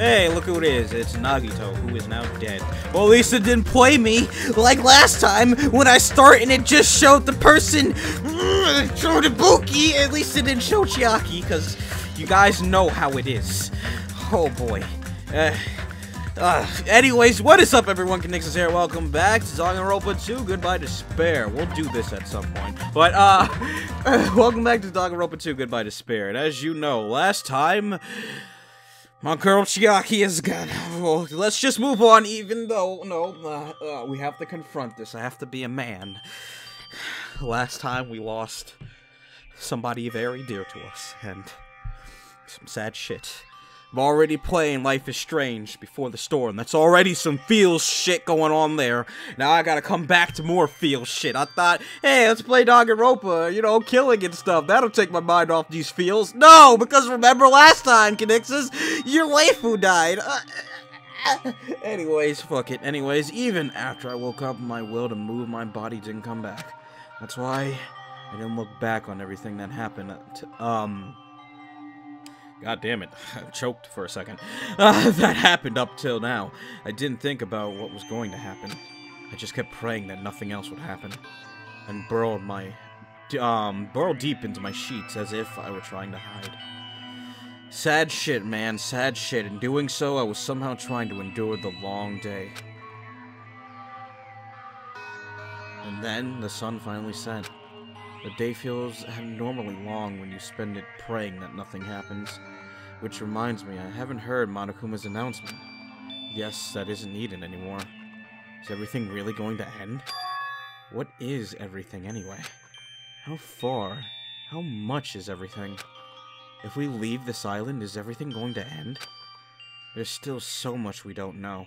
Hey, look who it is. It's Nagito, who is now dead. Well, at least it didn't play me like last time when I start and it just showed the person showed Ibuki. At least it didn't show Chiaki, because you guys know how it is. Oh boy. Anyways, what is up, everyone? Conixis here. Welcome back to Danganronpa 2. Goodbye Despair. We'll do this at some point. But, welcome back to Danganronpa 2. Goodbye Despair. And as you know, last time, my girl Chiaki is gone. Well, let's just move on, even though, no, we have to confront this. I have to be a man. Last time, we lost somebody very dear to us, and some sad shit. I'm already playing Life is Strange before the storm. That's already some feels shit going on there. Now I gotta come back to more feels shit. I thought, hey, let's play Danganronpa, you know, killing and stuff. That'll take my mind off these feels. No, because remember last time, Conixis, your waifu died. Anyways, fuck it. Anyways, even after I woke up, my will to move my body didn't come back. That's why I didn't look back on everything that happened. God damn it, I choked for a second. That happened up till now. I didn't think about what was going to happen. I just kept praying that nothing else would happen. And burrowed deep into my sheets as if I were trying to hide. Sad shit, man, sad shit. In doing so, I was somehow trying to endure the long day. And then, the sun finally set. The day feels abnormally long when you spend it praying that nothing happens. Which reminds me, I haven't heard Monokuma's announcement. Yes, that isn't needed anymore. Is everything really going to end? What is everything anyway? How far? How much is everything? If we leave this island, is everything going to end? There's still so much we don't know.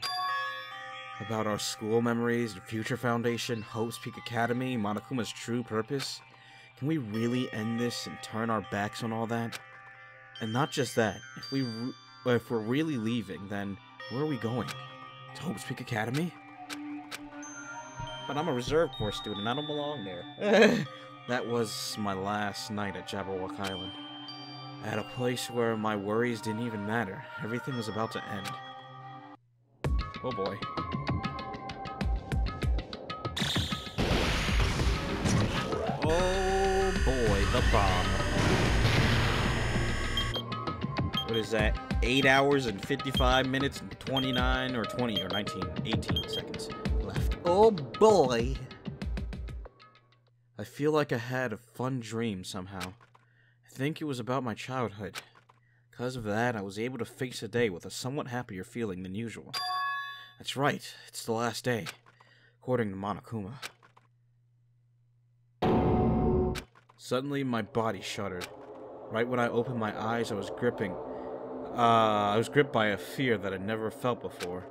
About our school memories, the Future Foundation, Hope's Peak Academy, Monokuma's true purpose. Can we really end this and turn our backs on all that? And not just that, if we're really leaving, then where are we going? To Hope's Peak Academy? But I'm a reserve corps student, I don't belong there. That was my last night at Jabberwock Island. At a place where my worries didn't even matter. Everything was about to end. Oh boy. Oh boy, the bomb. What is that? 8 hours and 55 minutes and 29 or 20 or 19, 18 seconds left. Oh boy. I feel like I had a fun dream somehow. I think it was about my childhood. Because of that, I was able to face the day with a somewhat happier feeling than usual. That's right, it's the last day, according to Monokuma. Suddenly, my body shuddered. Right when I opened my eyes, I was gripped by a fear that I'd never felt before.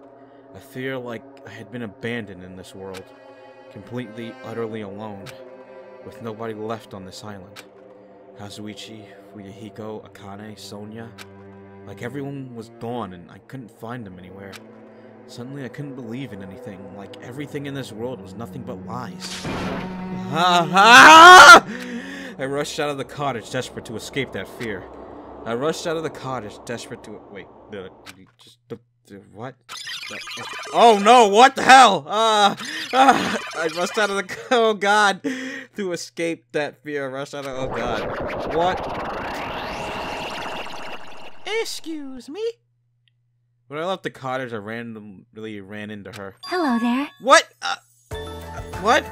A fear like I had been abandoned in this world. Completely, utterly alone. With nobody left on this island. Kazuichi, Fuyuhiko, Akane, Sonia. Like everyone was gone and I couldn't find them anywhere. Suddenly I couldn't believe in anything. Like everything in this world was nothing but lies. I rushed out of the cottage, desperate to escape that fear. I rushed out of the cottage, desperate to... Wait, what? Oh no, what the hell? I rushed out of the... Oh god. To escape that fear, I rushed out of... Oh god. What? Excuse me? When I left the cottage, I randomly ran into her. Hello there. What? What?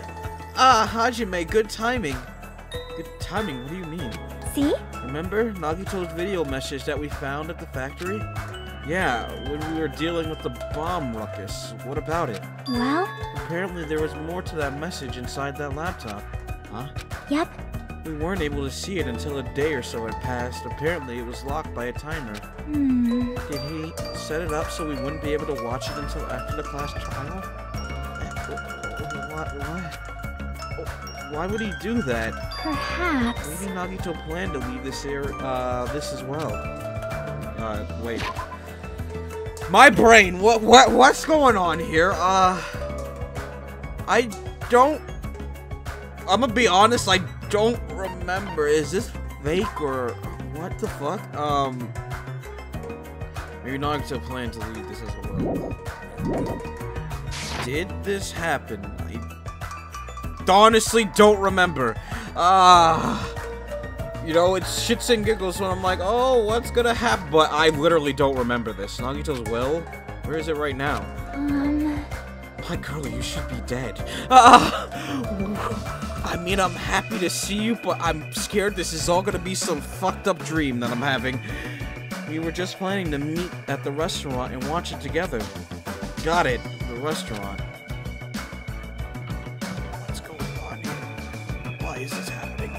Hajime, good timing. Good timing? What do you mean? See? Remember Nagito's video message that we found at the factory? Yeah, when we were dealing with the bomb ruckus. What about it? Well? Apparently there was more to that message inside that laptop. Huh? Yep. We weren't able to see it until a day or so had passed. Apparently it was locked by a timer. Did he set it up so we wouldn't be able to watch it until after the class trial? Why would he do that? Perhaps. Maybe Nagito planned to leave this this as well. Wait. My brain, what's going on here? I'm gonna be honest, I don't remember. Is this fake or what the fuck? Maybe Nagito planned to leave this as a will. Did this happen? I honestly don't remember. You know, it's shits and giggles when I'm like, oh, what's gonna happen? But I literally don't remember this. Nagito's will? Where is it right now? My girl, you should be dead. I mean, I'm happy to see you, but I'm scared this is all gonna be some fucked up dream that I'm having. We were just planning to meet at the restaurant and watch it together. Got it, the restaurant. What's going on here? Why is this happening?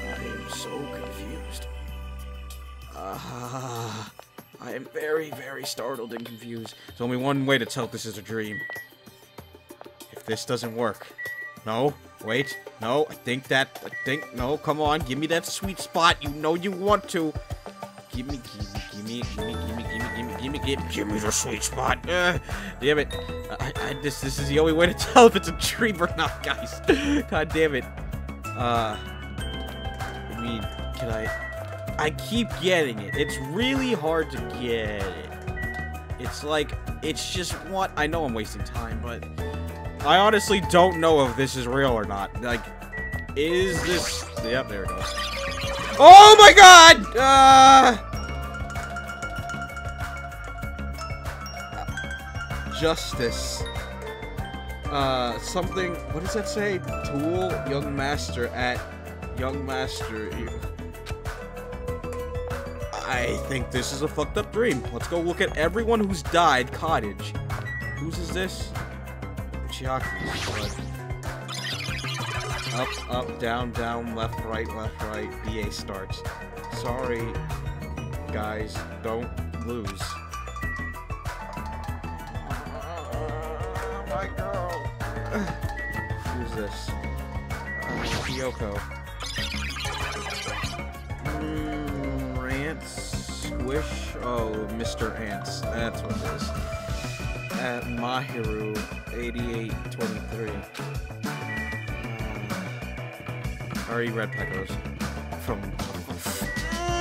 I am so confused. I am very, very startled and confused. There's only one way to tell if this is a dream. If this doesn't work. No, wait, no, no, come on, give me that sweet spot, you know you want to. Give me the sweet spot. Damn it. This is the only way to tell if it's a dream or not, guys. God damn it. I mean, can I keep getting it. It's really hard to get it. It's like, it's just what, I know I'm wasting time, but I honestly don't know if this is real or not. Like, is this... Yep, there it goes. Oh my god! Justice. Something... What does that say? Tool, young master at... Young master... I think this is a fucked up dream. Let's go look at everyone who's died. Cottage. Whose is this? Chiaki's. Up, down, left, right, BA starts. Sorry, guys, don't lose. My girl. Who's this? Kyoko. Rants, Squish. Oh, Mr. Ants. That's what it is. At Mahiru 8823. Already read Pecos from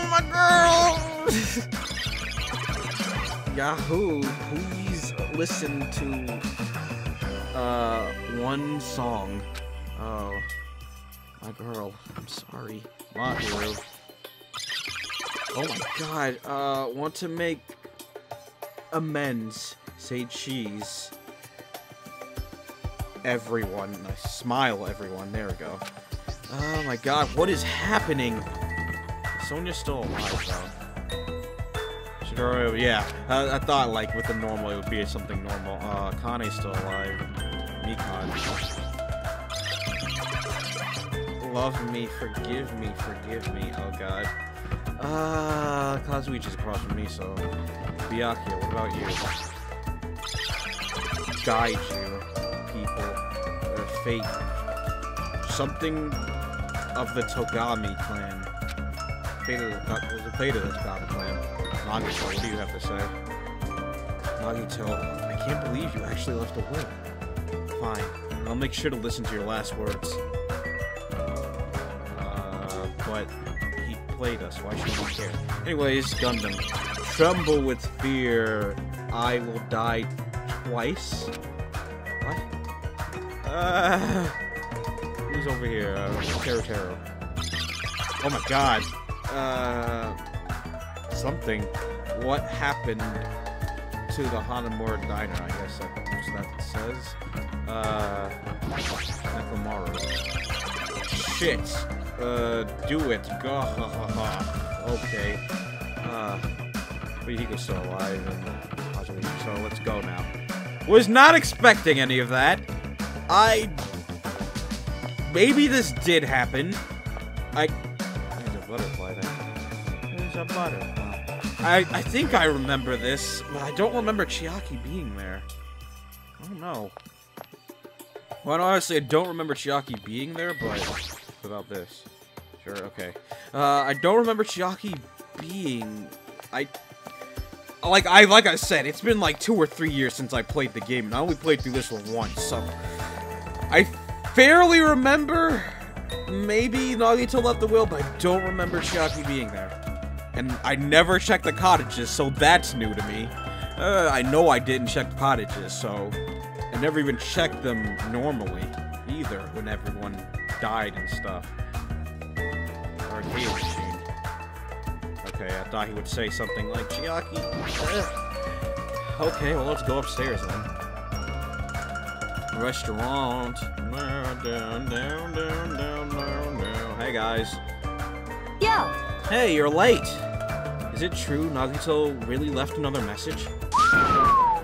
my girl. Yahoo! Please listen to one song. Oh, my girl. I'm sorry, Mahiru. Oh my god. Want to make amends. Say cheese. Everyone. Smile, everyone. There we go. Oh my god, what is happening? Sonia's still alive, though. Shigoro, yeah. I thought, like, with the normal, it would be something normal. Kane's still alive. Mikan. Love me, forgive me, oh god. Kazuichi's across from me, so... Byakuya, what about you? Guide you, people, or fate, something of the Togami clan. Fate of the Togami clan. Nagito, what do you have to say? Nagito, I can't believe you actually left a will. Fine, I'll make sure to listen to your last words. But he played us, why should we care? Anyways, Gundam. Tremble with fear, I will die twice? What? Who's over here? Taro. Oh my god. Something. What happened to the Hanamura Diner, I guess that's what that says. Nekomaru. Shit. Do it. Go, ha ha ha. Okay. Hiko's still alive, and so let's go now. Was not expecting any of that. Maybe this did happen. There's a butterfly there. There's a butterfly. I think I remember this, but I don't remember Chiaki being there. I don't know. Well, honestly, I don't remember Chiaki being there, but what about this? Sure, okay. I don't remember Chiaki being... Like I said, it's been like 2 or 3 years since I played the game, and I only played through this one once, so... I fairly remember maybe Nagito left the will, but I don't remember Chiaki being there. And I never checked the cottages, so that's new to me. I know I didn't check the cottages, so I never even checked them normally either when everyone died and stuff. Arcade machine. Okay, I thought he would say something like Chiaki. Okay, well let's go upstairs then. Restaurant. Down. Hey guys. Yo! Hey, you're late. Is it true Nagito really left another message?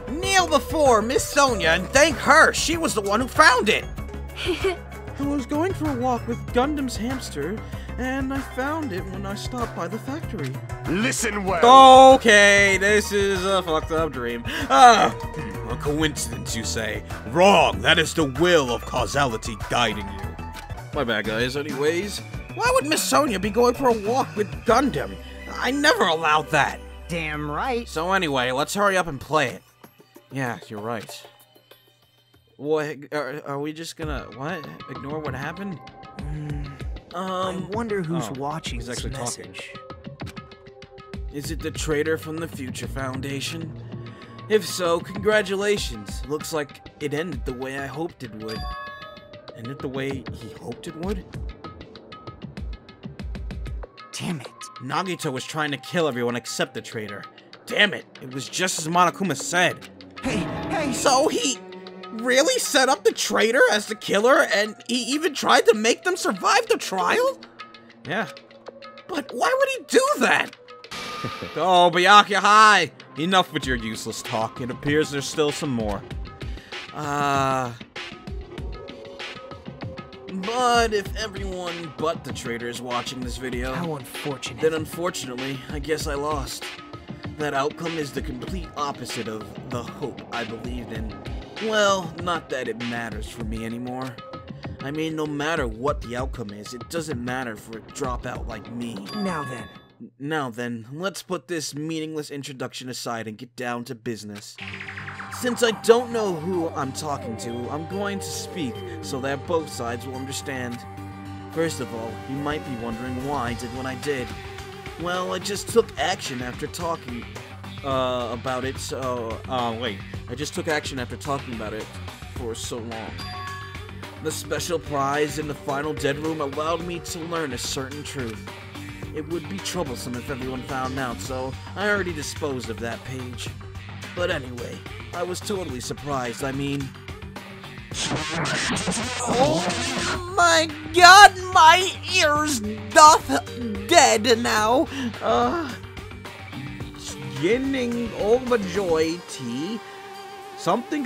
Kneel before Miss Sonia and thank her. She was the one who found it. I was going for a walk with Gundam's hamster, and I found it when I stopped by the factory. Listen well. Okay, this is a fucked up dream. A coincidence, you say? Wrong. That is the will of causality guiding you. My bad, guys. Anyways, why would Miss Sonia be going for a walk with Gundam? I never allowed that. Damn right. So anyway, let's hurry up and play it. Yeah, you're right. What? Are we just gonna, what? Ignore what happened? I wonder who's watching he's this actually message. Talking. Is it the traitor from the Future Foundation? If so, congratulations. Looks like it ended the way I hoped it would. Ended the way he hoped it would? Damn it. Nagito was trying to kill everyone except the traitor. Damn it, it was just as Monokuma said. Hey! So he really set up the traitor as the killer, and he even tried to make them survive the trial? Yeah. But why would he do that? Oh, Byakuya, hi! Enough with your useless talk. It appears there's still some more. But if everyone but the traitor is watching this video... How unfortunate. Then unfortunately, I guess I lost. That outcome is the complete opposite of the hope I believed in. Well, not that it matters for me anymore. I mean, no matter what the outcome is, it doesn't matter for a dropout like me. Now then, let's put this meaningless introduction aside and get down to business. Since I don't know who I'm talking to, I'm going to speak so that both sides will understand. First of all, you might be wondering why I did what I did. Well, I just took action after talking about it, so... I just took action after talking about it for so long. The special prize in the final dead room allowed me to learn a certain truth. It would be troublesome if everyone found out, so I already disposed of that page. But anyway, I was totally surprised, I mean... Oh my god, my ears doth dead now. Beginning overjoy tea. Something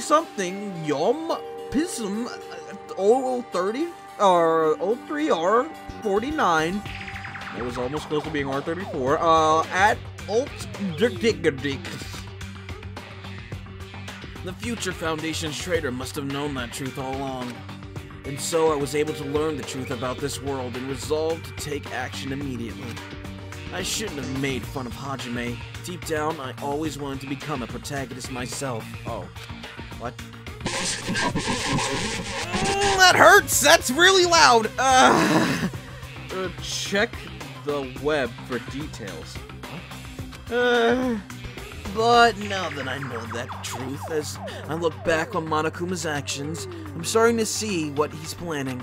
yum pism 030 or 03 or 49. It was almost close to being R34. At Alt Dick. The Future Foundation's traitor must have known that truth all along. And so I was able to learn the truth about this world and resolved to take action immediately. I shouldn't have made fun of Hajime. Deep down, I always wanted to become a protagonist myself. Oh. What? That hurts! That's really loud! Check the web for details. What? But now that I know that truth, as I look back on Monokuma's actions, I'm starting to see what he's planning.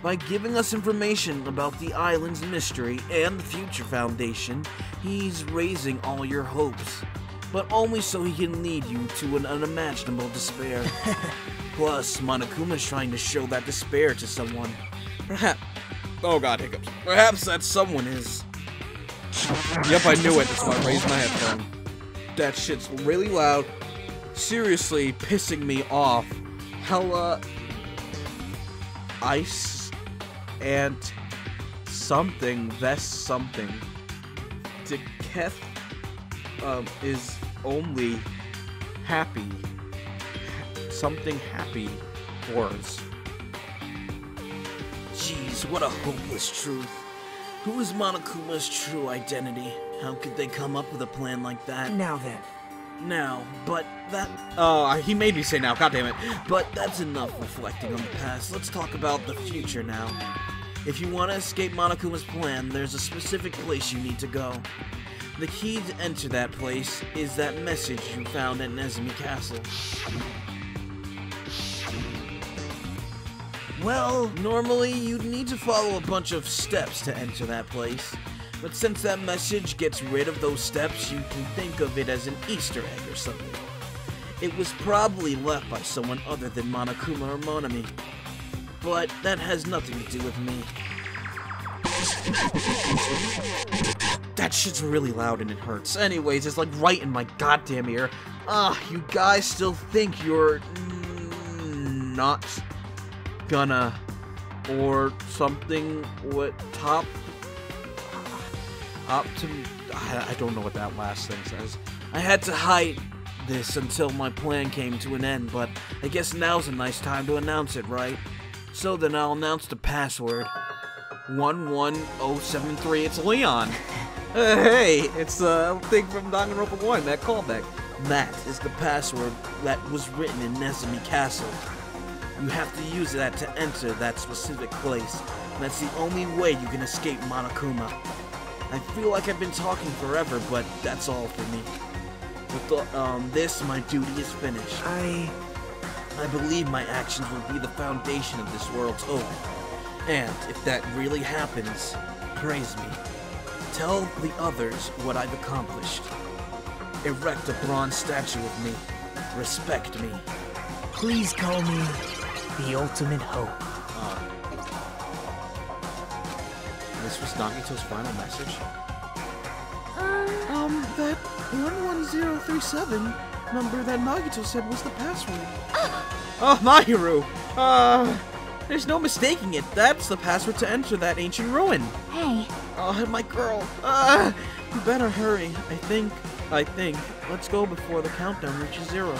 By giving us information about the island's mystery and the Future Foundation, he's raising all your hopes. But only so he can lead you to an unimaginable despair. Plus, Monokuma's trying to show that despair to someone. Perhaps... Oh god, hiccups. Perhaps that someone is... Yep, I knew it. That's why I raised my headphone. That shit's really loud. Seriously pissing me off. Hella... Ice... and... something. Vest something. Deketh... is only... happy. Something happy for us. Jeez, what a hopeless truth. Who is Monokuma's true identity? How could they come up with a plan like that? Now then. Now, but that... he made me say now, goddammit. But that's enough reflecting on the past. Let's talk about the future now. If you want to escape Monokuma's plan, there's a specific place you need to go. The key to enter that place is that message you found at Nezumi Castle. Well, normally you'd need to follow a bunch of steps to enter that place, but since that message gets rid of those steps, you can think of it as an Easter egg or something. It was probably left by someone other than Monokuma or Monami, but that has nothing to do with me. That shit's really loud and it hurts. Anyways, it's like right in my goddamn ear. You guys still think you're not gonna or something what I don't know what that last thing says. I had to hide this until my plan came to an end, but I guess now's a nice time to announce it, right? So then I'll announce the password. 11073. It's Leon. Hey, it's the thing from Danganronpa 1, that callback. That is the password that was written in Nezumi Castle. You have to use that to enter that specific place. And that's the only way you can escape Monokuma. I feel like I've been talking forever, but that's all for me. With this, my duty is finished. I believe my actions will be the foundation of this world's hope. And if that really happens, praise me. Tell the others what I've accomplished. Erect a bronze statue of me. Respect me. Please call me the ultimate hope. This was Nagito's final message? That 11037 number that Nagito said was the password. Oh, Mahiru! There's no mistaking it. That's the password to enter that ancient ruin. Hey. Oh, my girl. You better hurry. I think. Let's go before the countdown reaches 0.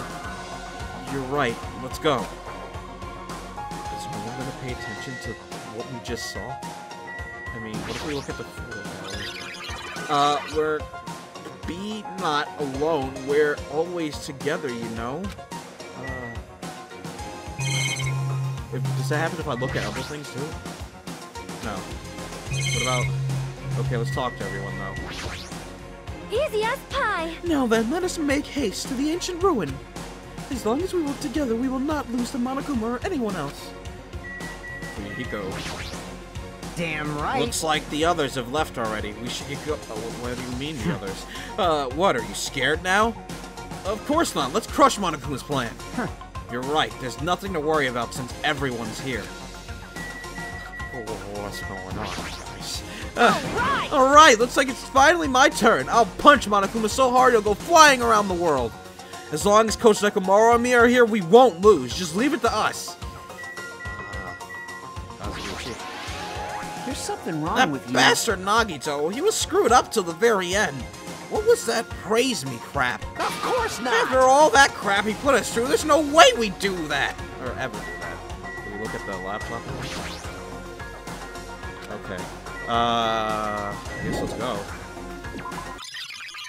You're right. Let's go. Is no one gonna pay attention to what we just saw? I mean, what if we look at the photo? We're be not alone. We're always together, you know? Does that happen if I look at other things too? No. What about... Okay, let's talk to everyone though. Easy as pie. Now then, let us make haste to the ancient ruin. As long as we work together, we will not lose to Monokuma or anyone else. Here he goes. Damn right. Looks like the others have left already. We should get go- what do you mean the others? What, are you scared now? Of course not. Let's crush Monokuma's plan. Huh. You're right. There's nothing to worry about since everyone's here. What's going on? Alright, looks like it's finally my turn. I'll punch Monokuma so hard he'll go flying around the world. As long as Coach Nekomaru and me are here, we won't lose. Just leave it to us. There's something wrong with you. That bastard Nagito, he was screwed up till the very end. What was that praise me crap? Of course not! After all that crap he put us through, there's no way we'd do that! Or ever do that. Can we look at the laptop? Okay. I guess let's go.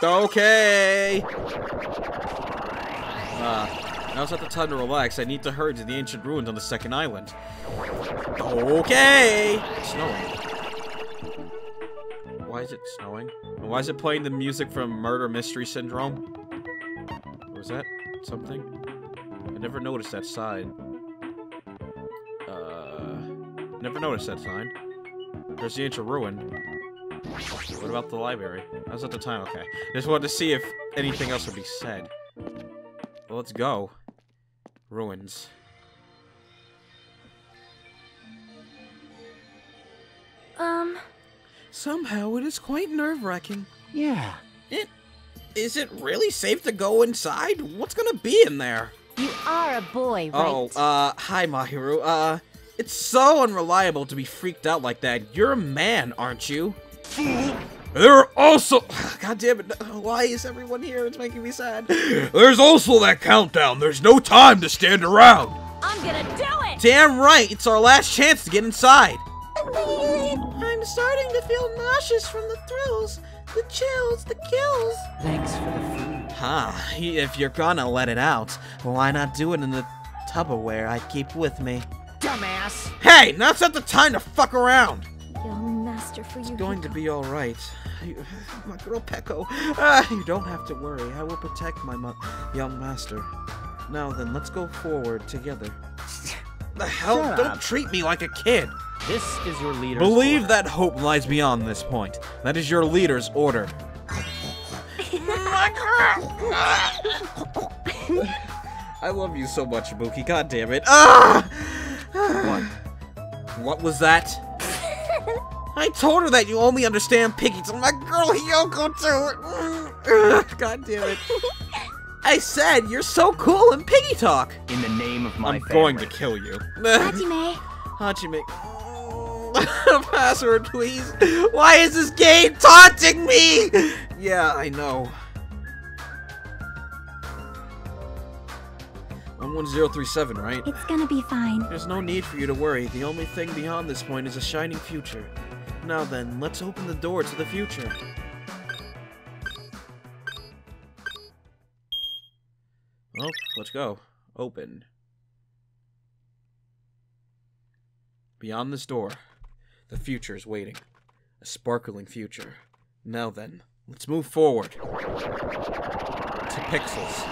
Okay! Now's not the time to relax. I need to hurry to the ancient ruins on the second island. Okay! It's snowing. Why is it snowing? And why is it playing the music from Murder Mystery Syndrome? Was that something? I never noticed that sign. Never noticed that sign. There's the ancient ruin. What about the library? That was at the time, okay. Just wanted to see if anything else would be said. Well, let's go. Ruins. Somehow it is quite nerve-wracking. Yeah. Is it really safe to go inside? What's gonna be in there? You are a boy, right? Oh, hi, Mahiru. It's so unreliable to be freaked out like that. You're a man, aren't you? There are also... God damn it, why is everyone here? It's making me sad. There's also that countdown. There's no time to stand around. I'm gonna do it! Damn right, it's our last chance to get inside. I'm starting to feel nauseous from the thrills, the chills, the kills. Thanks for the food. If you're gonna let it out, why not do it in the Tupperware I keep with me? Dumbass! Hey, now's not the time to fuck around. Young master for you. It's going to be alright. My girl Peko. You don't have to worry. I will protect my young master. Now then, let's go forward together. The hell? Shut Don't up. treat me like a kid. This is your leader's Believe order. that hope lies beyond this point. That is your leader's order. I love you so much, Ibuki. God damn it. What? What was that? I told her that you only understand Piggy to my girl Hiyoko too. God damn it. I said you're so cool in Piggy talk. In the name of my I'm family. going to kill you. Hajime. Hajime. Password, please. Why is this game taunting me? Yeah, I know. 11037, right? It's gonna be fine. There's no need for you to worry. The only thing beyond this point is a shining future. Now then, let's open the door to the future. Oh, let's go. Open. Beyond this door, the future is waiting. A sparkling future. Now then, let's move forward. To Pixels.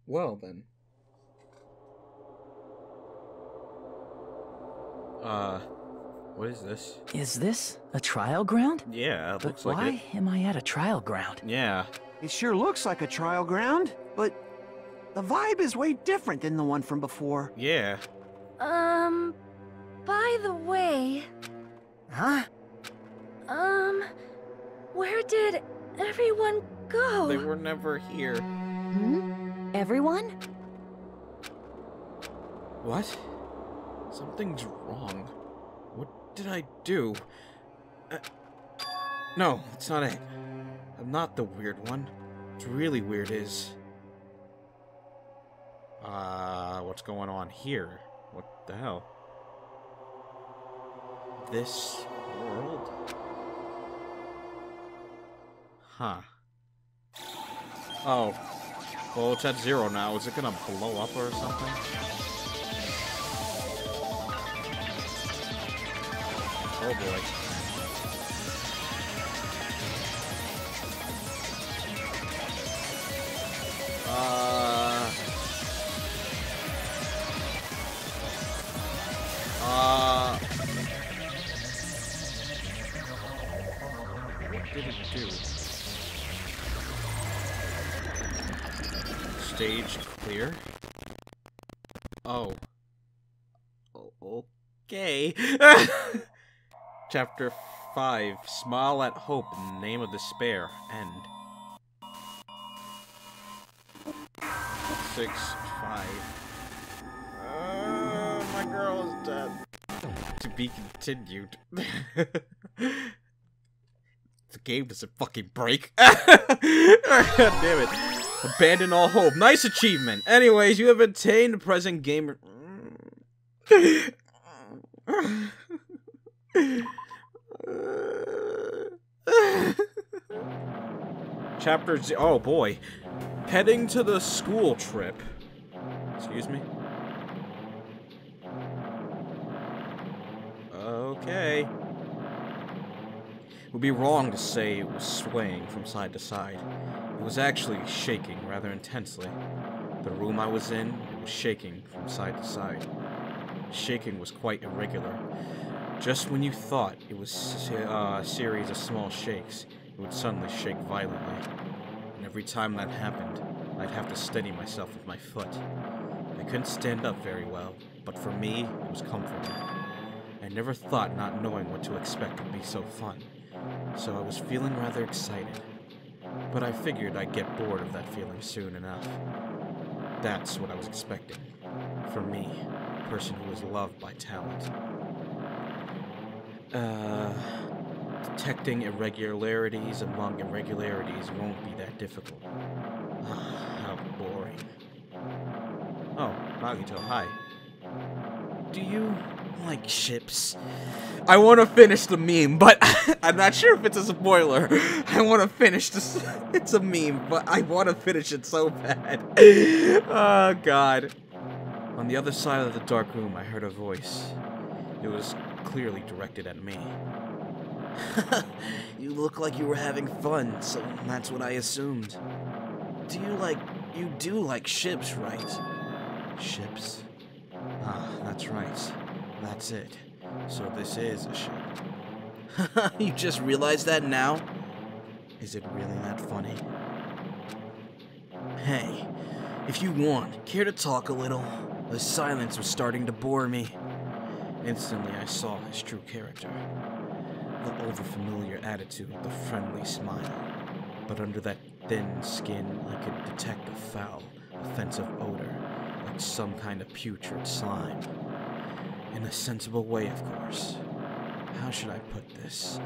Well then. What is this? Is this a trial ground? Yeah, it But looks like it. why am I at a trial ground? Yeah. It sure looks like a trial ground, but the vibe is way different than the one from before. Yeah. By the way, Huh? where did everyone go? They were never here. Everyone? What? Something's wrong. What did I do? No, it's not it. I'm not the weird one. What's really weird is... what's going on here? What the hell? This world? Huh. Oh. Well, it's at 0 now. Is it gonna blow up or something? Oh boy. What did it do? Stage clear? Oh. Okay. Chapter 5. Smile at Hope in the Name of Despair. End. 6-5. My girl is dead. To be continued. The game doesn't fucking break. God damn it. Abandon all hope. Nice achievement. Anyways, you have attained the present gamer. Chapter Z. Oh boy. Heading to the school trip. Excuse me? Okay. It would be wrong to say it was swaying from side to side. It was actually shaking rather intensely. The room I was in, it was shaking from side to side. Shaking was quite irregular. Just when you thought it was a series of small shakes, it would suddenly shake violently. And every time that happened, I'd have to steady myself with my foot. I couldn't stand up very well, but for me, it was comforting. I never thought not knowing what to expect would be so fun, so I was feeling rather excited. But I figured I'd get bored of that feeling soon enough. That's what I was expecting. For me, a person who is loved by talent. Detecting irregularities among irregularities won't be that difficult. How boring. Oh, Nagito, hi. Do you like ships? I want to finish the meme, but I'm not sure if it's a spoiler. I want to finish this. It's a meme, but I want to finish it so bad. Oh, God. On the other side of the dark room, I heard a voice. It was clearly directed at me. You look like you were having fun, so that's what I assumed. You do like ships, right? Ships? Ah, that's right. That's it. So this is a ship. You just realized that now? Is it really that funny? Hey, if you want, care to talk a little? The silence was starting to bore me. Instantly, I saw his true character. The overfamiliar attitude, the friendly smile. But under that thin skin, I could detect a foul, offensive odor, like some kind of putrid slime. In a sensible way, of course. How should I put this?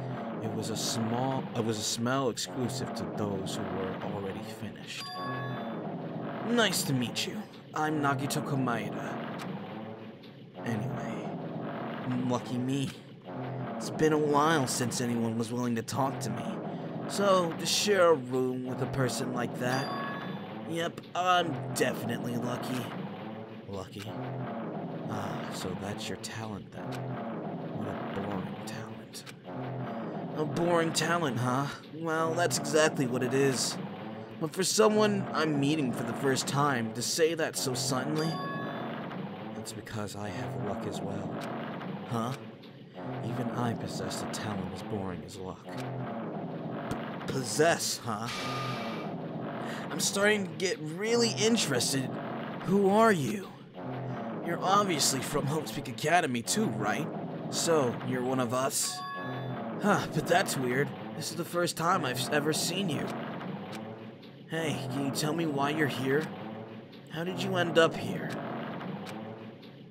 It was a smell exclusive to those who were already finished. Nice to meet you. I'm Nagito Komaeda. Anyway, lucky me. It's been a while since anyone was willing to talk to me. So, to share a room with a person like that, yep, I'm definitely lucky. Lucky? Ah, so that's your talent then. What a boring talent. A boring talent, huh? Well, that's exactly what it is. But for someone I'm meeting for the first time, to say that so suddenly, that's because I have luck as well. Huh? Even I possess a talent as boring as luck. Possess, huh? I'm starting to get really interested. Who are you? You're obviously from Hope's Peak Academy too, right? So, you're one of us? Huh, but that's weird. This is the first time I've ever seen you. Hey, can you tell me why you're here? How did you end up here?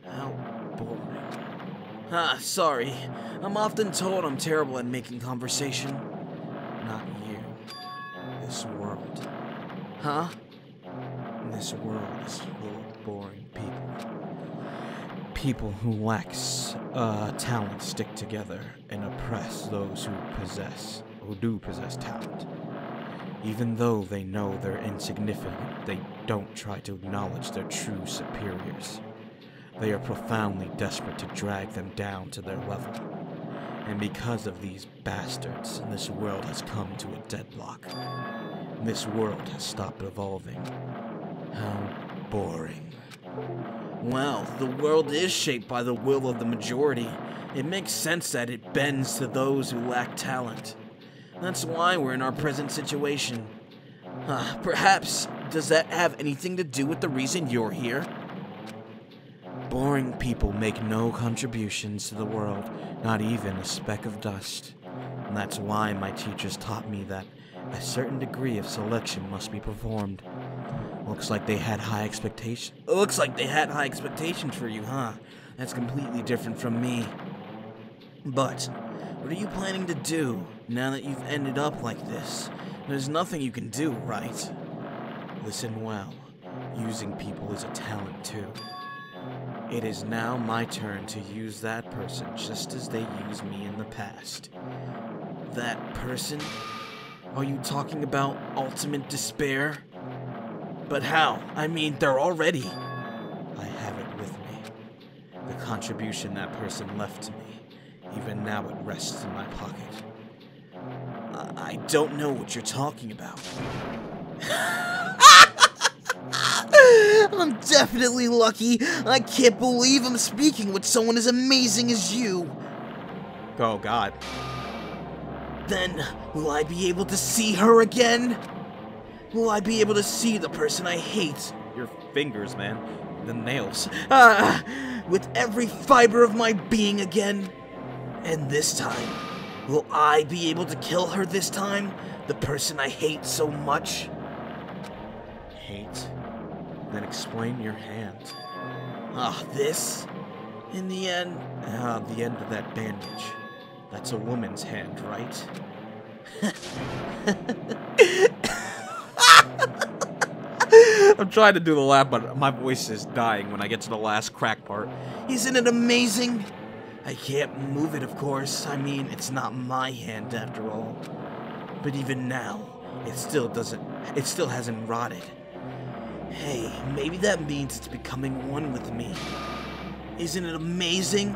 How boring. Sorry. I'm often told I'm terrible at making conversation. Not you. This world. Huh? This world is full of boring people. People who lack talent stick together and oppress those who do possess talent. Even though they know they're insignificant, they don't try to acknowledge their true superiors. They are profoundly desperate to drag them down to their level. And because of these bastards, this world has come to a deadlock. This world has stopped evolving. How boring. Well, the world is shaped by the will of the majority. It makes sense that it bends to those who lack talent. That's why we're in our present situation. Perhaps, does that have anything to do with the reason you're here? Boring people make no contributions to the world, not even a speck of dust. And that's why my teachers taught me that a certain degree of selection must be performed. Looks like they had high expectations. Looks like they had high expectations for you, huh? That's completely different from me. But what are you planning to do now that you've ended up like this? There's nothing you can do, right? Listen well. Using people is a talent too. It is now my turn to use that person just as they used me in the past. That person? Are you talking about ultimate despair? But how? I mean, they're already... I have it with me. The contribution that person left to me. Even now it rests in my pocket. I don't know what you're talking about. I'm definitely lucky. I can't believe I'm speaking with someone as amazing as you. Oh, God. Then, will I be able to see her again? Will I be able to see the person I hate? Your fingers, man. The nails. With every fiber of my being again? And this time, will I be able to kill her this time? The person I hate so much? Hate? Then explain your hand. This? In the end? The end of that bandage. That's a woman's hand, right? I'm trying to do the laugh, but my voice is dying when I get to the last crack part. Isn't it amazing? I can't move it, of course. I mean, it's not my hand after all. But even now, it still hasn't rotted. Hey, maybe that means it's becoming one with me. Isn't it amazing?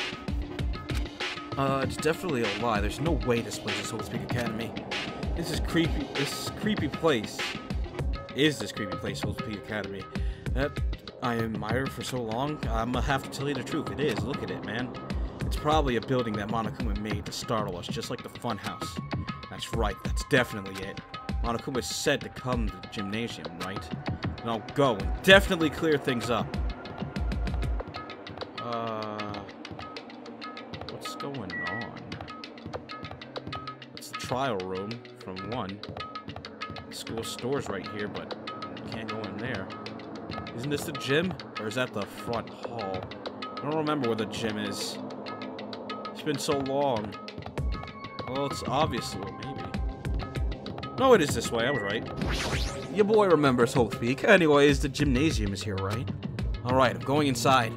It's definitely a lie. There's no way this place is Hope's Peak Academy. This creepy place, Hope's Peak Academy, that I admired for so long? I'm gonna have to tell you the truth. It is. Look at it, man. It's probably a building that Monokuma made to startle us, just like the funhouse. That's right. That's definitely it. Monokuma said to come to the gymnasium, right? And I'll go and definitely clear things up. What's going on? It's the trial room, from one. The school store's right here, but you can't go in there. Isn't this the gym? Or is that the front hall? I don't remember where the gym is. It's been so long. Well, it's obviously, maybe. No, it is this way. I was right. Your boy remembers Hope's Peak. Anyways, the gymnasium is here, right? Alright, I'm going inside.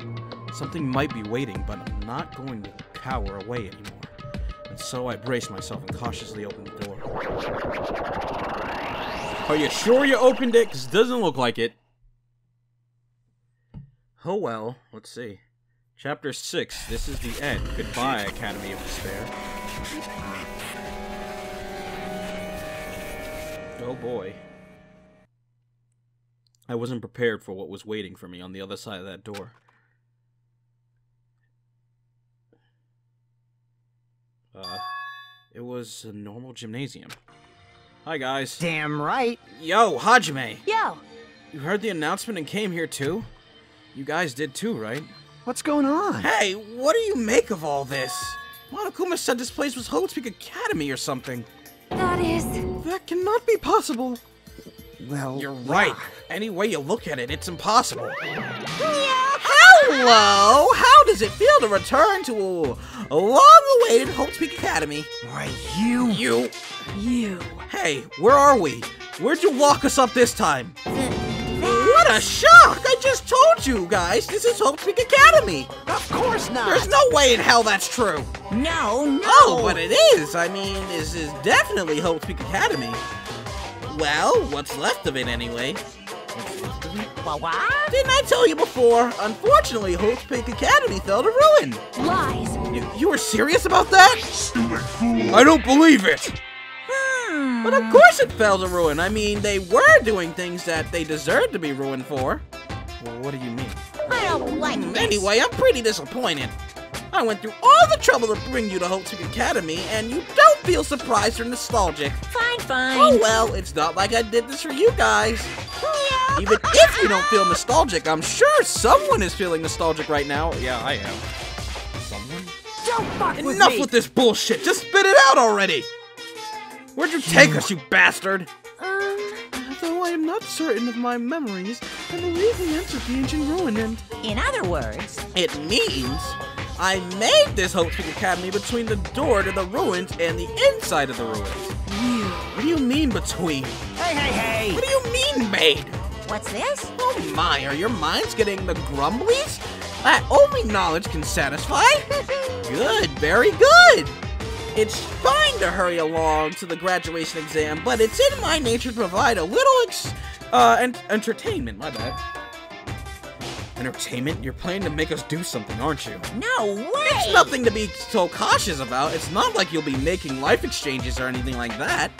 Something might be waiting, but I'm not going to cower away anymore. And so I brace myself and cautiously open the door. Are you sure you opened it? Because it doesn't look like it. Oh well, let's see. Chapter 6, this is the end. Goodbye, Academy of Despair. Oh boy. I wasn't prepared for what was waiting for me on the other side of that door. It was a normal gymnasium. Hi, guys. Damn right. Yo, Hajime! Yo! You heard the announcement and came here too? You guys did too, right? What's going on? Hey, what do you make of all this? Monokuma said this place was Hope's Peak Academy or something. That is... That cannot be possible. Well, You're right. Any way you look at it, it's impossible. Yeah. Hello! How does it feel to return to a long-awaited Hope's Peak Academy? Why, you... You. Hey, where are we? Where'd you lock us up this time? What a shock! I just told you guys, this is Hope's Peak Academy! Of course not! There's no way in hell that's true! No. Oh, but it is! I mean, this is definitely Hope's Peak Academy. Well, what's left of it anyway? What? Didn't I tell you before? Unfortunately, Hope's Peak Academy fell to ruin. Lies. You were serious about that? I don't believe it! But of course it fell to ruin. I mean, they were doing things that they deserved to be ruined for. Well, what do you mean? I don't like this. Anyway, I'm pretty disappointed. I went through all the trouble to bring you to Hope's Peak Academy, and you don't feel surprised or nostalgic. Fine. Oh well, it's not like I did this for you guys. Even if you don't feel nostalgic, I'm sure someone is feeling nostalgic right now. Yeah, I am. Someone? Don't fuck with me! Enough with this bullshit! Just spit it out already! Where'd you take us, you bastard? Though I am not certain of my memories, I believe we entered the ancient ruin and... In other words... It means I made this Hope's Peak Academy between the door to the ruins and the inside of the ruins. What do you mean between? Hey! What do you mean made? What's this? Oh my, are your minds getting the grumblies? That only knowledge can satisfy? Good, very good. It's fine to hurry along to the graduation exam, but it's in my nature to provide a little entertainment, my bad. Entertainment? You're planning to make us do something, aren't you? No way! It's nothing to be so cautious about. It's not like you'll be making life exchanges or anything like that.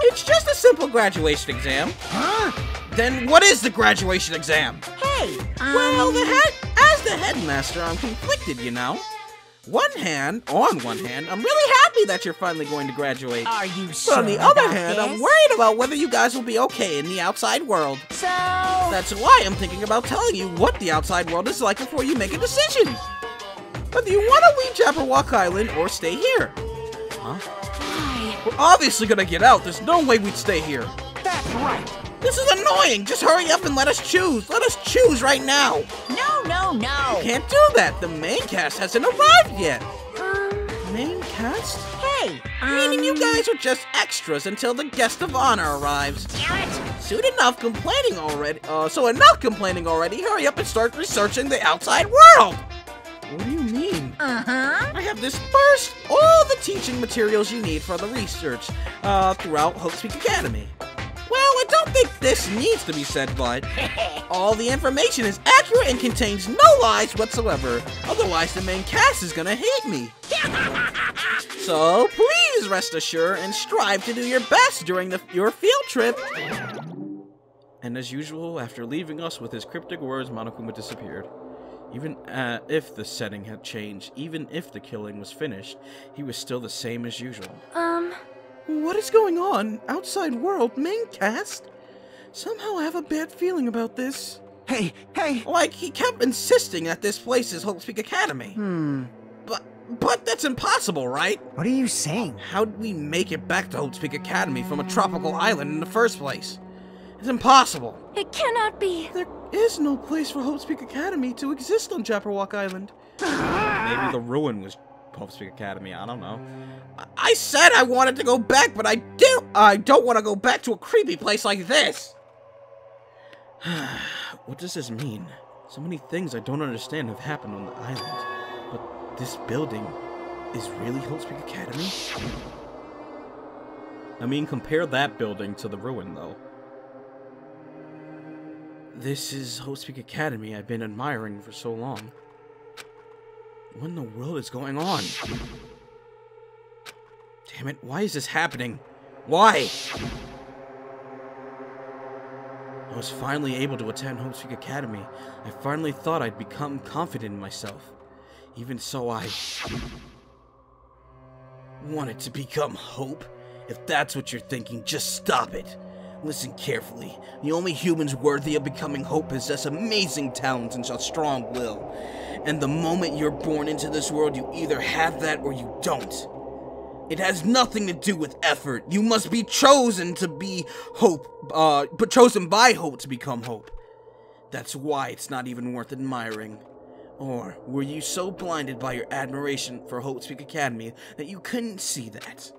It's just a simple graduation exam. Huh? Then what is the graduation exam? Hey, Well, as the headmaster, I'm conflicted, you know. On one hand, I'm really happy that you're finally going to graduate. Are you But sure on the other about hand, this? I'm worried about whether you guys will be okay in the outside world. So... That's why I'm thinking about telling you what the outside world is like before you make a decision. Whether you want to leave Jabberwock Island or stay here. Huh? Why? We're obviously gonna get out. There's no way we'd stay here. That's right! This is annoying. Just hurry up and let us choose. Let us choose right now. No. Can't do that. The main cast hasn't arrived yet. Main cast? Hey, Meaning you guys are just extras until the guest of honor arrives. Damn it! Enough complaining already. Hurry up and start researching the outside world. What do you mean? I have dispersed all the teaching materials you need for the research throughout Hope's Peak Academy. Well, it don't think this needs to be said, but all the information is accurate and contains no lies whatsoever. Otherwise, the main cast is gonna hate me. So please rest assured and strive to do your best during your field trip. And as usual, after leaving us with his cryptic words, Monokuma disappeared. Even if the setting had changed, even if the killing was finished, he was still the same as usual. What is going on? Outside world, main cast? Somehow I have a bad feeling about this. Hey! Like, he kept insisting that this place is Hope's Peak Academy. But that's impossible, right? What are you saying? How'd we make it back to Hope's Peak Academy from a tropical island in the first place? It's impossible. It cannot be. There is no place for Hope's Peak Academy to exist on Jabberwock Island. Maybe the ruin was Hope's Peak Academy, I don't know. I said I wanted to go back, but I don't want to go back to a creepy place like this. What does this mean? So many things I don't understand have happened on the island. But this building is really Hope's Peak Academy? I mean, compare that building to the ruin, though. This is Hope's Peak Academy I've been admiring for so long. What in the world is going on? Damn it, why is this happening? Why? I was finally able to attend Hope's Peak Academy. I finally thought I'd become confident in myself. Even so, I wanted to become Hope. If that's what you're thinking, just stop it. Listen carefully. The only humans worthy of becoming Hope possess amazing talents and a strong will. And the moment you're born into this world, you either have that or you don't. It has nothing to do with effort. You must be chosen to be Hope, but chosen by Hope to become Hope. That's why it's not even worth admiring. Or were you so blinded by your admiration for Hope's Peak Academy that you couldn't see that?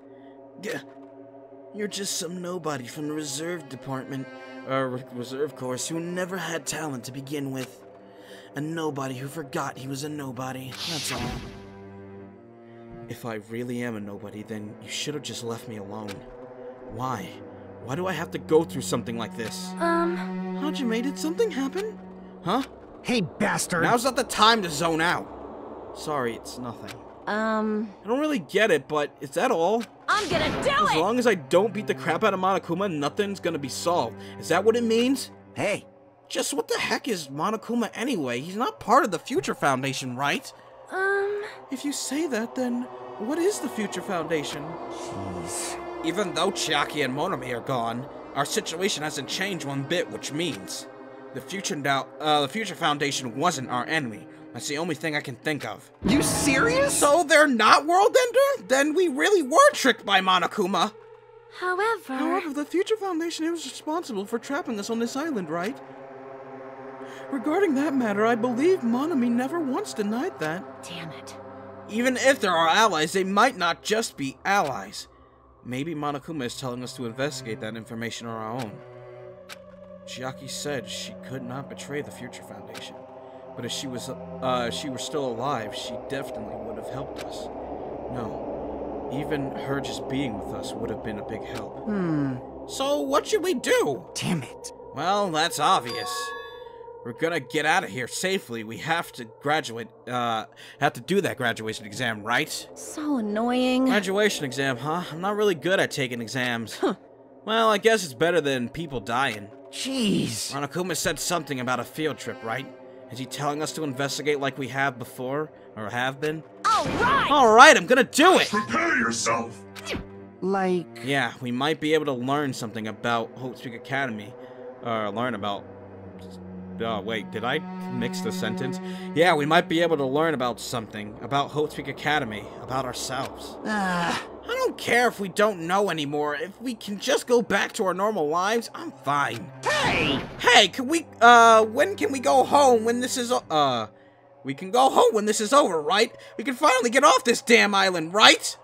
You're just some nobody from the reserve department, or reserve course, who never had talent to begin with. A nobody who forgot he was a nobody, that's all. If I really am a nobody, then you should have just left me alone. Why? Why do I have to go through something like this? Hajime, did something happen? Huh? Hey, bastard! Now's not the time to zone out. Sorry, it's nothing. I don't really get it, but is that all? I'm gonna do it! As long as I don't beat the crap out of Monokuma, nothing's gonna be solved. Is that what it means? Hey! Just what the heck is Monokuma anyway? He's not part of the Future Foundation, right? If you say that, then what is the Future Foundation? Jeez. Even though Chiaki and Monami are gone, our situation hasn't changed one bit, which means the Future Foundation wasn't our enemy. That's the only thing I can think of. You serious? So they're not World Ender? Then we really were tricked by Monokuma. However, the Future Foundation is responsible for trapping us on this island, right? Regarding that matter, I believe Monami never once denied that. damn it. Even if there are allies, they might not just be allies. Maybe Monokuma is telling us to investigate that information on our own. Chiaki said she could not betray the Future Foundation, but if she were still alive, she definitely would have helped us. No, even her just being with us would have been a big help. So what should we do? Damn it. Well, that's obvious. We're gonna get out of here safely. We have to graduate, have to do that graduation exam, right? So annoying. Graduation exam, huh? I'm not really good at taking exams. Well, I guess it's better than people dying. Jeez. Monokuma said something about a field trip, right? Is he telling us to investigate like we have before? Or have been? Alright! Alright, I'm gonna do it! Prepare yourself. Like... Yeah, we might be able to learn something about Hope's Peak Academy. Learn about... Oh, wait, did I mix the sentence? Yeah, we might be able to learn about something. About Hope's Peak Academy. About ourselves. I don't care if we don't know anymore. If we can just go back to our normal lives, I'm fine. Hey! Hey, can we, when can we go home when this is, we can go home when this is over, right? We can finally get off this damn island, right?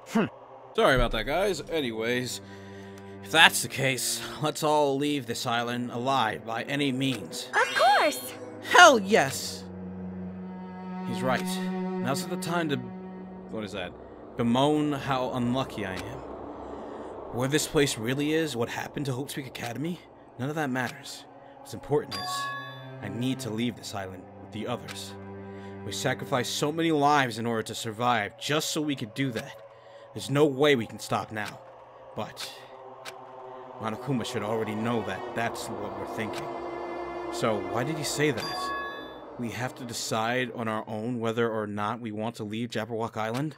Sorry about that, guys. Anyways, if that's the case, let's all leave this island alive by any means. Of course! Hell yes! He's right. Now's not the time to, what is that? Bemoan how unlucky I am. Where this place really is, what happened to Hope's Peak Academy? None of that matters. What's important is, I need to leave this island with the others. We sacrificed so many lives in order to survive, just so we could do that. There's no way we can stop now. But Monokuma should already know that that's what we're thinking. So, why did he say that? We have to decide on our own whether or not we want to leave Jabberwock Island?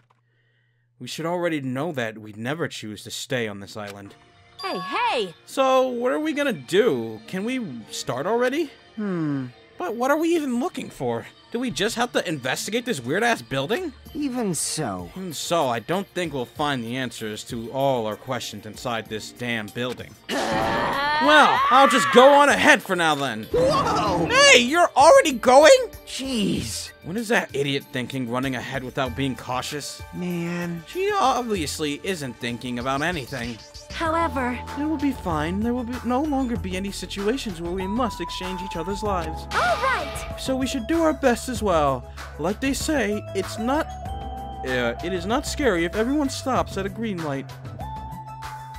We should already know that we'd never choose to stay on this island. Hey, hey! So, what are we gonna do? Can we start already? But what are we even looking for? Do we just have to investigate this weird-ass building? Even so. So, I don't think we'll find the answers to all our questions inside this damn building. Well, I'll just go on ahead for now then. Whoa! Hey, you're already going? Jeez. What is that idiot thinking, running ahead without being cautious? Man. She obviously isn't thinking about anything. However... It will be fine. There will no longer be any situations where we must exchange each other's lives. Alright! So we should do our best as well. Like they say, it is not scary if everyone stops at a green light.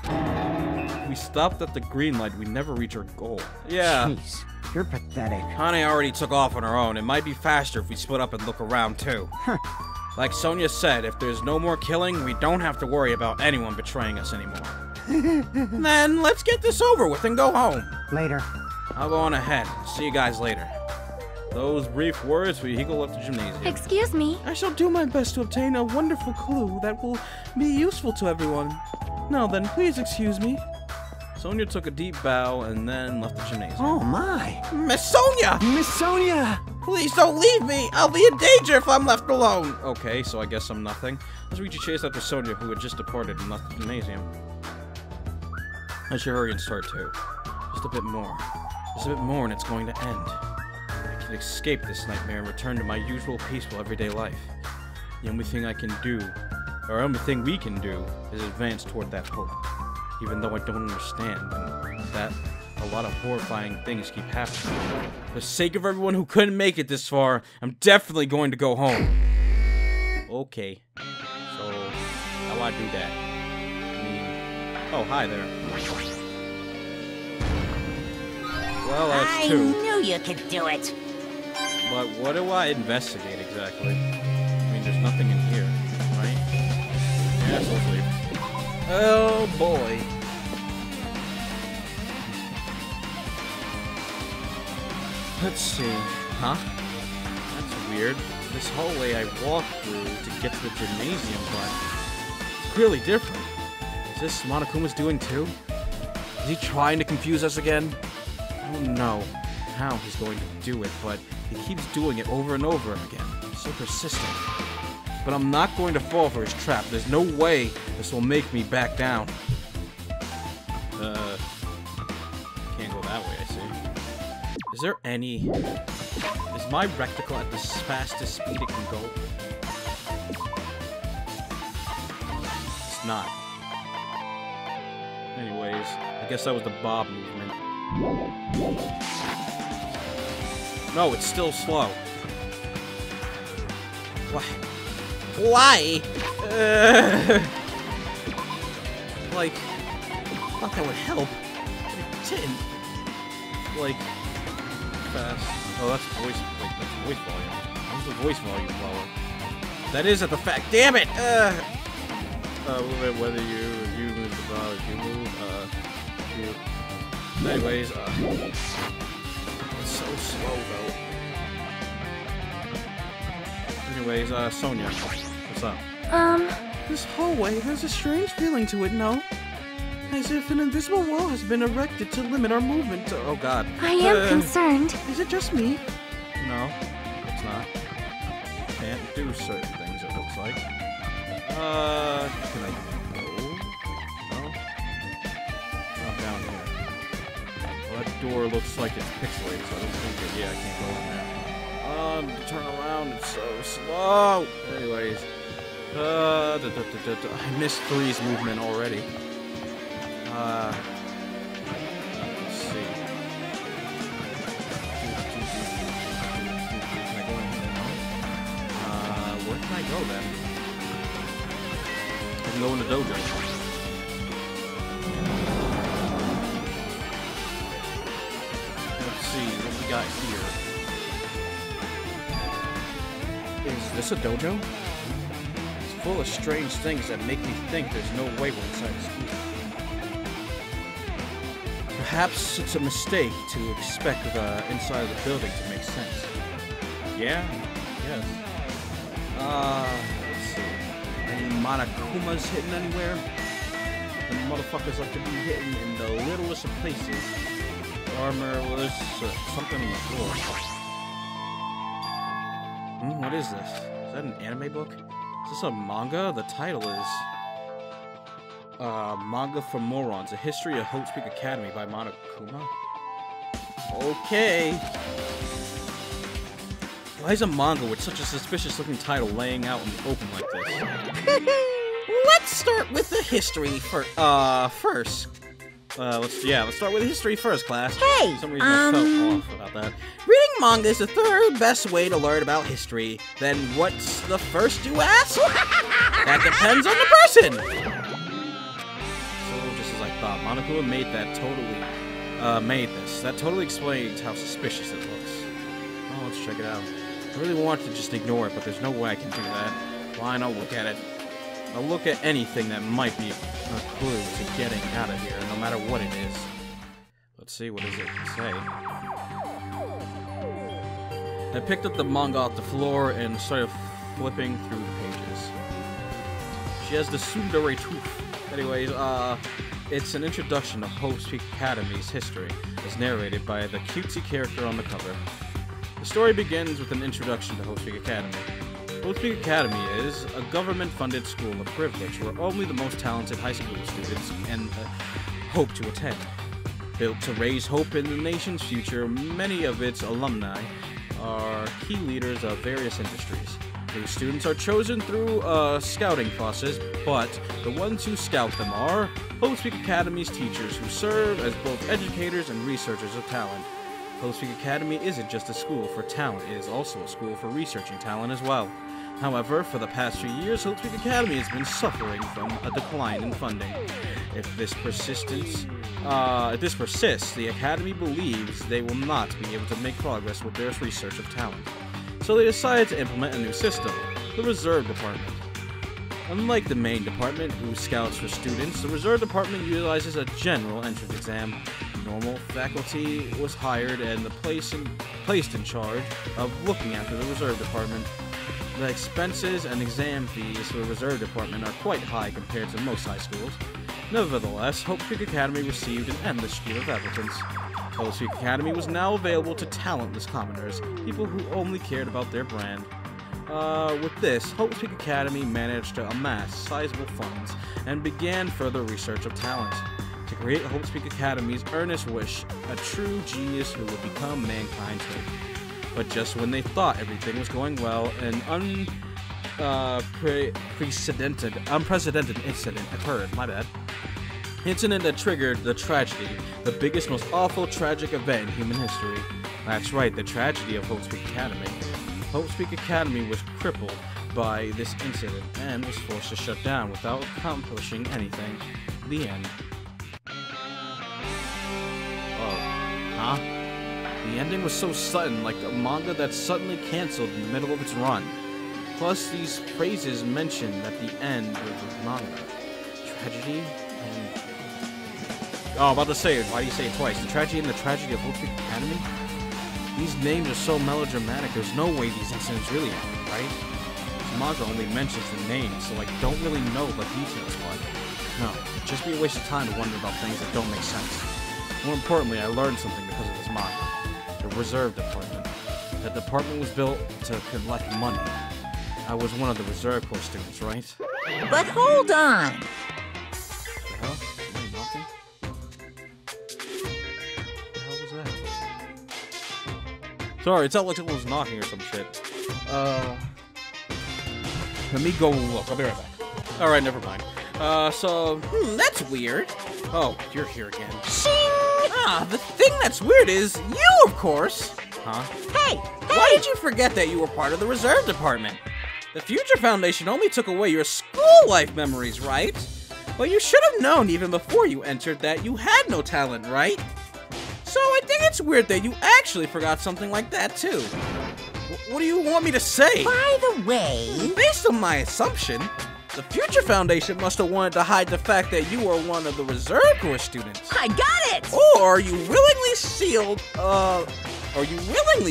If we stopped at the green light, we never reach our goal. Yeah. Jeez, you're pathetic. Hane already took off on her own. It might be faster if we split up and look around too. Like Sonia said, if there's no more killing, we don't have to worry about anyone betraying us anymore. Then let's get this over with and go home. Later. I'll go on ahead. See you guys later. Those brief words, Vehicle left the gymnasium. Excuse me? I shall do my best to obtain a wonderful clue that will be useful to everyone. Now then, please excuse me. Sonia took a deep bow and then left the gymnasium. Oh my. Miss Sonia! Miss Sonia! Please don't leave me! I'll be in danger if I'm left alone! Okay, so I guess I'm nothing. Let's reach a chase after Sonia, who had just departed and left the gymnasium. I should hurry and start too. Just a bit more. Just a bit more and it's going to end. I can escape this nightmare and return to my usual peaceful everyday life. The only thing I can do, or only thing we can do, is advance toward that hope. Even though I don't understand, and that a lot of horrifying things keep happening. For the sake of everyone who couldn't make it this far, I'm definitely going to go home. Okay. So, how do I do that? I mean... Oh, hi there. Well, that's two. I knew you could do it. But what do I investigate exactly? I mean, there's nothing in here, right? Yeah, let's leave. Oh boy. Let's see. Huh? That's weird. This hallway I walked through to get to the gymnasium, but it's clearly different. Is this Monokuma's doing too? Is he trying to confuse us again? I don't know how he's going to do it, but he keeps doing it over and over again. He's so persistent. But I'm not going to fall for his trap. There's no way this will make me back down. Can't go that way, I see. Is there any... Is my reticle at the fastest speed it can go? It's not. Anyways, I guess that was the Bob movement. No, it's still slow. What? Why? Like, I thought that would help. It didn't. Like, fast. Oh, that's voice. Wait, that's voice volume. Where's the voice volume lower? That is at the fact. Damn it! Whether you move the bar, if you move, you. Anyways, it's so slow though. Anyways, Sonia, what's up? This hallway has a strange feeling to it, no? As if an invisible wall has been erected to limit our movement to— oh god. I am concerned. Is it just me? No, it's not. Can't do certain things, it looks like. Can I go? No? Not down here. Well, that door looks like it's pixelated, so I don't think it— yeah, I can't go in there. To turn around, it's so slow! Anyways. I missed 3's movement already. Let's see. Can I go in here now? Where can I go then? I can go in the dojo. got here. Is this a dojo? It's full of strange things that make me think there's no way we're inside the school. Perhaps it's a mistake to expect the inside of the building to make sense. Yeah? Yes. Let's see. Any Monokumas hidden anywhere? The motherfuckers like to be hidden in the littlest of places. Armor, well, there's something on the floor. What is this? Is that an anime book? Is this a manga? The title is Manga for Morons, A History of Hope Speak Academy by Monokuma. Okay. Why is a manga with such a suspicious looking title laying out in the open like this? Let's start with the history first. Let's start with history first, class. Hey, For some reason I felt off about that. Reading manga is the third best way to learn about history. Then what's the first, you ask? That depends on the person. So just as I thought, Monokuma made that totally explains how suspicious it looks. Oh, let's check it out. I really want to just ignore it, but there's no way I can do that. Fine, I'll look at it. I'll look at anything that might be a clue to getting out of here, no matter what it is. Let's see, what does it say? I picked up the manga off the floor and started flipping through the pages. She has the tsundere tooth. Anyways, it's an introduction to Hope Speak Academy's history, as narrated by the cutesy character on the cover. The story begins with an introduction to Hope Speak Academy. Hope Speak Academy is a government-funded school of privilege where only the most talented high school students hope to attend. Built to raise hope in the nation's future, many of its alumni are key leaders of various industries. These students are chosen through a scouting process, but the ones who scout them are Hope Speak Academy's teachers who serve as both educators and researchers of talent. Hope Speak Academy isn't just a school for talent, it is also a school for researching talent as well. However, for the past few years, Hope Speak Academy has been suffering from a decline in funding. If this persists, the Academy believes they will not be able to make progress with their research of talent. So they decided to implement a new system, the Reserve Department. Unlike the main department, who scouts for students, the Reserve Department utilizes a general entrance exam. Normal faculty was hired and placed in charge of looking after the Reserve Department. The expenses and exam fees for the Reserve Department are quite high compared to most high schools. Nevertheless, Hope Speak Academy received an endless stream of applicants. Hope Speak Academy was now available to talentless commoners, people who only cared about their brand. With this, Hope Speak Academy managed to amass sizable funds and began further research of talent. To create Hope Speak Academy's earnest wish, a true genius who would become mankind's hope. But just when they thought everything was going well, an unprecedented incident occurred. My bad. Incident that triggered the tragedy, the biggest, most awful, tragic event in human history. That's right, the tragedy of Hope Speak Academy. Hope Speak Academy was crippled by this incident and was forced to shut down without accomplishing anything. The end. Oh. Huh? The ending was so sudden, like a manga that's suddenly canceled in the middle of its run. Plus, these phrases mentioned at the end of the manga. Tragedy and... Oh, I'm about to say it. Why do you say it twice? The tragedy and the tragedy of Hope Speak Academy? These names are so melodramatic, there's no way these incidents really happened, right? This manga only mentions the names, so I don't really know the details, but... No, it'd just be a waste of time to wonder about things that don't make sense. More importantly, I learned something because of this manga. The Reserve Department. The department was built to collect money. I was one of the Reserve Corps students, right? But hold on. The hell? Somebody knocking? What the hell was that? Sorry, it sounded like someone was knocking or some shit. Let me go look. I'll be right back. Alright, never mind. That's weird. Oh, you're here again. Shing! Ah, the thing that's weird is you, of course. Huh? Hey! Why did you forget that you were part of the Reserve Department? The Future Foundation only took away your school life memories, right? Well, you should have known even before you entered that you had no talent, right? So I think it's weird that you actually forgot something like that, too. What do you want me to say? By the way... Based on my assumption, the Future Foundation must have wanted to hide the fact that you were one of the Reserve Corps students. I got it! Or you willingly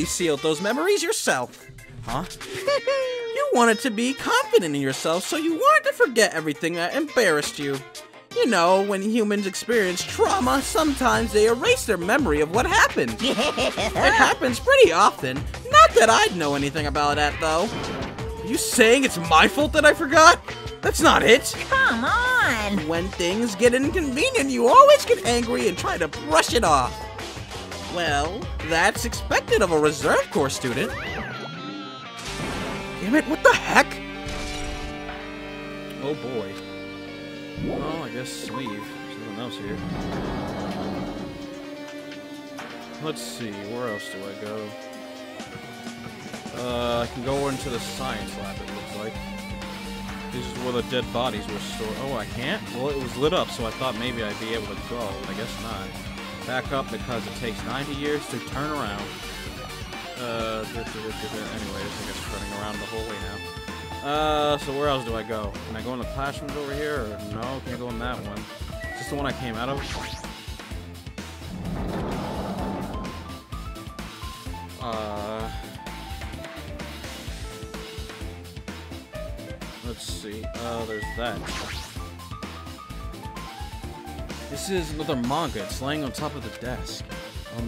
sealed those memories yourself. Huh? You wanted to be confident in yourself, so you wanted to forget everything that embarrassed you. You know, when humans experience trauma, sometimes they erase their memory of what happened. It happens pretty often. Not that I'd know anything about that, though. Are you saying it's my fault that I forgot? That's not it. Come on! When things get inconvenient, you always get angry and try to brush it off. Well, that's expected of a Reserve Corps student. Damn it, what the heck? Oh boy. Well, I guess sleeve. There's nothing else here. Let's see, where else do I go? I can go into the science lab, it looks like. This is where the dead bodies were stored. Oh, I can't? Well, it was lit up, so I thought maybe I'd be able to go. I guess not. Back up because it takes 90 years to turn around. Anyways, I guess running around the whole way now. So where else do I go? Can I go in the classrooms over here? Or no, can't go in that one. Is this the one I came out of? Let's see. There's that. This is another manga. It's laying on top of the desk.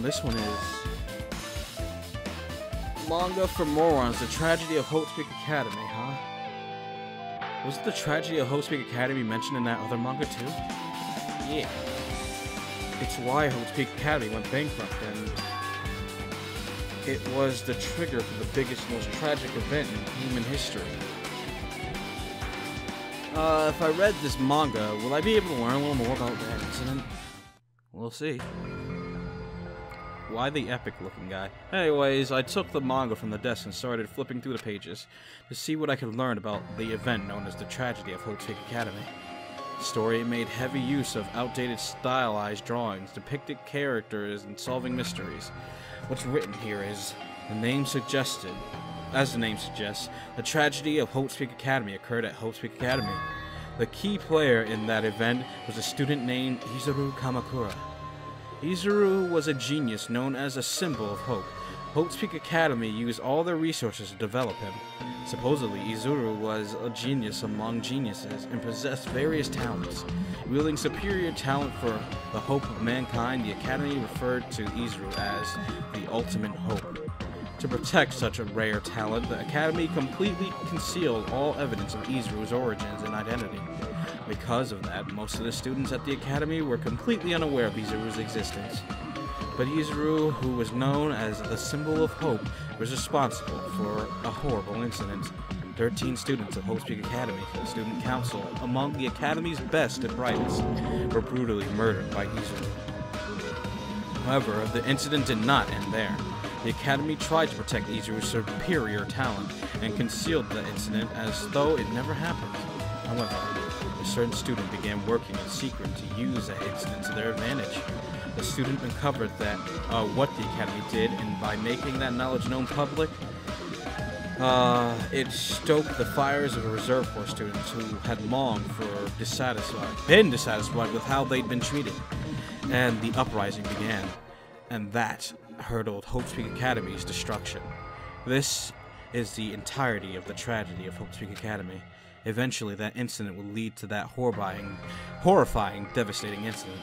This one is Manga for Morons, The Tragedy of Hope Peak Academy, huh? Wasn't the Tragedy of Hope Peak Academy mentioned in that other manga too? Yeah. It's why Hope Peak Academy went bankrupt, and it was the trigger for the biggest, most tragic event in human history. If I read this manga, will I be able to learn a little more about that incident? We'll see. Why the epic-looking guy? Anyways, I took the manga from the desk and started flipping through the pages to see what I could learn about the event known as the Tragedy of Hope Peak Academy. The story made heavy use of outdated stylized drawings, depicted characters, and solving mysteries. What's written here is, as the name suggests, the tragedy of Hope Peak Academy occurred at Hope Peak Academy. The key player in that event was a student named Izuru Kamakura. Izuru was a genius known as a symbol of hope. Hope Peak Academy used all their resources to develop him. Supposedly, Izuru was a genius among geniuses and possessed various talents. Wielding superior talent for the hope of mankind, the Academy referred to Izuru as the ultimate hope. To protect such a rare talent, the Academy completely concealed all evidence of Izuru's origins and identity. Because of that, most of the students at the Academy were completely unaware of Izuru's existence. But Izuru, who was known as the symbol of hope, was responsible for a horrible incident. 13 students of Hope Peak Academy, the student council, among the Academy's best and brightest, were brutally murdered by Izuru. However, the incident did not end there. The Academy tried to protect Izuru's superior talent and concealed the incident as though it never happened. However, a certain student began working in secret to use that incident to their advantage. The student uncovered that what the Academy did, and by making that knowledge known public, it stoked the fires of the Reserve Corps students who had long been dissatisfied with how they'd been treated. And the uprising began. And that hurdled Hope Peak Academy's destruction. This is the entirety of the tragedy of Hope Peak Academy. Eventually, that incident will lead to that horrifying, devastating incident.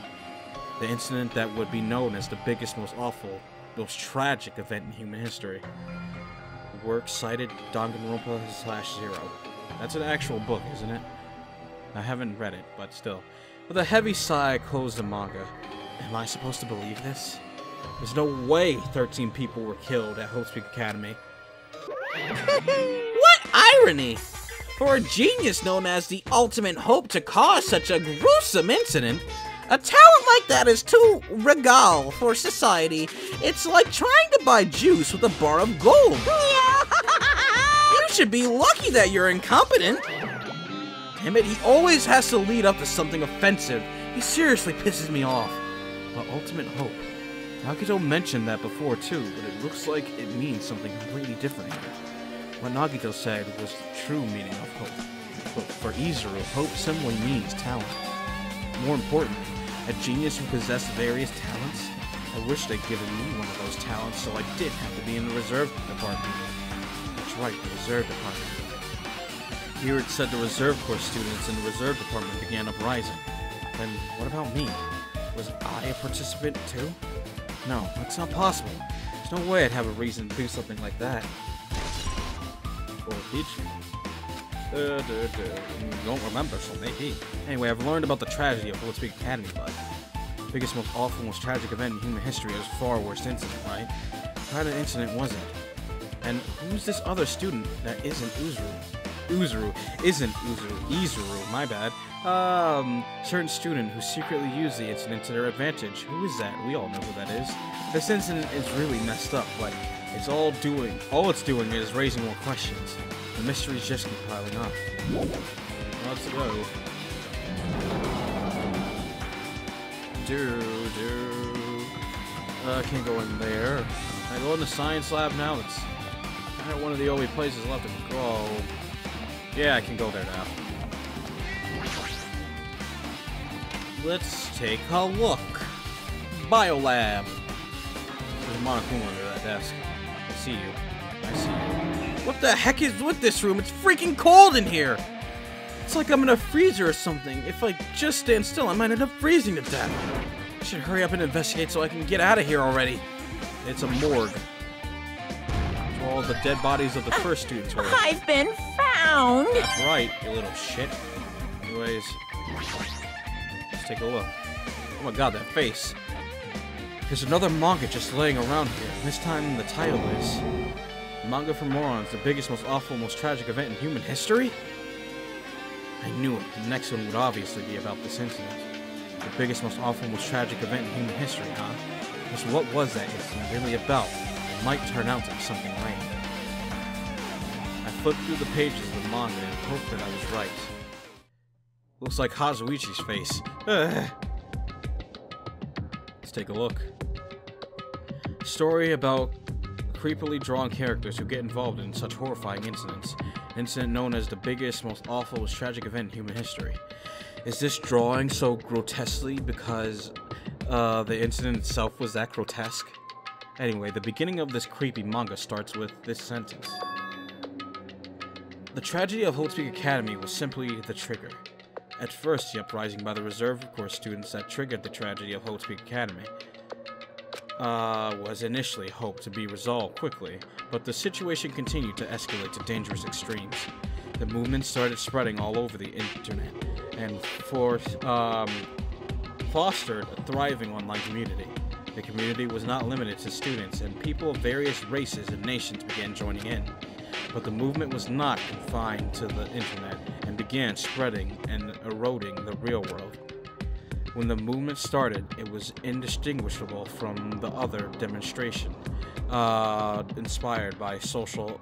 The incident that would be known as the biggest, most awful, most tragic event in human history. Works cited Danganronpa/0. That's an actual book, isn't it? I haven't read it, but still. With a heavy sigh, I closed the manga. Am I supposed to believe this? There's no way 13 people were killed at Hope Peak Academy. What irony! For a genius known as the ultimate hope to cause such a gruesome incident, a talent like that is too regal for society. It's like trying to buy juice with a bar of gold. You should be lucky that you're incompetent. Damn it, he always has to lead up to something offensive. He seriously pisses me off. But ultimate hope. Nagito mentioned that before too, but it looks like it means something completely different here. What Nagito said was the true meaning of hope. But for Izuru, hope simply means talent. More importantly, a genius who possessed various talents. I wish they'd given me one of those talents, so I did have to be in the reserve department. That's right, the reserve department. Here it said the reserve corps students in the reserve department began uprising. Then what about me? Was I a participant too? No, that's not possible. There's no way I'd have a reason to do something like that. Or did you? You don't remember, so maybe. Anyway, I've learned about the tragedy of Holy Speak Academy, but the biggest, most awful, most tragic event in human history is a far worse incident, right? What kind of incident was it? And who's this other student that isn't Izuru, my bad. Certain student who secretly used the incident to their advantage. Who is that? We all know who that is. This incident is really messed up, but all it's doing is raising more questions. The mysteries just keep piling up. Let's go. I can't go in there. Can I go in the science lab now? It's kind of one of the only places left to go. Yeah, I can go there now. Let's take a look. Biolab. There's Monokuma under that desk. I see you. I see you. What the heck is with this room? It's freaking cold in here! It's like I'm in a freezer or something. If I just stand still, I might end up freezing to death. I should hurry up and investigate so I can get out of here already. It's a morgue. That's where all the dead bodies of the first students were. I've been found! That's right, you little shit. Anyways, let's take a look. Oh my god, that face. There's another manga just laying around here. This time the title is Manga for Morons, the biggest, most awful, most tragic event in human history? I knew it. The next one would obviously be about this incident. The biggest, most awful, most tragic event in human history, huh? Just what was that incident really about? It might turn out to be something lame. I flipped through the pages of the manga and hoped that I was right. Looks like Hazuichi's face. Let's take a look. Story about creepily drawn characters who get involved in such horrifying incidents. An incident known as the biggest, most awful, most tragic event in human history. Is this drawing so grotesquely because the incident itself was that grotesque? Anyway, the beginning of this creepy manga starts with this sentence. The tragedy of Holy Speak Academy was simply the trigger. At first, the uprising by the Reserve Corps students that triggered the tragedy of Holy Speak Academy was initially hoped to be resolved quickly, but the situation continued to escalate to dangerous extremes. The movement started spreading all over the internet, and fostered a thriving online community. The community was not limited to students, and people of various races and nations began joining in. But the movement was not confined to the internet, and began spreading and eroding the real world. When the movement started, it was indistinguishable from the other demonstration, inspired by social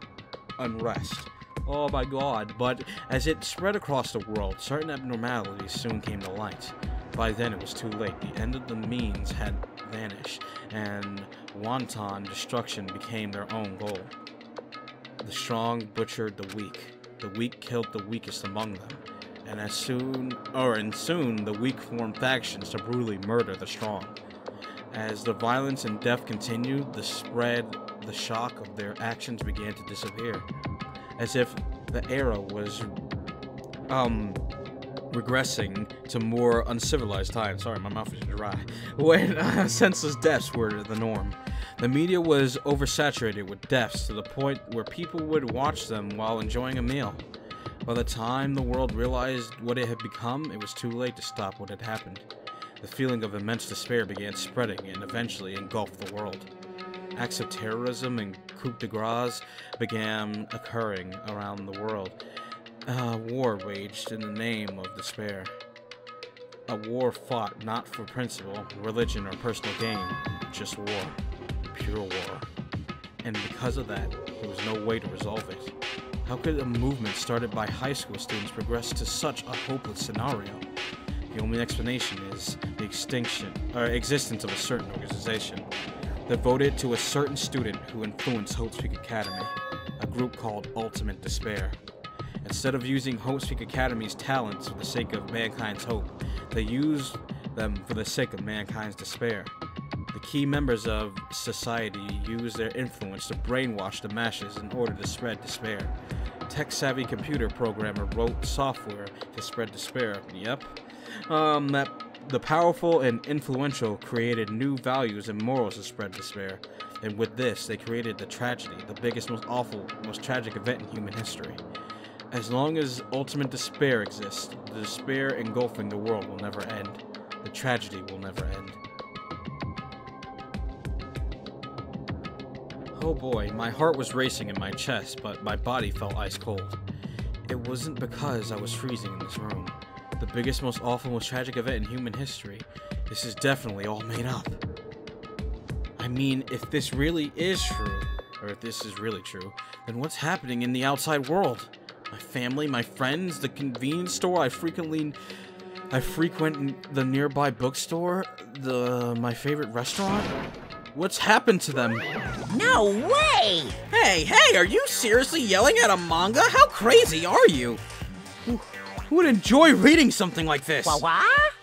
unrest. Oh my god, but as it spread across the world, certain abnormalities soon came to light. By then it was too late. The end of the means had vanished, and wanton destruction became their own goal. The strong butchered the weak killed the weakest among them, and soon the weak formed factions to brutally murder the strong. As the violence and death continued, the shock of their actions began to disappear, as if the era was regressing to more uncivilized times. Sorry, my mouth is dry. When senseless deaths were the norm. The media was oversaturated with deaths to the point where people would watch them while enjoying a meal. By the time the world realized what it had become, it was too late to stop what had happened. The feeling of immense despair began spreading and eventually engulfed the world. Acts of terrorism and coups de grace began occurring around the world. War waged in the name of despair. A war fought not for principle, religion, or personal gain, just war. Pure war. And because of that, there was no way to resolve it. How could a movement started by high school students progress to such a hopeless scenario? The only explanation is the existence of a certain organization devoted to a certain student who influenced Hope's Peak Academy, a group called Ultimate Despair. Instead of using Hope's Peak Academy's talents for the sake of mankind's hope, they use them for the sake of mankind's despair. The key members of society use their influence to brainwash the masses in order to spread despair. Tech-savvy computer programmer wrote software to spread despair. Yep. The powerful and influential created new values and morals to spread despair. And with this, they created the tragedy, the biggest, most awful, most tragic event in human history. As long as ultimate despair exists, the despair engulfing the world will never end. The tragedy will never end. Oh boy, my heart was racing in my chest, but my body felt ice cold. It wasn't because I was freezing in this room. The biggest, most awful, most tragic event in human history. This is definitely all made up. I mean, if this really is true, or if this is really true, then what's happening in the outside world? My family, my friends, the convenience store I frequent the nearby bookstore, my favorite restaurant? What's happened to them? No way! Hey, are you seriously yelling at a manga? How crazy are you? Who would enjoy reading something like this? What?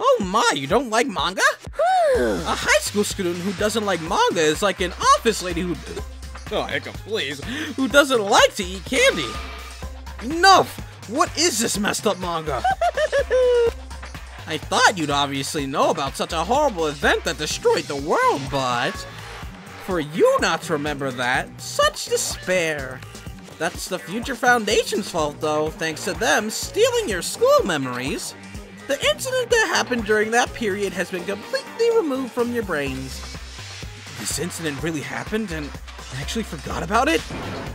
Oh my, you don't like manga? A high school student who doesn't like manga is like an office lady who... Oh, hiccup, please. Who doesn't like to eat candy. Enough! What is this messed up manga? I thought you'd obviously know about such a horrible event that destroyed the world, but... For you not to remember that, such despair. That's the Future Foundation's fault, though, thanks to them stealing your school memories. The incident that happened during that period has been completely removed from your brains. This incident really happened, and I actually forgot about it?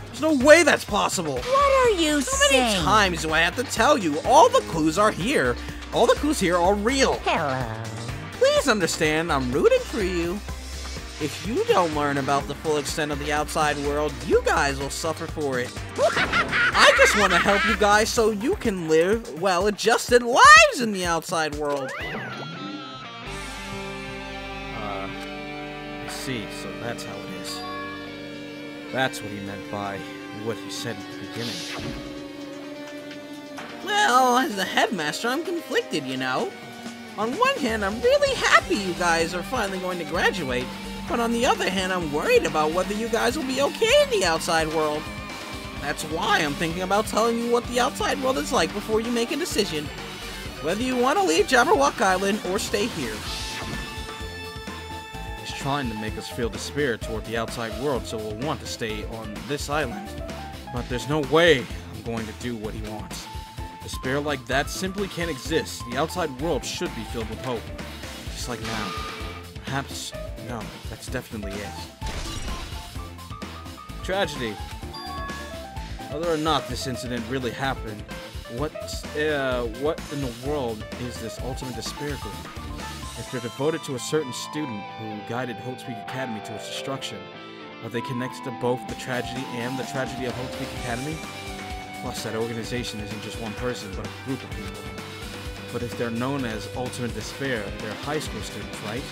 There's no way that's possible. What are you saying? How many times do I have to tell you? All the clues are here. All the clues here are real. Hello. Please understand, I'm rooting for you. If you don't learn about the full extent of the outside world, you guys will suffer for it. I just want to help you guys so you can live well-adjusted lives in the outside world. I see, so that's how it is. That's what he meant by what he said at the beginning. Well, as the headmaster, I'm conflicted, you know. On one hand, I'm really happy you guys are finally going to graduate. But on the other hand, I'm worried about whether you guys will be okay in the outside world. That's why I'm thinking about telling you what the outside world is like before you make a decision. Whether you want to leave Jabberwock Island or stay here. He's trying to make us feel despair toward the outside world so we'll want to stay on this island. But there's no way I'm going to do what he wants. Despair like that simply can't exist. The outside world should be filled with hope. Just like now. Perhaps... no, that's definitely it. Tragedy. Whether or not this incident really happened, what in the world is this Ultimate Despair group? If they're devoted to a certain student who guided Hope's Peak Academy to its destruction, are they connected to both the tragedy and the tragedy of Hope's Peak Academy? Plus, that organization isn't just one person, but a group of people. But if they're known as Ultimate Despair, they're high school students, right?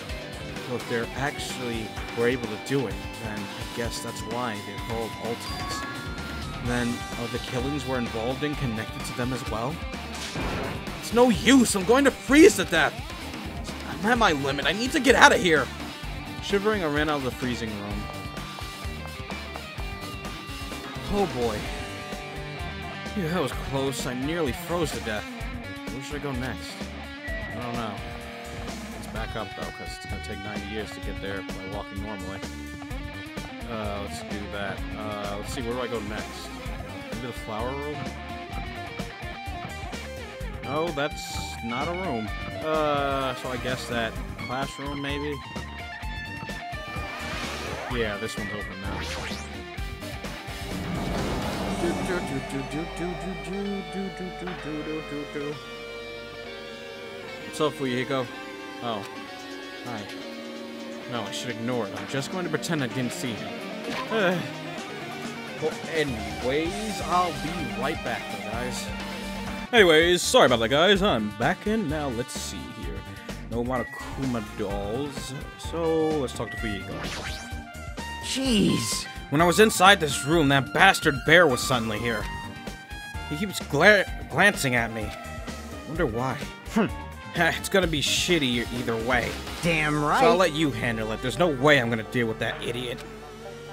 So if they're actually were able to do it, then I guess that's why they're called Ultimates. Then, are the killings we're involved in connected to them as well? It's no use, I'm going to freeze to death! I'm at my limit, I need to get out of here! Shivering, I ran out of the freezing room. Oh boy. Phew, that was close, I nearly froze to death. Where should I go next? I don't know. Back up though, because it's gonna take 90 years to get there by walking normally. Let's do that. Let's see, where do I go next? Maybe the flower room? No, that's not a room. So I guess that classroom maybe? Yeah, this one's open now. What's up, Fuyiko? Oh. Hi. No, I should ignore it. I'm just going to pretend I didn't see him. Well, anyways, I'll be right back, though, guys. Anyways, sorry about that, guys. I'm back in now. Let's see here. No Monokuma dolls. So let's talk to Fuigo. Jeez. When I was inside this room, that bastard bear was suddenly here. He keeps glancing at me. Wonder why. It's gonna be shitty either way. Damn right. So I'll let you handle it. There's no way I'm gonna deal with that idiot.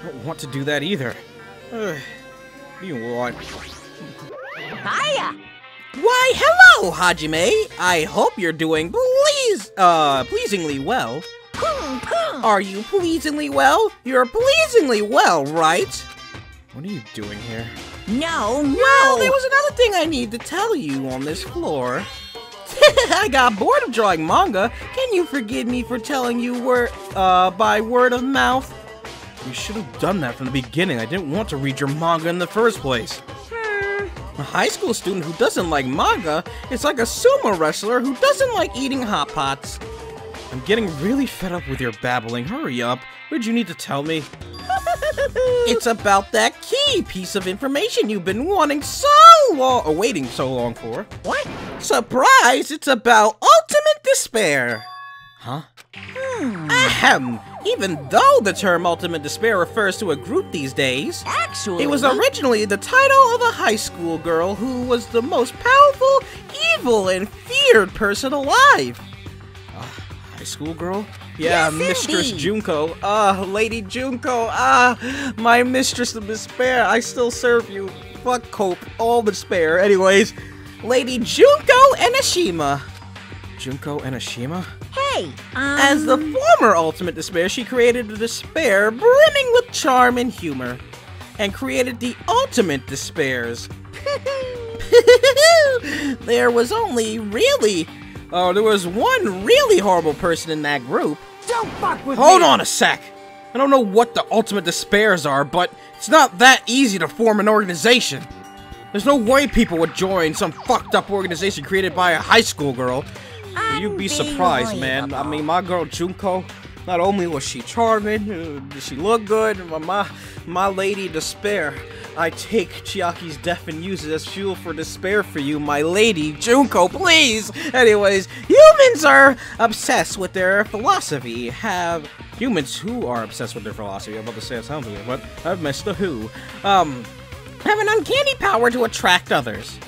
I don't want to do that either. What do you want? Hiya! Why, hello, Hajime! I hope you're doing pleasingly well. Are you pleasingly well? You're pleasingly well, right? What are you doing here? No, no! Well, there was another thing I need to tell you on this floor. I got bored of drawing manga. Can you forgive me for telling you by word of mouth? You should have done that from the beginning. I didn't want to read your manga in the first place. A high school student who doesn't like manga is like a sumo wrestler who doesn't like eating hot pots. I'm getting really fed up with your babbling. Hurry up. What did you need to tell me? It's about that key piece of information you've been waiting so long for. What? Surprise! It's about ultimate despair. Huh? Ahem. Even though the term ultimate despair refers to a group these days, Actually, it was originally the title of a high school girl who was the most powerful, evil, and feared person alive. High school girl? Yeah, Yes, Mistress indeed. Junko. Lady Junko. My mistress of despair. I still serve you. Fuck cope. All despair. Anyways, Lady Junko Enoshima. Junko Enoshima? Hey, As the former ultimate despair, she created a despair brimming with charm and humor, and created the ultimate despairs. There was one really horrible person in that group. Don't fuck with me. Hold on a sec. I don't know what the ultimate despairs are, but it's not that easy to form an organization. There's no way people would join some fucked up organization created by a high school girl. You'd be surprised, man. I mean, my girl Junko, not only was she charming, did she look good, my lady despair. I take Chiaki's death and use it as fuel for despair for you, my lady Junko, please! Anyways, humans are obsessed with their philosophy. Humans who are obsessed with their philosophy, I'm about to say it sounds weird, but I've missed the who. Have an uncanny power to attract others.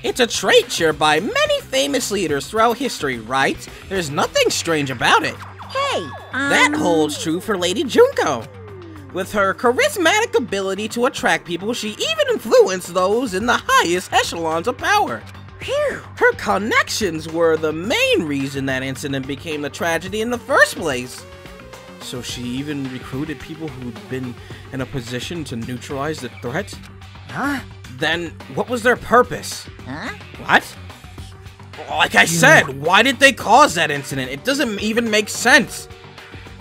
It's a trait shared by many famous leaders throughout history, right? There's nothing strange about it. hey, That holds true for Lady Junko. With her charismatic ability to attract people, she even influenced those in the highest echelons of power. Phew. Her connections were the main reason that incident became a tragedy in the first place. So she even recruited people who'd been in a position to neutralize the threat? Huh? Then what was their purpose? Huh? What? Like I said, why did they cause that incident? It doesn't even make sense.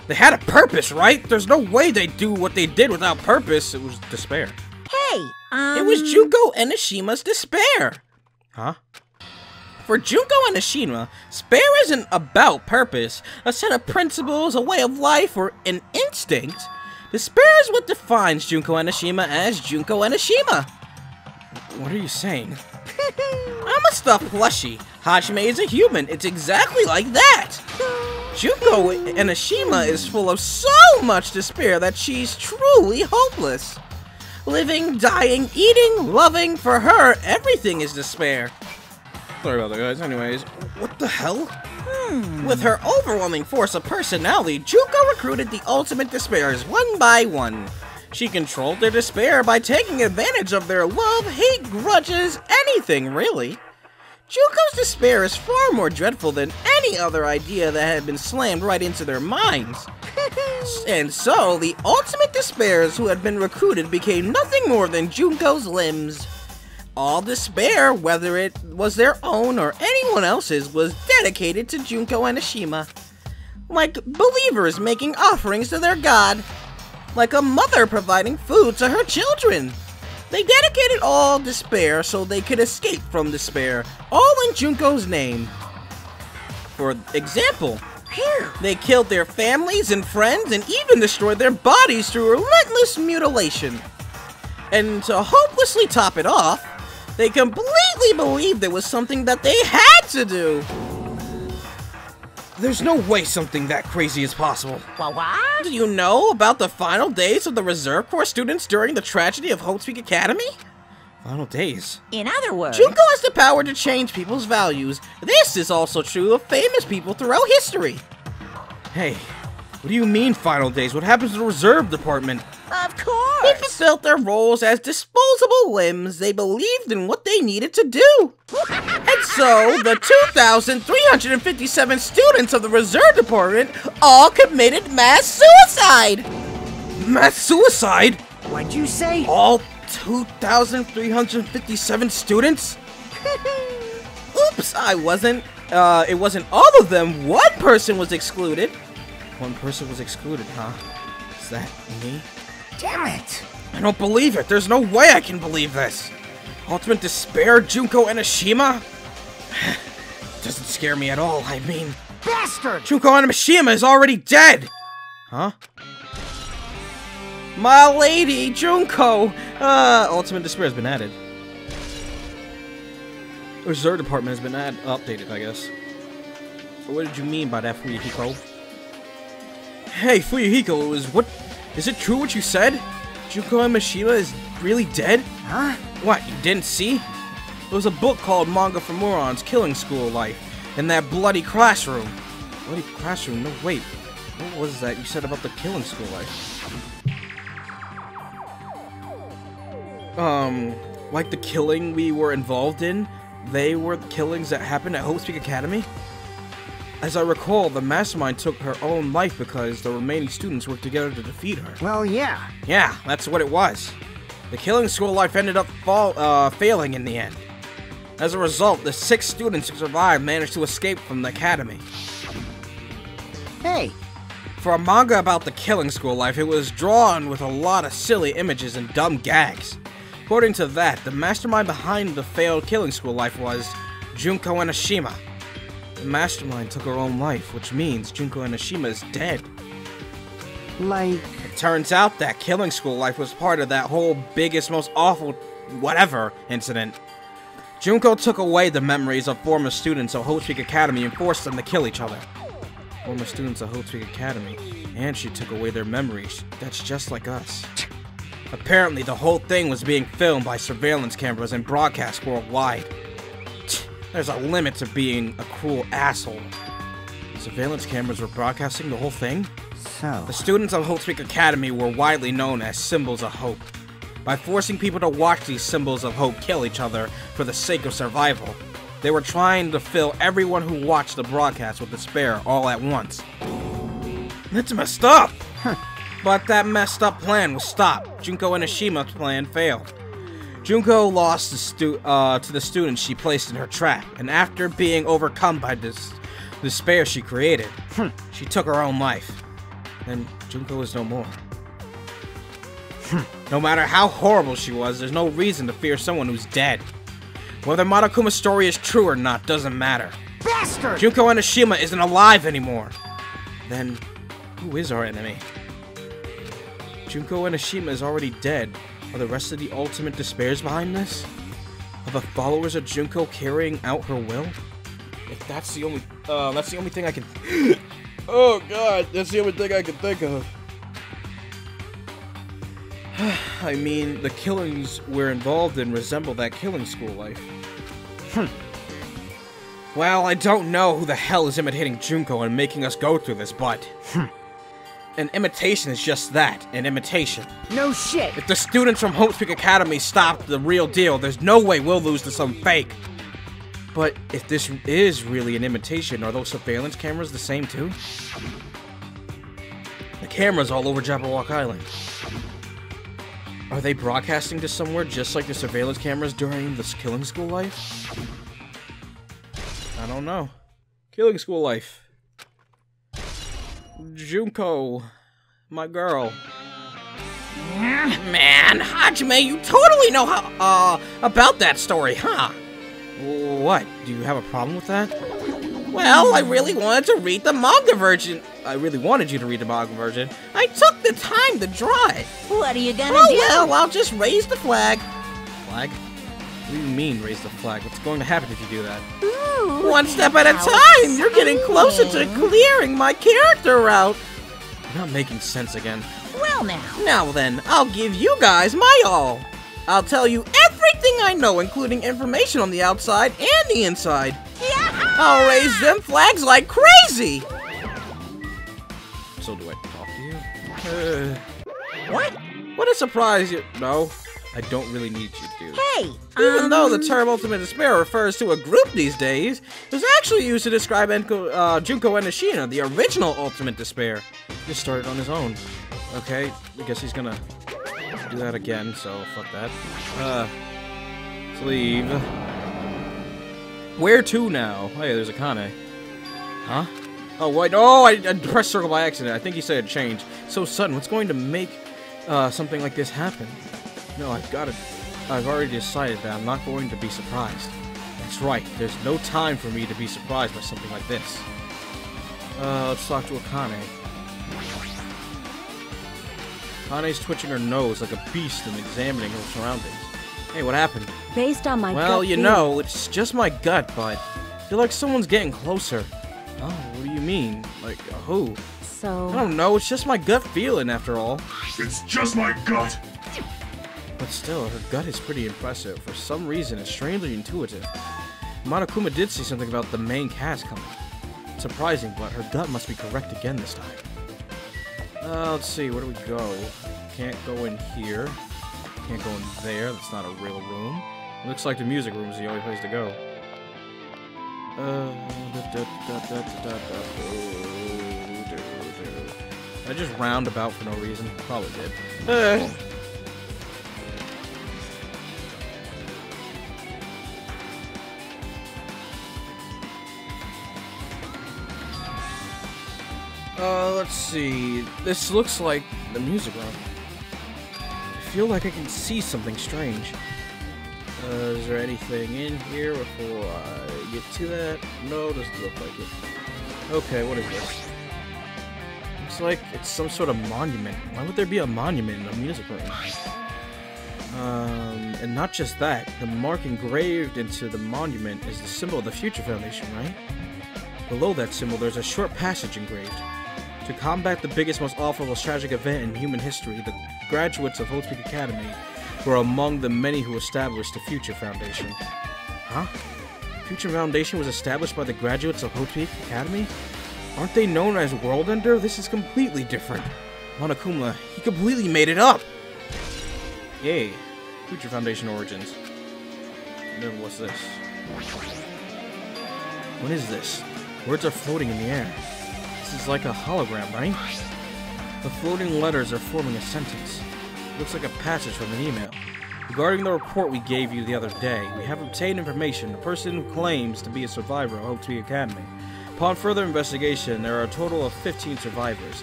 They had a purpose, right? There's no way they'd do what they did without purpose. It was despair. Hey, It was Junko Enoshima's despair. Huh? For Junko Enoshima, despair isn't about purpose, a set of principles, a way of life, or an instinct. Despair is what defines Junko Enoshima as Junko Enoshima. What are you saying? I'm a stuffed plushie. Hajime is a human. It's exactly like that. Junko Enoshima is full of so much despair that she's truly hopeless. Living, dying, eating, loving, for her, everything is despair. Sorry about that, guys. Anyways, what the hell? With her overwhelming force of personality, Junko recruited the ultimate despairs one by one. She controlled their despair by taking advantage of their love, hate, grudges, anything really. Junko's despair is far more dreadful than any other idea that had been slammed right into their minds. And so, the ultimate despairs who had been recruited became nothing more than Junko's limbs. All despair, whether it was their own or anyone else's, was dedicated to Junko Enoshima. Like believers making offerings to their god. Like a mother providing food to her children. They dedicated all despair so they could escape from despair, all in Junko's name. For example, they killed their families and friends and even destroyed their bodies through relentless mutilation. And to hopelessly top it off, They completely believed it was something that they had to do. There's no way something that crazy is possible. What? Do you know about the final days of the Reserve Corps students during the tragedy of Hope Speak Academy? Final days. In other words, Junko has the power to change people's values. This is also true of famous people throughout history. Hey, what do you mean final days? What happens to the Reserve Department? of They course. fulfilled their roles as disposable limbs. They believed in what they needed to do. And so, the 2,357 students of the Reserve Department all committed mass suicide! Mass suicide? What'd you say? All 2,357 students? Oops, I wasn't. It wasn't all of them. One person was excluded. One person was excluded, huh? Is that me? Damn it. I don't believe it. There's no way I can believe this. Ultimate Despair, Junko Enoshima? Doesn't scare me at all. I mean, Bastard! Junko Enoshima is already dead. Huh? My lady, Junko. Ultimate Despair has been added. The Reserve Department has been updated, I guess. What did you mean by that, Fuyuhiko? Hey, Fuyuhiko, is it true what you said? Junko Enoshima is really dead? Huh? What, you didn't see? There was a book called Manga for Morons, Killing School Life, in that bloody classroom. Bloody classroom? No, wait. What was that you said about the Killing School Life? Like the killing we were involved in? They were the killings that happened at Hope Speak Academy? As I recall, the mastermind took her own life because the remaining students worked together to defeat her. Well, yeah. Yeah, that's what it was. The Killing School Life ended up failing in the end. As a result, the 6 students who survived managed to escape from the academy. Hey, For a manga about the Killing School Life, it was drawn with a lot of silly images and dumb gags. According to that, the mastermind behind the failed Killing School Life was Junko Enoshima. The mastermind took her own life, which means Junko Enoshima is dead. like... It turns out that Killing School Life was part of that whole biggest, most awful whatever incident. Junko took away the memories of former students of Hope Speak Academy and forced them to kill each other. Former students of Hope Speak Academy, and she took away their memories. That's just like us. Apparently, the whole thing was being filmed by surveillance cameras and broadcast worldwide. There's a limit to being a cruel asshole. Surveillance cameras were broadcasting the whole thing? So... The students of Hope Speak Academy were widely known as symbols of hope. By forcing people to watch these symbols of hope kill each other for the sake of survival, they were trying to fill everyone who watched the broadcast with despair all at once. That's messed up! But that messed up plan was stopped. Junko Enoshima's plan failed. Junko lost to the students she placed in her trap, and after being overcome by this despair she created, she took her own life. And Junko is no more. No matter how horrible she was, there's no reason to fear someone who's dead. Whether Monokuma's story is true or not doesn't matter. Bastard! Junko Enoshima isn't alive anymore. Then, who is our enemy? Junko Enoshima is already dead. Are the rest of the Ultimate Despairs behind this? Are the followers of Junko carrying out her will? If that's the only thing I can... Oh god, that's the only thing I can think of. I mean, the killings we're involved in resemble that Killing School Life. Well, I don't know who the hell is imitating Junko and making us go through this, but... An imitation is just that, an imitation. No shit! If the students from Hope Speak Academy stop the real deal, there's no way we'll lose to some fake. But if this is really an imitation, are those surveillance cameras the same too? The cameras all over Jabberwock Island. Are they broadcasting to somewhere just like the surveillance cameras during the Killing School Life? I don't know. Killing School Life. Junko. My girl. Man, Hajime, you totally know how, about that story, huh? What? Do you have a problem with that? Well, I really wanted to read the manga version. I really wanted you to read the manga version. I took the time to draw it. What are you gonna Oh, do? well, I'll just raise the flag. Flag? What do you mean, raise the flag? What's going to happen if you do that? Ooh, One step at a how time! You're getting closer to exciting. clearing my character route! You're not making sense again. Well now. Now then, I'll give you guys my all! I'll tell you everything I know, including information on the outside and the inside! Yeah! I'll raise them flags like crazy! So do I talk to you? What? What a surprise you— No, I don't really need you to do. Hey, Even though the term Ultimate Despair refers to a group these days, it was actually used to describe Junko Enoshina, the original Ultimate Despair. He just started on his own. Okay, I guess he's gonna do that again, so fuck that. Let's leave. Where to now? Hey, there's a Kane. Huh? Oh, wait, oh, I pressed circle by accident. I think he said change. So sudden, what's going to make something like this happen? No, I've already decided that I'm not going to be surprised. That's right, there's no time for me to be surprised by something like this. Let's talk to Akane. Akane's twitching her nose like a beast and examining her surroundings. Hey, what happened? Based on my Well, gut you feeling- know, it's just my gut, but I feel like someone's getting closer. Oh, what do you mean? Like, who? I So, don't know, it's just my gut feeling after all. It's just my gut. But still, her gut is pretty impressive. For some reason, it's strangely intuitive. Monokuma did say something about the main cast coming. Surprising, but her gut must be correct again this time. Let's see, where do we go? Can't go in here. Can't go in there, that's not a real room. Looks like the music room is the only place to go. I just round about for no reason. Probably did. Let's see. This looks like the music room. I feel like I can see something strange. Is there anything in here before I get to that? No, doesn't look like it. Okay, what is this? Looks like it's some sort of monument. Why would there be a monument in a music room? And not just that, the mark engraved into the monument is the symbol of the Future Foundation, right? Below that symbol, there's a short passage engraved. To combat the biggest, most awful, most tragic event in human history, the graduates of Hope's Peak Academy were among the many who established the Future Foundation. Huh? Future Foundation was established by the graduates of Hope's Peak Academy? Aren't they known as World Ender? This is completely different. Monokuma, he completely made it up! Yay. Future Foundation origins. And then what's this? What is this? Words are floating in the air. This is like a hologram, right? The floating letters are forming a sentence. Looks like a passage from an email. Regarding the report we gave you the other day, we have obtained information. A person who claims to be a survivor of Hope's Peak Academy. Upon further investigation, there are a total of 15 survivors.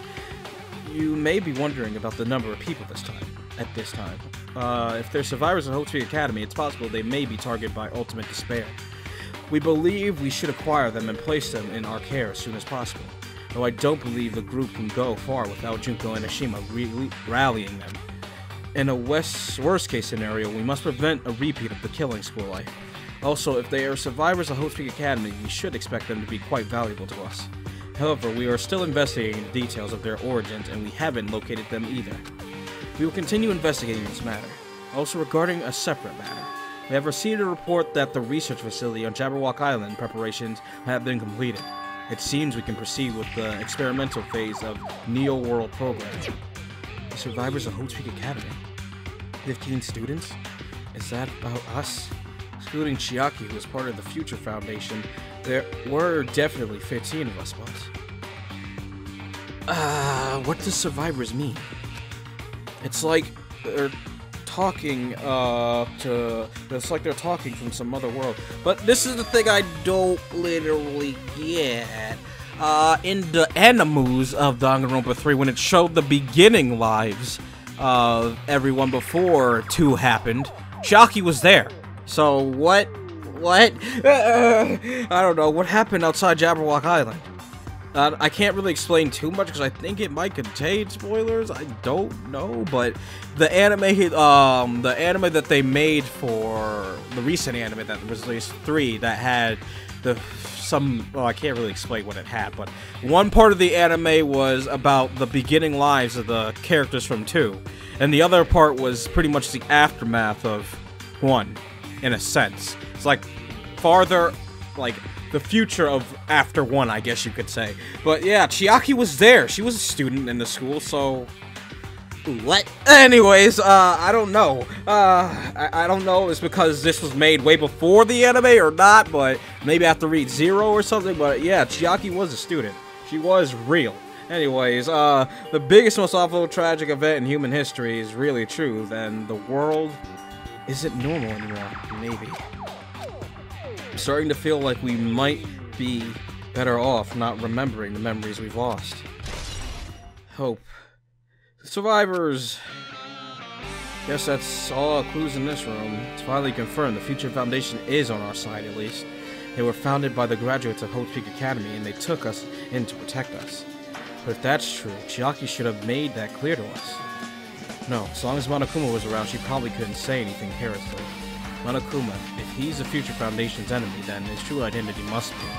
You may be wondering about the number of people at this time. If they're survivors of Hope's Peak Academy, it's possible they may be targeted by Ultimate Despair. We believe we should acquire them and place them in our care as soon as possible. Though I don't believe the group can go far without Junko and Enoshima rallying them. In a worst case scenario, we must prevent a repeat of the killing school life. Also, if they are survivors of Hope's Peak Academy, we should expect them to be quite valuable to us. However, we are still investigating the details of their origins, and we haven't located them either. We will continue investigating this matter. Also, regarding a separate matter, we have received a report that the research facility on Jabberwock Island preparations have been completed. It seems we can proceed with the experimental phase of Neo World program. The survivors of Hope's Peak Academy. 15 students? Is that about us? Excluding Chiaki, who was part of the Future Foundation, there were definitely 15 of us, but... what does survivors mean? It's like they're talking, it's like they're talking from some other world. But this is the thing I don't literally get. In the animus of Danganronpa 3, when it showed the beginning lives of everyone before 2 happened, Chiaki was there. So what? I don't know. What happened outside Jabberwock Island? I can't really explain too much because I think it might contain spoilers. I don't know, but the anime that they made for the recent anime that was released 3 that had well, I can't really explain what it had, but one part of the anime was about the beginning lives of the characters from 2, and the other part was pretty much the aftermath of 1, in a sense. It's like farther, like the future of after 1, I guess you could say. But yeah, Chiaki was there. She was a student in the school, so... What? Anyways, I don't know. I don't know if it's because this was made way before the anime or not, but maybe I have to read 0 or something, but yeah, Chiaki was a student. She was real. Anyways, the biggest, most awful, tragic event in human history is really true, then the world isn't normal anymore. Maybe. I'm starting to feel like we might be better off not remembering the memories we've lost. Hope. The survivors! Guess that's all clues in this room. It's finally confirmed the Future Foundation is on our side, at least. They were founded by the graduates of Hope Peak Academy, and they took us in to protect us. But if that's true, Chiaki should have made that clear to us. No, as long as Monokuma was around, she probably couldn't say anything carelessly. Monokuma, if he's the Future Foundation's enemy, then his true identity must be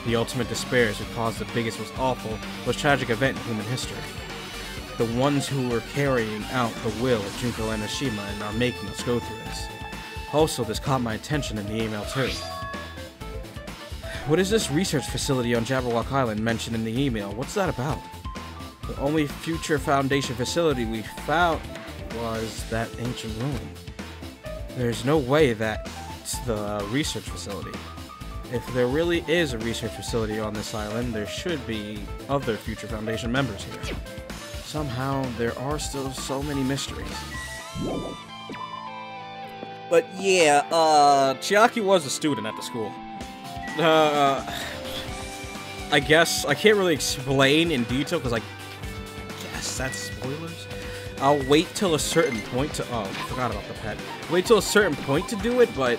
the ultimate despairs who caused the biggest, most awful, most tragic event in human history. The ones who were carrying out the will of Junko and Ashima and are making us go through this. Also, this caught my attention in the email too. What is this research facility on Jabberwock Island mentioned in the email? What's that about? The only Future Foundation facility we found was that ancient ruin. There's no way that's the research facility. If there really is a research facility on this island, there should be other Future Foundation members here. Somehow, there are still so many mysteries. But yeah, Chiaki was a student at the school. I guess, I can't really explain in detail, because I guess that's spoilers. I'll wait till a certain point to, oh, I forgot about the pet. Wait till a certain point to do it, but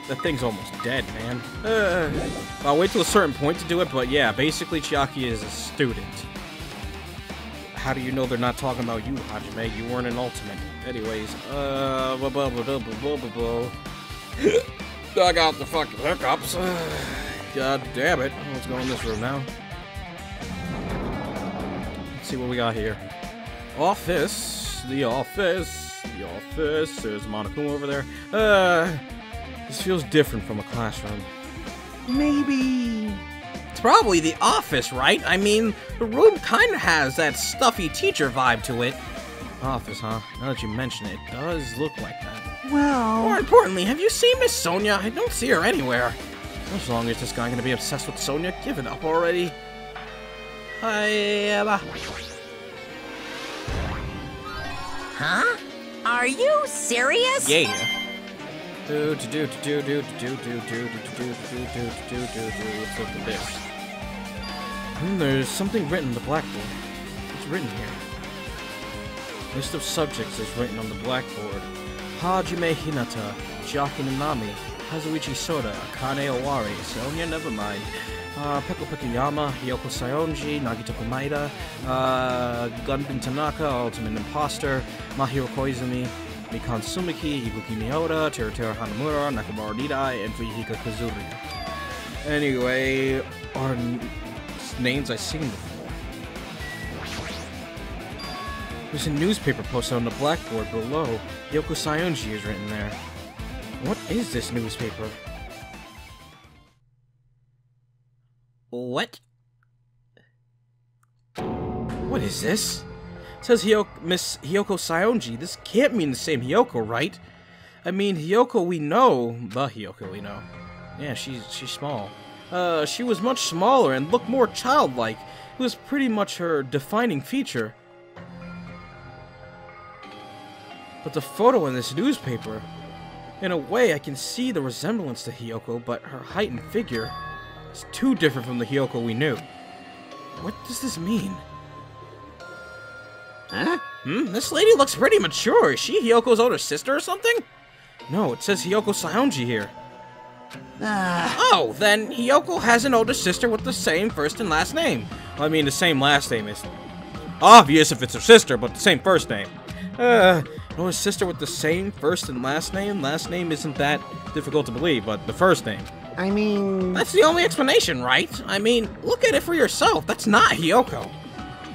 that thing's almost dead, man. I'll wait till a certain point to do it, but yeah, basically Chiaki is a student. How do you know they're not talking about you, Hajime? You weren't an ultimate. Anyways, I got the fucking hiccups. God damn it. Let's go in this room now. Let's see what we got here. Office. The office. The office. There's Monokuma over there. This feels different from a classroom. Maybe... It's probably the office, right? I mean, the room kind of has that stuffy teacher vibe to it. Office, huh? Now that you mention it, it does look like that. Well... More importantly, have you seen Miss Sonia? I don't see her anywhere. As long as this guy gonna be obsessed with Sonia, give it up already. Huh? Are you serious? Yeah. Let's look at this. There's something written on the blackboard. What's written here? List of subjects is written on the blackboard. Hajime Hinata, Chiaki Nanami, Kazuichi Soda, Akane Owari, Sonia Nevermind, Peko Pekuyama, Hyoko Saionji, Nagito Komaeda, Gunpin Tanaka, Ultimate Imposter, Mahiro Koizumi, Mikan Sumiki, Ibuki Miyoda, Teruteru Hanamura, Nakamura Nidai, and Fujihiko Kazuri. Anyway, are names I've seen before. There's a newspaper posted on the blackboard below. Hyoko Saionji is written there. What is this newspaper? What? What is this? It says Miss Hyoko Saionji. This can't mean the same Hyoko, right? I mean, Hyoko we know. The Hyoko we know. Yeah, she's small. She was much smaller and looked more childlike. It was pretty much her defining feature. But the photo in this newspaper... In a way, I can see the resemblance to Hyoko, but her height and figure is too different from the Hyoko we knew. What does this mean? Huh? This lady looks pretty mature. Is she Hyoko's older sister or something? No, it says Hyoko Saionji here. Oh, then Hiyoko has an older sister with the same first and last name. I mean, the same last name is obvious if it's her sister, but the same first name. Older sister with the same first and last name? Last name isn't that difficult to believe, but the first name. I mean... That's the only explanation, right? I mean, look at it for yourself. That's not Hiyoko.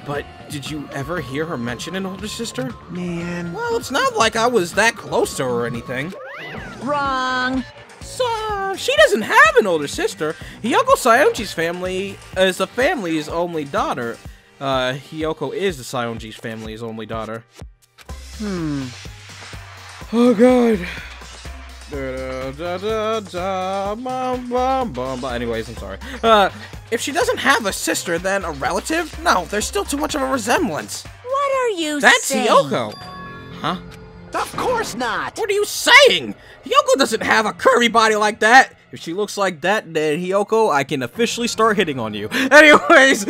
But did you ever hear her mention an older sister? Man... Well, it's not like I was that close to her or anything. Wrong. So, she doesn't have an older sister. Hiyoko Saionji's family is the family's only daughter. Hiyoko is the Saionji's family's only daughter. Oh god. Anyways, I'm sorry. If she doesn't have a sister, then a relative? No, there's still too much of a resemblance. What are you That's saying? Hiyoko. Huh? Of course not! What are you saying? Hiyoko doesn't have a curvy body like that. If she looks like that, then Hiyoko, I can officially start hitting on you. Anyways,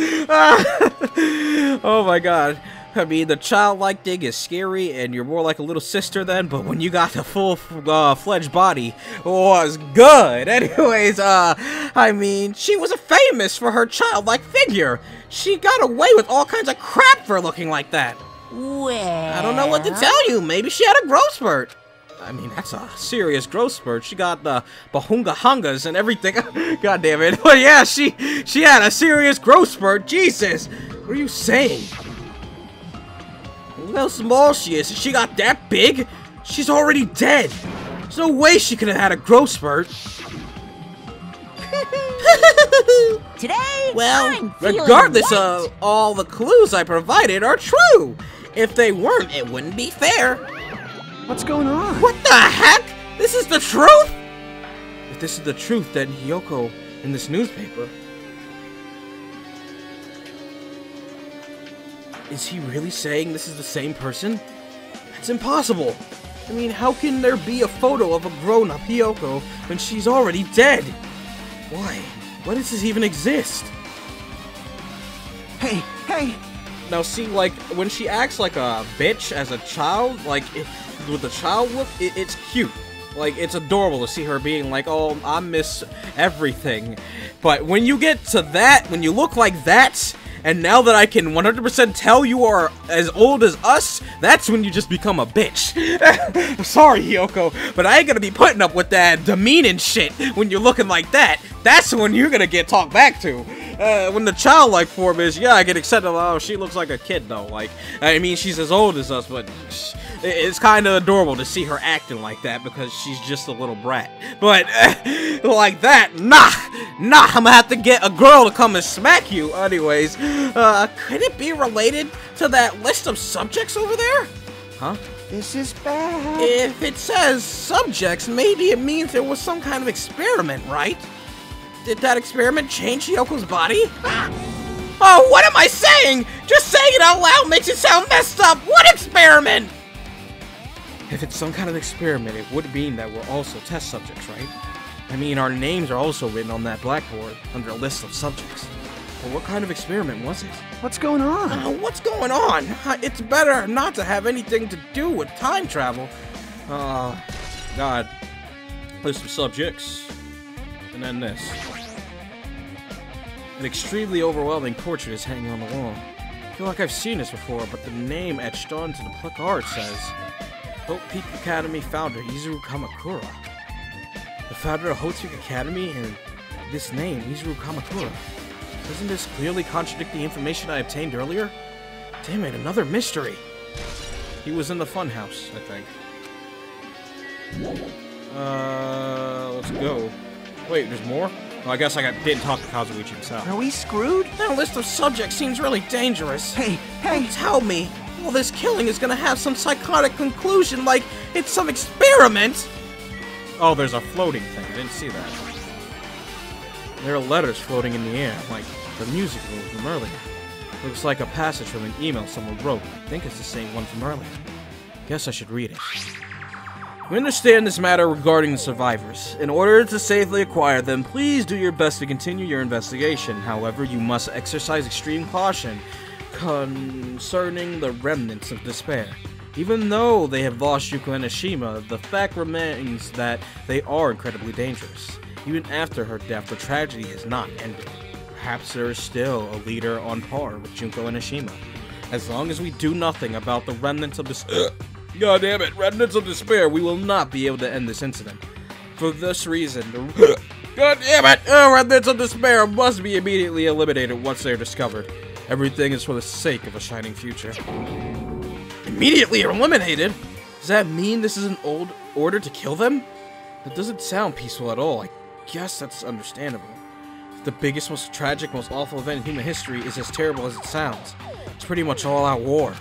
oh my god. I mean, the childlike thing is scary, and you're more like a little sister then, but when you got the full-fledged body, it was good. Anyways, I mean, she was famous for her childlike figure. She got away with all kinds of crap for looking like that. Well... I don't know what to tell you. Maybe she had a growth spurt. I mean, that's a serious growth spurt. She got the bahunga-hungas and everything. God damn it. But yeah, she had a serious growth spurt. Jesus. What are you saying? Look how small she is. She got that big? She's already dead. There's no way she could have had a growth spurt. Today, Well, I'm feeling regardless white. of all the clues I provided are true. If they weren't, it wouldn't be fair. What's going on? What the heck? This is the truth? If this is the truth, then Hiyoko in this newspaper... Is he really saying this is the same person? That's impossible. I mean, how can there be a photo of a grown-up Hiyoko when she's already dead? Why? Why does this even exist? Hey, hey! Now see, like, when she acts like a bitch as a child, like, with the child look, it's cute. Like, it's adorable to see her being like, oh, I miss everything. But when you get to that, when you look like that, and now that I can 100% tell you are as old as us, that's when you just become a bitch. Sorry, Hiyoko, but I ain't gonna be putting up with that demeaning shit when you're looking like that. That's when you're gonna get talked back to. When the childlike form is, yeah, I get accepted. Oh, she looks like a kid, though. Like, I mean, she's as old as us, but it's kind of adorable to see her acting like that because she's just a little brat. But, like that, nah, I'm gonna have to get a girl to come and smack you. Anyways, could it be related to that list of subjects over there? Huh? This is bad. If it says subjects, maybe it means there was some kind of experiment, right? Did that experiment change Hiyoko's body? Oh, what am I saying? Just saying it out loud makes it sound messed up. What experiment? If it's some kind of experiment, it would mean that we're also test subjects, right? I mean, our names are also written on that blackboard under a list of subjects. But what kind of experiment was it? What's going on? What's going on? It's better not to have anything to do with time travel. God. List of subjects. And then this. An extremely overwhelming portrait is hanging on the wall. I feel like I've seen this before, but the name etched onto the placard says Hope Peak Academy founder Izuru Kamakura. The founder of Hope Peak Academy and this name, Izuru Kamakura. Doesn't this clearly contradict the information I obtained earlier? Damn it, another mystery. He was in the funhouse, I think. Let's go. Wait, there's more? Well, I guess I didn't talk to Kazuichi himself. Are we screwed? That list of subjects seems really dangerous. Hey, Tell me, all this killing is gonna have some psychotic conclusion, like it's some experiment? Oh, there's a floating thing. I didn't see that. There are letters floating in the air, like the music room from earlier. Looks like a passage from an email someone wrote. I think it's the same one from earlier. Guess I should read it. We understand this matter regarding the survivors. In order to safely acquire them, please do your best to continue your investigation. However, you must exercise extreme caution concerning the remnants of despair. Even though they have lost Yuko and Ashima, the fact remains that they are incredibly dangerous. Even after her death, the tragedy has not ended. Perhaps there is still a leader on par with Junko and Ashima. As long as we do nothing about the remnants of despair, God damn it, remnants of despair, we will not be able to end this incident. For this reason, God damn it, remnants of despair must be immediately eliminated once they are discovered. Everything is for the sake of a shining future. Immediately eliminated? Does that mean this is an old order to kill them? That doesn't sound peaceful at all. I guess that's understandable. The biggest, most tragic, most awful event in human history is as terrible as it sounds. It's pretty much all-out war.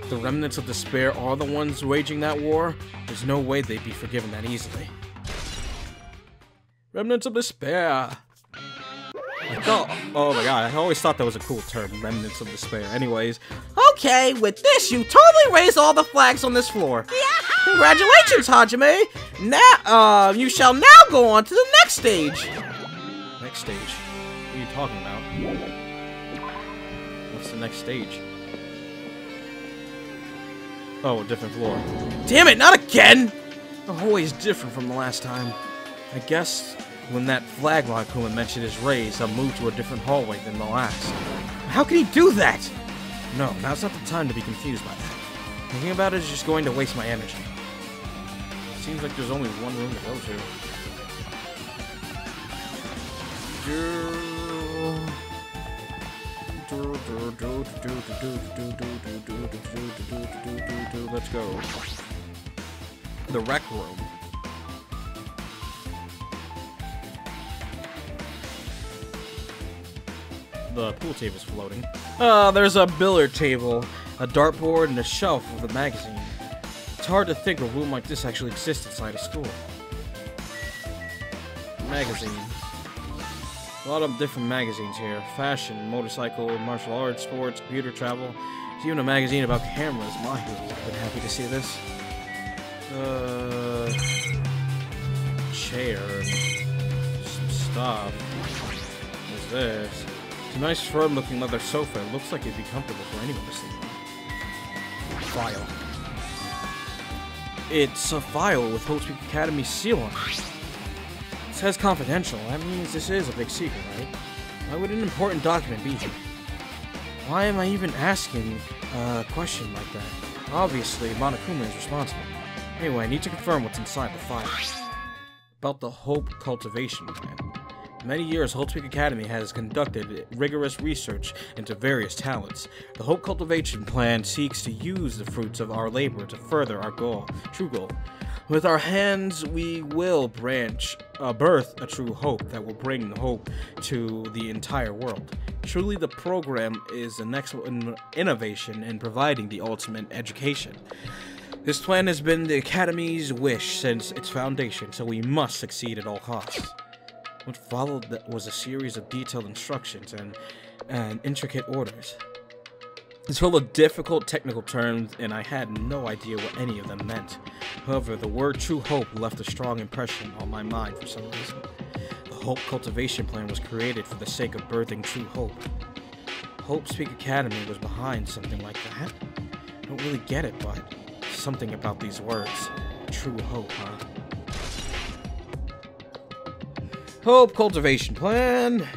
If the remnants of despair are the ones waging that war, there's no way they'd be forgiven that easily. Remnants of despair. Oh my god, I always thought that was a cool term, remnants of despair. Anyways, Okay, with this, you totally raised all the flags on this floor. Congratulations, Hajime! Now, you shall now go on to the next stage. next stage. What are you talking about? What's the next stage? Oh, a different floor. Damn it, not again! Always different from the last time. I guess when that flag Monokuma mentioned is raised, I'll move to a different hallway than the last. How can he do that? No, now's not the time to be confused by that. Thinking about it is just going to waste my energy. Seems like there's only one room to go to. Let's go. The rec room. The pool table's floating. There's a billiard table, a dartboard, and a shelf with a magazine. It's hard to think a room like this actually exists inside a school. Magazine. A lot of different magazines here. Fashion, motorcycle, martial arts, sports, computer, travel. There's even a magazine about cameras. My, I've been happy to see this. Chair. Some stuff. What's this? It's a nice firm-looking leather sofa. It looks like it'd be comfortable for anyone to sleep on. File. It's a file with Hope's Peak Academy's seal on it. It says confidential. That means this is a big secret, right? Why would an important document be here? Why am I even asking a question like that? Obviously, Monokuma is responsible. Anyway, I need to confirm what's inside the file. About the Hope Cultivation Plan. For many years, Hope's Peak Academy has conducted rigorous research into various talents. The Hope Cultivation Plan seeks to use the fruits of our labor to further our goal, true goal. With our hands, we will birth a true hope that will bring hope to the entire world. Truly, the program is the next innovation in providing the ultimate education. This plan has been the Academy's wish since its foundation, so we must succeed at all costs. What followed was a series of detailed instructions and intricate orders. It's full of difficult technical terms, and I had no idea what any of them meant. However, the word True Hope left a strong impression on my mind for some reason. The Hope Cultivation Plan was created for the sake of birthing true hope. Hope's Peak Academy was behind something like that? I don't really get it, but something about these words. True hope, huh? Hope Cultivation Plan.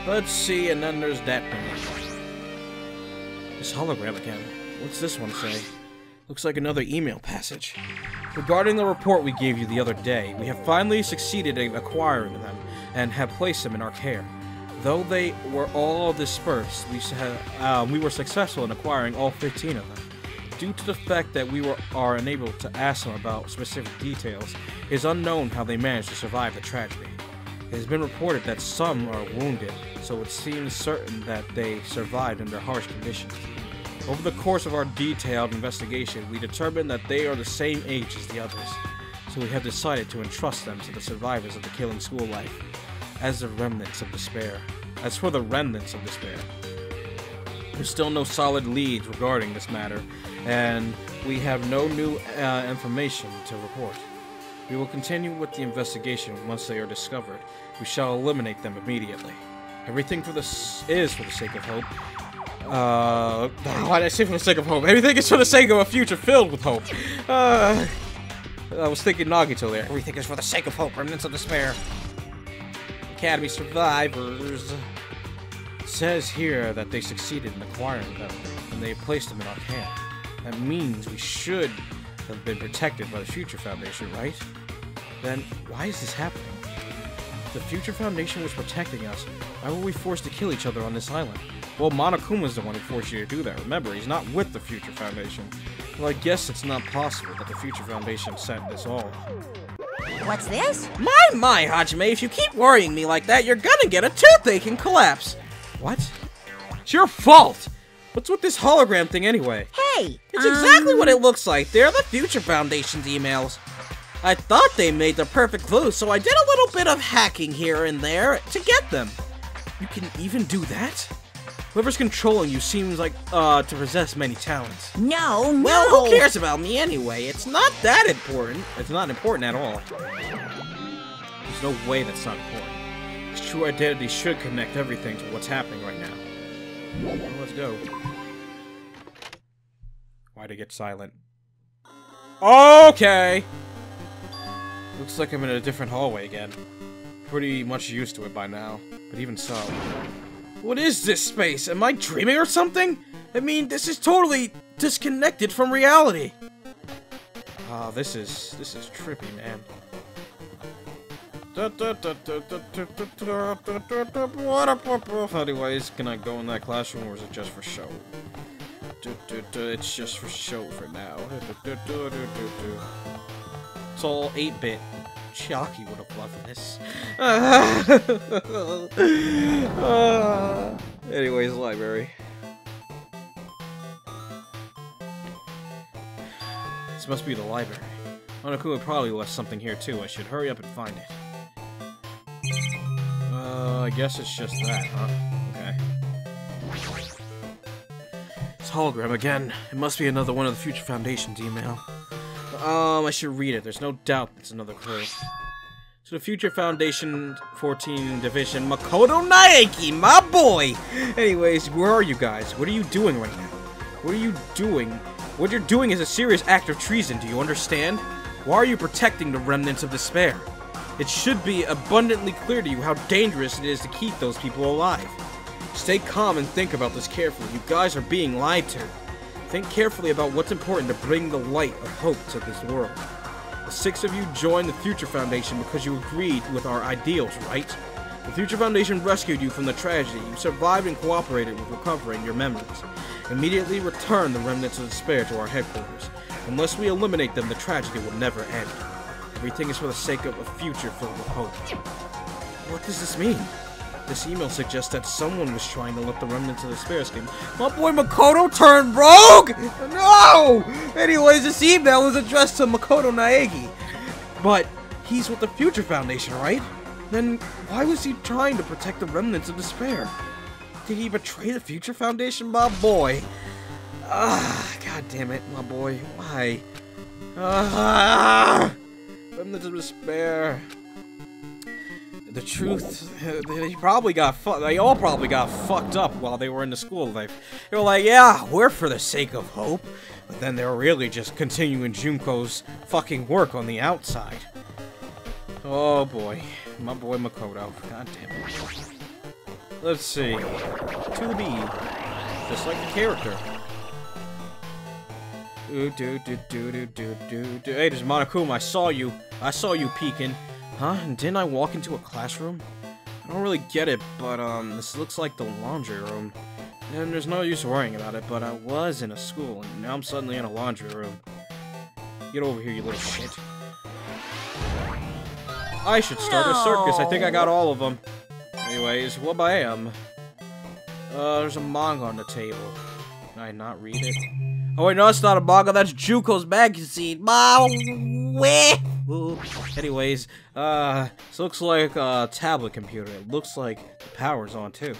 Let's see, and then there's that thing. This hologram again. What's this one say? Looks like another email passage. Regarding the report we gave you the other day, we have finally succeeded in acquiring them and have placed them in our care. Though they were all dispersed, we were successful in acquiring all 15 of them. Due to the fact that we are unable to ask them about specific details, it is unknown how they managed to survive the tragedy. It has been reported that some are wounded, so it seems certain that they survived under harsh conditions. Over the course of our detailed investigation, we determined that they are the same age as the others, so we have decided to entrust them to the survivors of the killing school life, as the remnants of despair. As for the remnants of despair, there's still no solid leads regarding this matter, and we have no new information to report. We will continue with the investigation once they are discovered. We shall eliminate them immediately. Everything is for the sake of hope. Why did I say for the sake of hope? Everything is for the sake of a future filled with hope. I was thinking Nagito there. Everything is for the sake of hope, remnants of despair. Academy survivors. It says here that they succeeded in acquiring them, and they placed them in our camp. That means we should have been protected by the Future Foundation, right? Then, why is this happening? If the Future Foundation was protecting us, why were we forced to kill each other on this island? Well, Monokuma's the one who forced you to do that. Remember, he's not with the Future Foundation. Well, I guess it's not possible that the Future Foundation set this all up. What's this? My, Hajime, if you keep worrying me like that, you're gonna get a toothache and collapse. What? It's your fault! What's with this hologram thing anyway? Hey! It's exactly what it looks like. They're the Future Foundation's emails. I thought they made the perfect clue, so I did a little bit of hacking here and there to get them. You can even do that? Whoever's controlling you seems like, to possess many talents. No, no! Well, who cares about me anyway? It's not that important. It's not important at all. There's no way that's not important. His true identity should connect everything to what's happening right now. Well, let's go. Why'd it get silent? Okay! Looks like I'm in a different hallway again. Pretty much used to it by now, but even so. What is this space? Am I dreaming or something? I mean, this is totally disconnected from reality. Ah, this is trippy, man. Anyways, can I go in that classroom or is it just for show? It's just for show for now. It's all 8-bit. Chalky would have loved this. Anyways, library. This must be the library. Monokuma probably left something here too. I should hurry up and find it. I guess it's just that, huh? Okay. It's hologram again. It must be another one of the Future Foundation's email. I should read it. There's no doubt it's another clue. So the Future Foundation 14 Division, Makoto Naeki, my boy! Anyways, where are you guys? What are you doing right now? What are you doing? What you're doing is a serious act of treason, do you understand? Why are you protecting the remnants of despair? It should be abundantly clear to you how dangerous it is to keep those people alive. Stay calm and think about this carefully. You guys are being lied to. Think carefully about what's important to bring the light of hope to this world. The 6 of you joined the Future Foundation because you agreed with our ideals, right? The Future Foundation rescued you from the tragedy. You survived and cooperated with recovering your memories. Immediately return the remnants of despair to our headquarters. Unless we eliminate them, the tragedy will never end. Everything is for the sake of a future filled with hope. What does this mean? This email suggests that someone was trying to let the remnants of despair escape. My boy Makoto turned rogue? No! Anyways, this email was addressed to Makoto Naegi. But he's with the Future Foundation, right? Then why was he trying to protect the remnants of despair? Did he betray the Future Foundation, my boy? God damn it, my boy. Why? Remnants of despair. The truth, they all probably got fucked up while they were in the school life. They were like, yeah, we're for the sake of hope. But then they were really just continuing Junko's fucking work on the outside. Oh boy. My boy Makoto. God damn it. Let's see. To the B. Just like the character. Hey, there's Monokuma. I saw you peeking. Huh? And didn't I walk into a classroom? I don't really get it, but this looks like the laundry room. And there's no use worrying about it, but I was in a school, and now I'm suddenly in a laundry room. Get over here, you little shit. I should start a circus. I think I got all of them. Anyways, wabam. There's a manga on the table. Can I not read it? Oh wait, no, it's not a manga. That's Juko's magazine. Anyways, this looks like a tablet computer. It looks like the power's on too.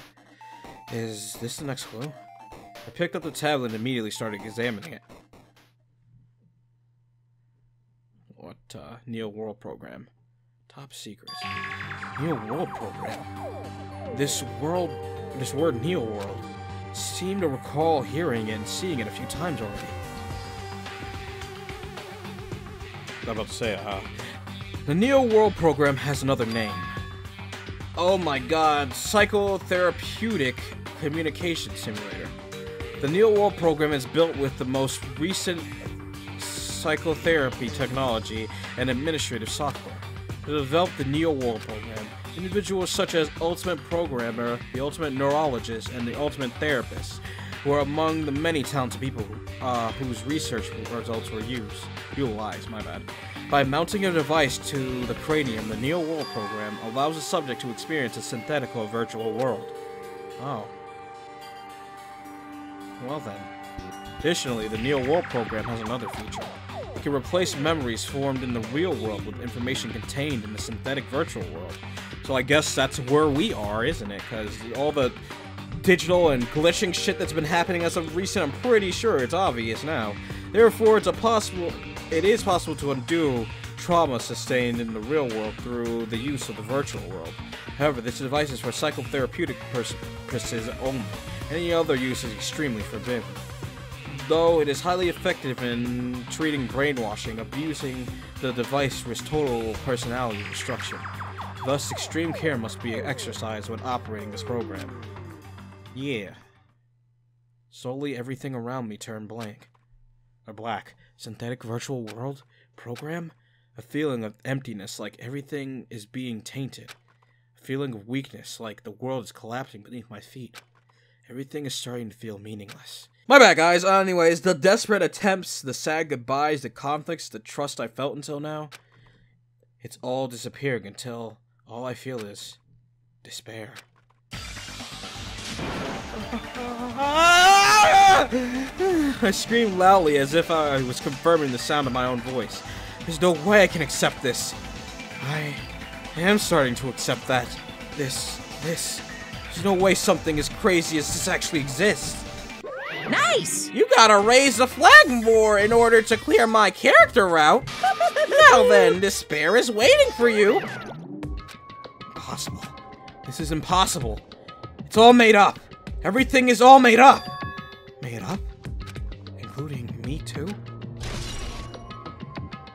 Is this the next clue? I picked up the tablet and immediately started examining it. What, Neo World Program? Top secrets. Neo World Program. This word Neo World. Seem to recall hearing and seeing it a few times already. about to say, the Neo World program has another name. Oh my god, Psychotherapeutic Communication Simulator. The Neo World program is built with the most recent psychotherapy technology and administrative software. To develop the Neo World program, individuals such as Ultimate Programmer, the Ultimate Neurologist, and the Ultimate Therapist were among the many talented people whose research results were utilized, By mounting a device to the cranium, the Neo World program allows the subject to experience a synthetic or virtual world. Oh. Well then. Additionally, the Neo World program has another feature. It can replace memories formed in the real world with information contained in the synthetic virtual world. So I guess that's where we are, isn't it? Because all the digital and glitching shit that's been happening as of recent, I'm pretty sure it's obvious now. Therefore, it is possible to undo trauma sustained in the real world through the use of the virtual world. However, this device is for psychotherapeutic purposes only. Any other use is extremely forbidden. Though it is highly effective in treating brainwashing, abusing the device risks total personality destruction. Thus, extreme care must be exercised when operating this program. Yeah. Slowly, everything around me turned blank. Or black. Synthetic virtual world? Program? A feeling of emptiness, like everything is being tainted. A feeling of weakness, like the world is collapsing beneath my feet. Everything is starting to feel meaningless. My bad, guys. Anyways, the desperate attempts, the sad goodbyes, the conflicts, the trust I felt until now, it's all disappearing until all I feel is despair. I screamed loudly as if I was confirming the sound of my own voice. There's no way I can accept this. I am starting to accept that. There's no way something as crazy as this actually exists. Nice! You gotta raise the flag more in order to clear my character out. Now then, despair is waiting for you. Impossible. This is impossible. It's all made up. Everything is all made up. Made up? Including me too?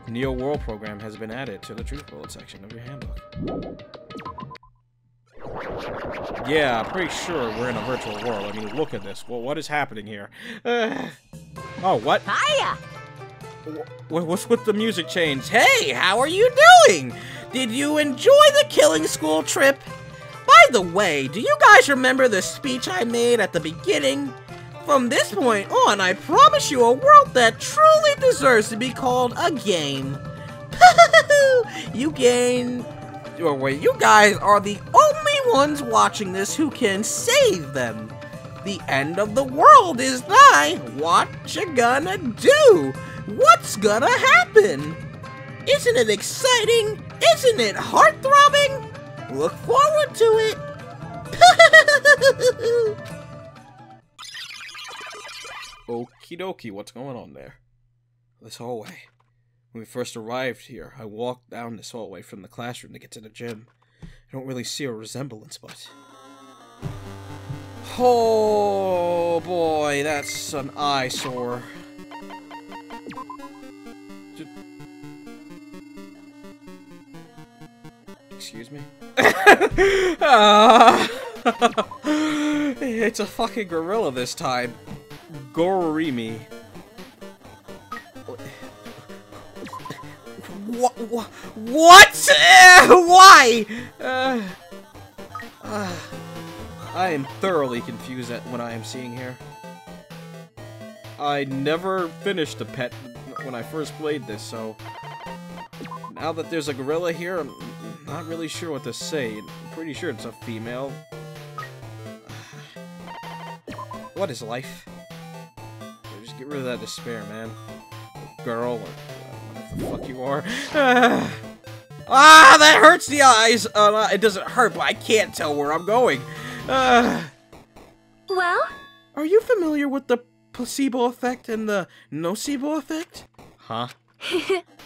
The Neo World program has been added to the Truth Bullet section of your handbook. Yeah, I'm pretty sure we're in a virtual world. I mean, look at this. Well, what is happening here? Oh, what? Hiya! What's with the music change? Hey, how are you doing? Did you enjoy the killing school trip? By the way, do you guys remember the speech I made at the beginning? From this point on, I promise you a world that truly deserves to be called a game. You guys are the only ones watching this who can save them. The end of the world is nigh. What you gonna do? What's gonna happen? Isn't it exciting? Isn't it heart-throbbing? Look forward to it. Okie dokie, what's going on there? This hallway. When we first arrived here, I walked down this hallway from the classroom to get to the gym. I don't really see a resemblance, but... Oh boy, that's an eyesore. Excuse me? It's a fucking gorilla this time. Gorimi. What? Why? I am thoroughly confused at what I am seeing here. I never finished the pet when I first played this, so... Now that there's a gorilla here, I'm not really sure what to say. I'm pretty sure it's a female. What is life? Just get rid of that despair, man. Girl, or whatever the fuck you are. That hurts the eyes! It doesn't hurt, but I can't tell where I'm going. Well? Are you familiar with the placebo effect and the nocebo effect? Huh?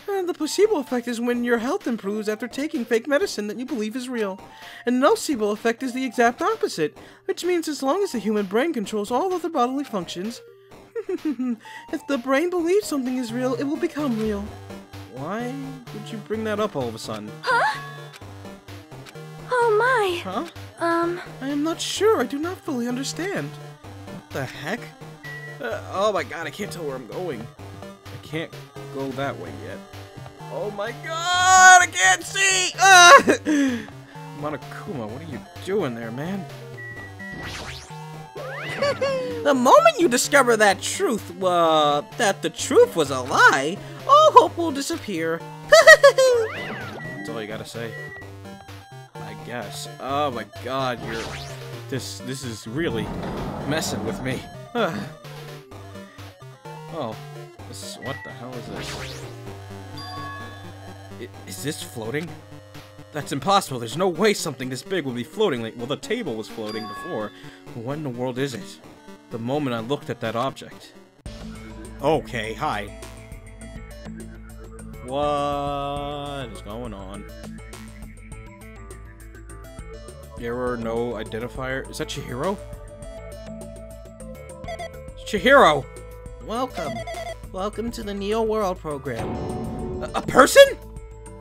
The placebo effect is when your health improves after taking fake medicine that you believe is real. And nocebo effect is the exact opposite, which means as long as the human brain controls all other bodily functions, if the brain believes something is real, it will become real. Why would you bring that up all of a sudden? Huh? Oh my. Huh? I am not sure. I do not fully understand. What the heck? Oh my god, I can't tell where I'm going. I can't go that way yet. Oh my god, I can't see! Monokuma, what are you doing there, man? The moment you discover that that the truth was a lie, all hope will disappear. That's all you gotta say. I guess. Oh my god, this is really messing with me. Oh, what the hell is this? Is this floating? That's impossible. There's no way something this big would be floating. Well, the table was floating before. What in the world is it? The moment I looked at that object. Okay, hi. What is going on? Error, no identifier. Is that Chihiro? Chihiro! Welcome. Welcome to the Neo World program. A person?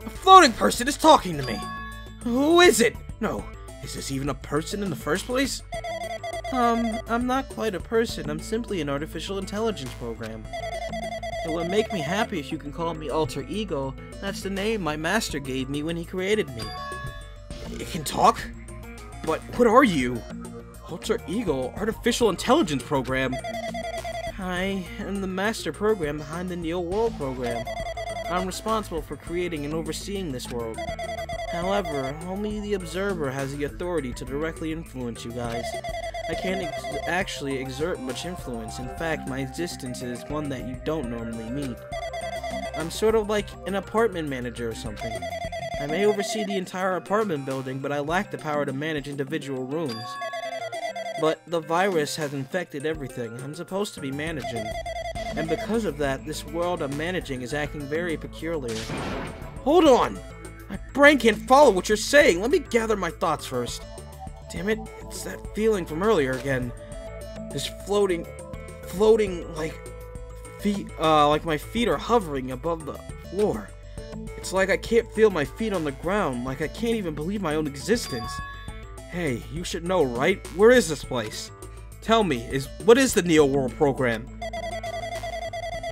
A floating person is talking to me. Who is it? No, is this even a person in the first place? I'm not quite a person. I'm simply an artificial intelligence program. It would make me happy if you can call me Alter Ego. That's the name my master gave me when he created me. It can talk? But what are you? Alter Ego Artificial Intelligence Program? I am the master program behind the Neo World program. I'm responsible for creating and overseeing this world. However, only the observer has the authority to directly influence you guys. I can't actually exert much influence. In fact, my existence is one that you don't normally meet. I'm sort of like an apartment manager or something. I may oversee the entire apartment building, but I lack the power to manage individual rooms. But the virus has infected everything I'm supposed to be managing. And because of that, this world I'm managing is acting very peculiar. Hold on! My brain can't follow what you're saying. Let me gather my thoughts first. Damn it, it's that feeling from earlier again. This floating like my feet are hovering above the floor. It's like I can't feel my feet on the ground, like I can't even believe my own existence. Hey, you should know, right? Where is this place? Tell me, what is the Neo World program?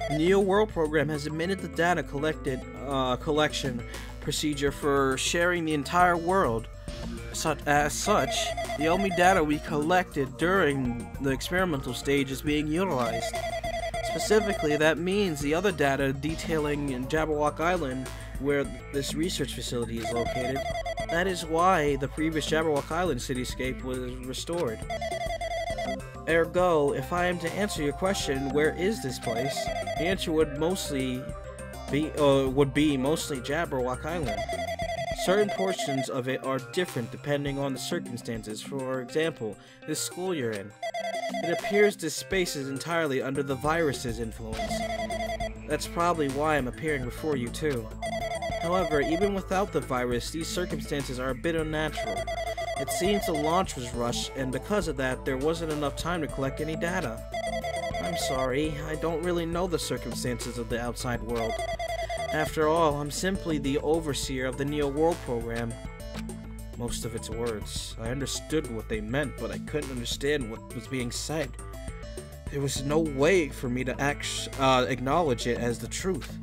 The Neo World program has amended the data collection procedure for sharing the entire world. As such, the only data we collected during the experimental stage is being utilized. Specifically, that means the other data detailing in Jabberwock Island, where this research facility is located. That is why the previous Jabberwock Island cityscape was restored. Ergo, if I am to answer your question, where is this place? The answer would be mostly Jabberwock Island. Certain portions of it are different depending on the circumstances. For example, this school you're in. It appears this space is entirely under the virus's influence. That's probably why I'm appearing before you too. However, even without the virus, these circumstances are a bit unnatural. It seems the launch was rushed, and because of that, there wasn't enough time to collect any data. I'm sorry, I don't really know the circumstances of the outside world. After all, I'm simply the overseer of the Neo World program. Most of its words. I understood what they meant, but I couldn't understand what was being said. There was no way for me to acknowledge it as the truth.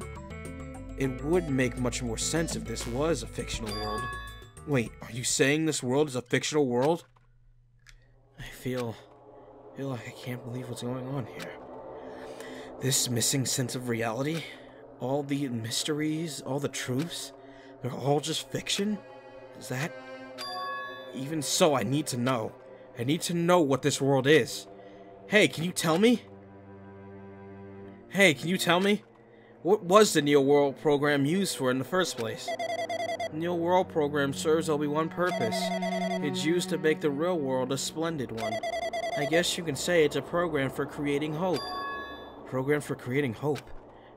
It would make much more sense if this was a fictional world. Wait, are you saying this world is a fictional world? I feel like I can't believe what's going on here. This missing sense of reality? All the mysteries, all the truths, they're all just fiction? Is that? Even so, I need to know. I need to know what this world is. Hey, can you tell me? Hey, can you tell me? What was the Neo World program used for in the first place? The Neo World program serves only one purpose. It's used to make the real world a splendid one. I guess you can say it's a program for creating hope. A program for creating hope?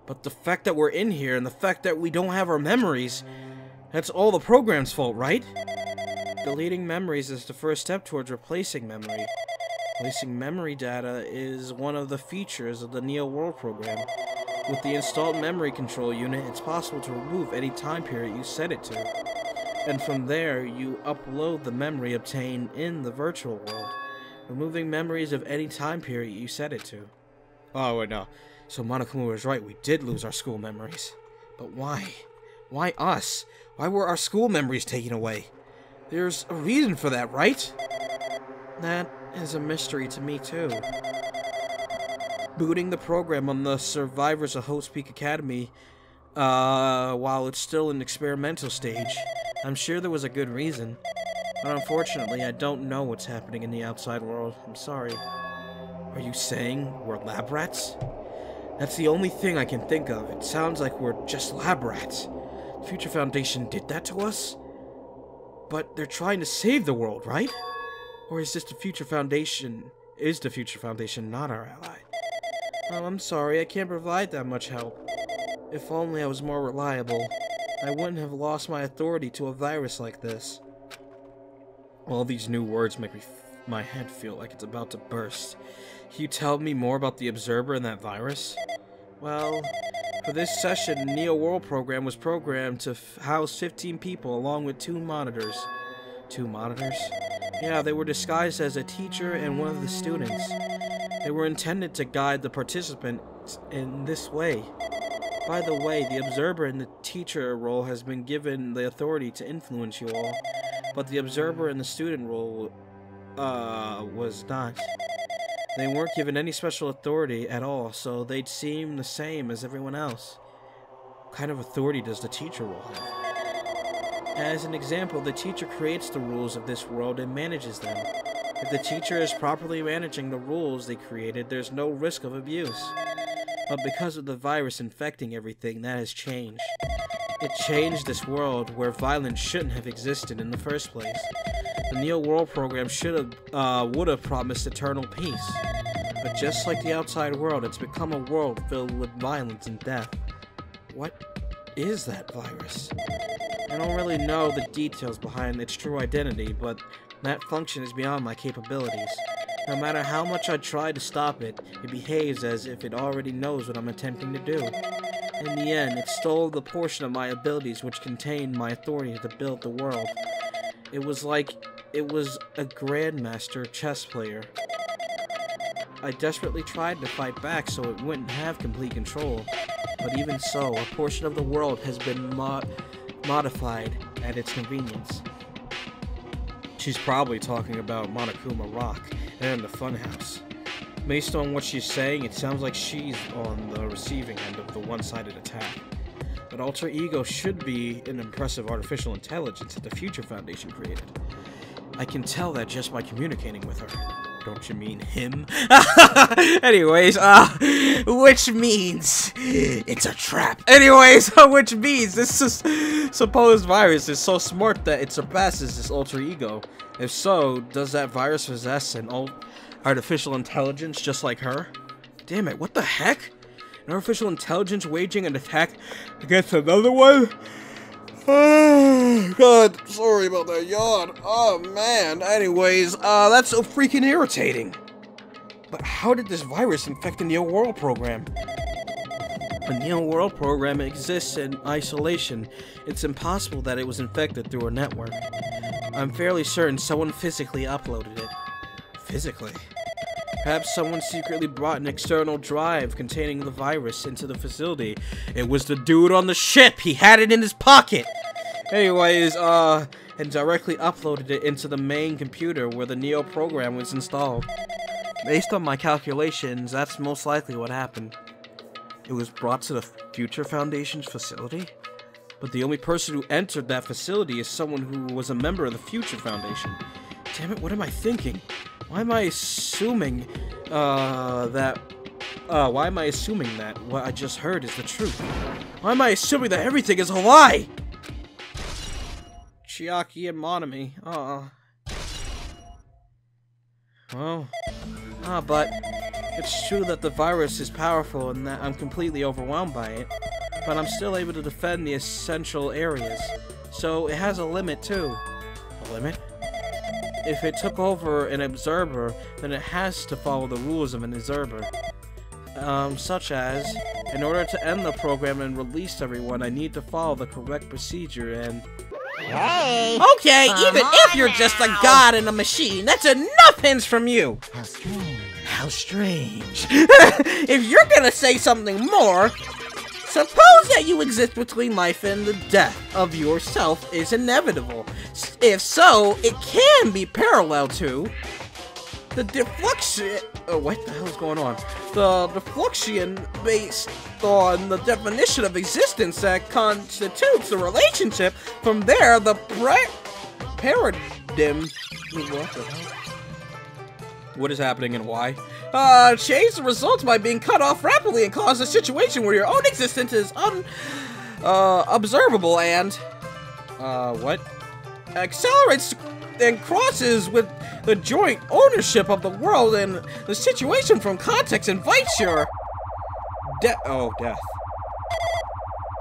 But the fact that we're in here and the fact that we don't have our memories, that's all the program's fault, right? Deleting memories is the first step towards replacing memory. Replacing memory data is one of the features of the Neo World program. With the installed memory control unit, it's possible to remove any time period you set it to. And from there, you upload the memory obtained in the virtual world, removing memories of any time period you set it to. Oh, wait, no. So Monokuma was right, we did lose our school memories. But why? Why us? Why were our school memories taken away? There's a reason for that, right? That is a mystery to me, too. Booting the program on the survivors of Hope's Peak Academy, while it's still in experimental stage, I'm sure there was a good reason. But unfortunately, I don't know what's happening in the outside world. I'm sorry. Are you saying we're lab rats? That's the only thing I can think of. It sounds like we're just lab rats. The Future Foundation did that to us? But they're trying to save the world, right? Or is this the Future Foundation? Is the Future Foundation not our ally? Oh, I'm sorry, I can't provide that much help. If only I was more reliable, I wouldn't have lost my authority to a virus like this. All these new words make my head feel like it's about to burst. Can you tell me more about the Observer and that virus? Well, for this session, the Neo World program was programmed to house 15 people along with 2 monitors. 2 monitors? Yeah, they were disguised as a teacher and one of the students. They were intended to guide the participants in this way. By the way, the Observer in the teacher role has been given the authority to influence you all, but the Observer in the student role, was not. They weren't given any special authority at all, so they'd seem the same as everyone else. What kind of authority does the teacher role have? As an example, the teacher creates the rules of this world and manages them. If the teacher is properly managing the rules they created, there's no risk of abuse. But because of the virus infecting everything, that has changed. It changed this world where violence shouldn't have existed in the first place. The Neo World program would have promised eternal peace. But just like the outside world, it's become a world filled with violence and death. What is that virus? I don't really know the details behind its true identity, but that function is beyond my capabilities. No matter how much I try to stop it, it behaves as if it already knows what I'm attempting to do. In the end, it stole the portion of my abilities which contained my authority to build the world. It was like it was a grandmaster chess player. I desperately tried to fight back so it wouldn't have complete control, but even so, a portion of the world has been modified at its convenience. She's probably talking about Monokuma Rock and the Funhouse. Based on what she's saying, it sounds like she's on the receiving end of the one-sided attack. But Alter Ego should be an impressive artificial intelligence that the Future Foundation created. I can tell that just by communicating with her. Don't you mean him? Anyways, which means it's a trap. Anyways, which means this supposed virus is so smart that it surpasses this alter ego. If so, does that virus possess an artificial intelligence just like her? Damn it, what the heck? An artificial intelligence waging an attack against another one? Oh, God, sorry about that yawn. Oh, man. Anyways, that's so freaking irritating. But how did this virus infect the Neo World program? The Neo World program exists in isolation. It's impossible that it was infected through a network. I'm fairly certain someone physically uploaded it. Physically? Perhaps someone secretly brought an external drive containing the virus into the facility. It was the dude on the ship! He had it in his pocket! Anyways, and directly uploaded it into the main computer where the Neo program was installed. Based on my calculations, that's most likely what happened. It was brought to the Future Foundation's facility? But the only person who entered that facility is someone who was a member of the Future Foundation. Damn it, what am I thinking? Why am I assuming, that what I just heard is the truth? Why am I assuming that everything is a lie? Chiaki and Monami, Well, but it's true that the virus is powerful and that I'm completely overwhelmed by it. But I'm still able to defend the essential areas. So it has a limit too. A limit? If it took over an observer, then it has to follow the rules of an observer. Such as, In order to end the program and release everyone, I need to follow the correct procedure and... Hey! Okay, even if you're just a god in a machine, that's enough hints from you! How strange. How strange. If you're gonna say something more, suppose that you exist between life and the death of yourself is inevitable. If so, it can be parallel to the deflection. Oh, what the hell is going on? The deflection based on the definition of existence that constitutes the relationship. From there, the paradigm. What the hell? What is happening and why? Change the results by being cut off rapidly and cause a situation where your own existence is observable and what? Accelerates and crosses with the joint ownership of the world, and the situation from context invites your death.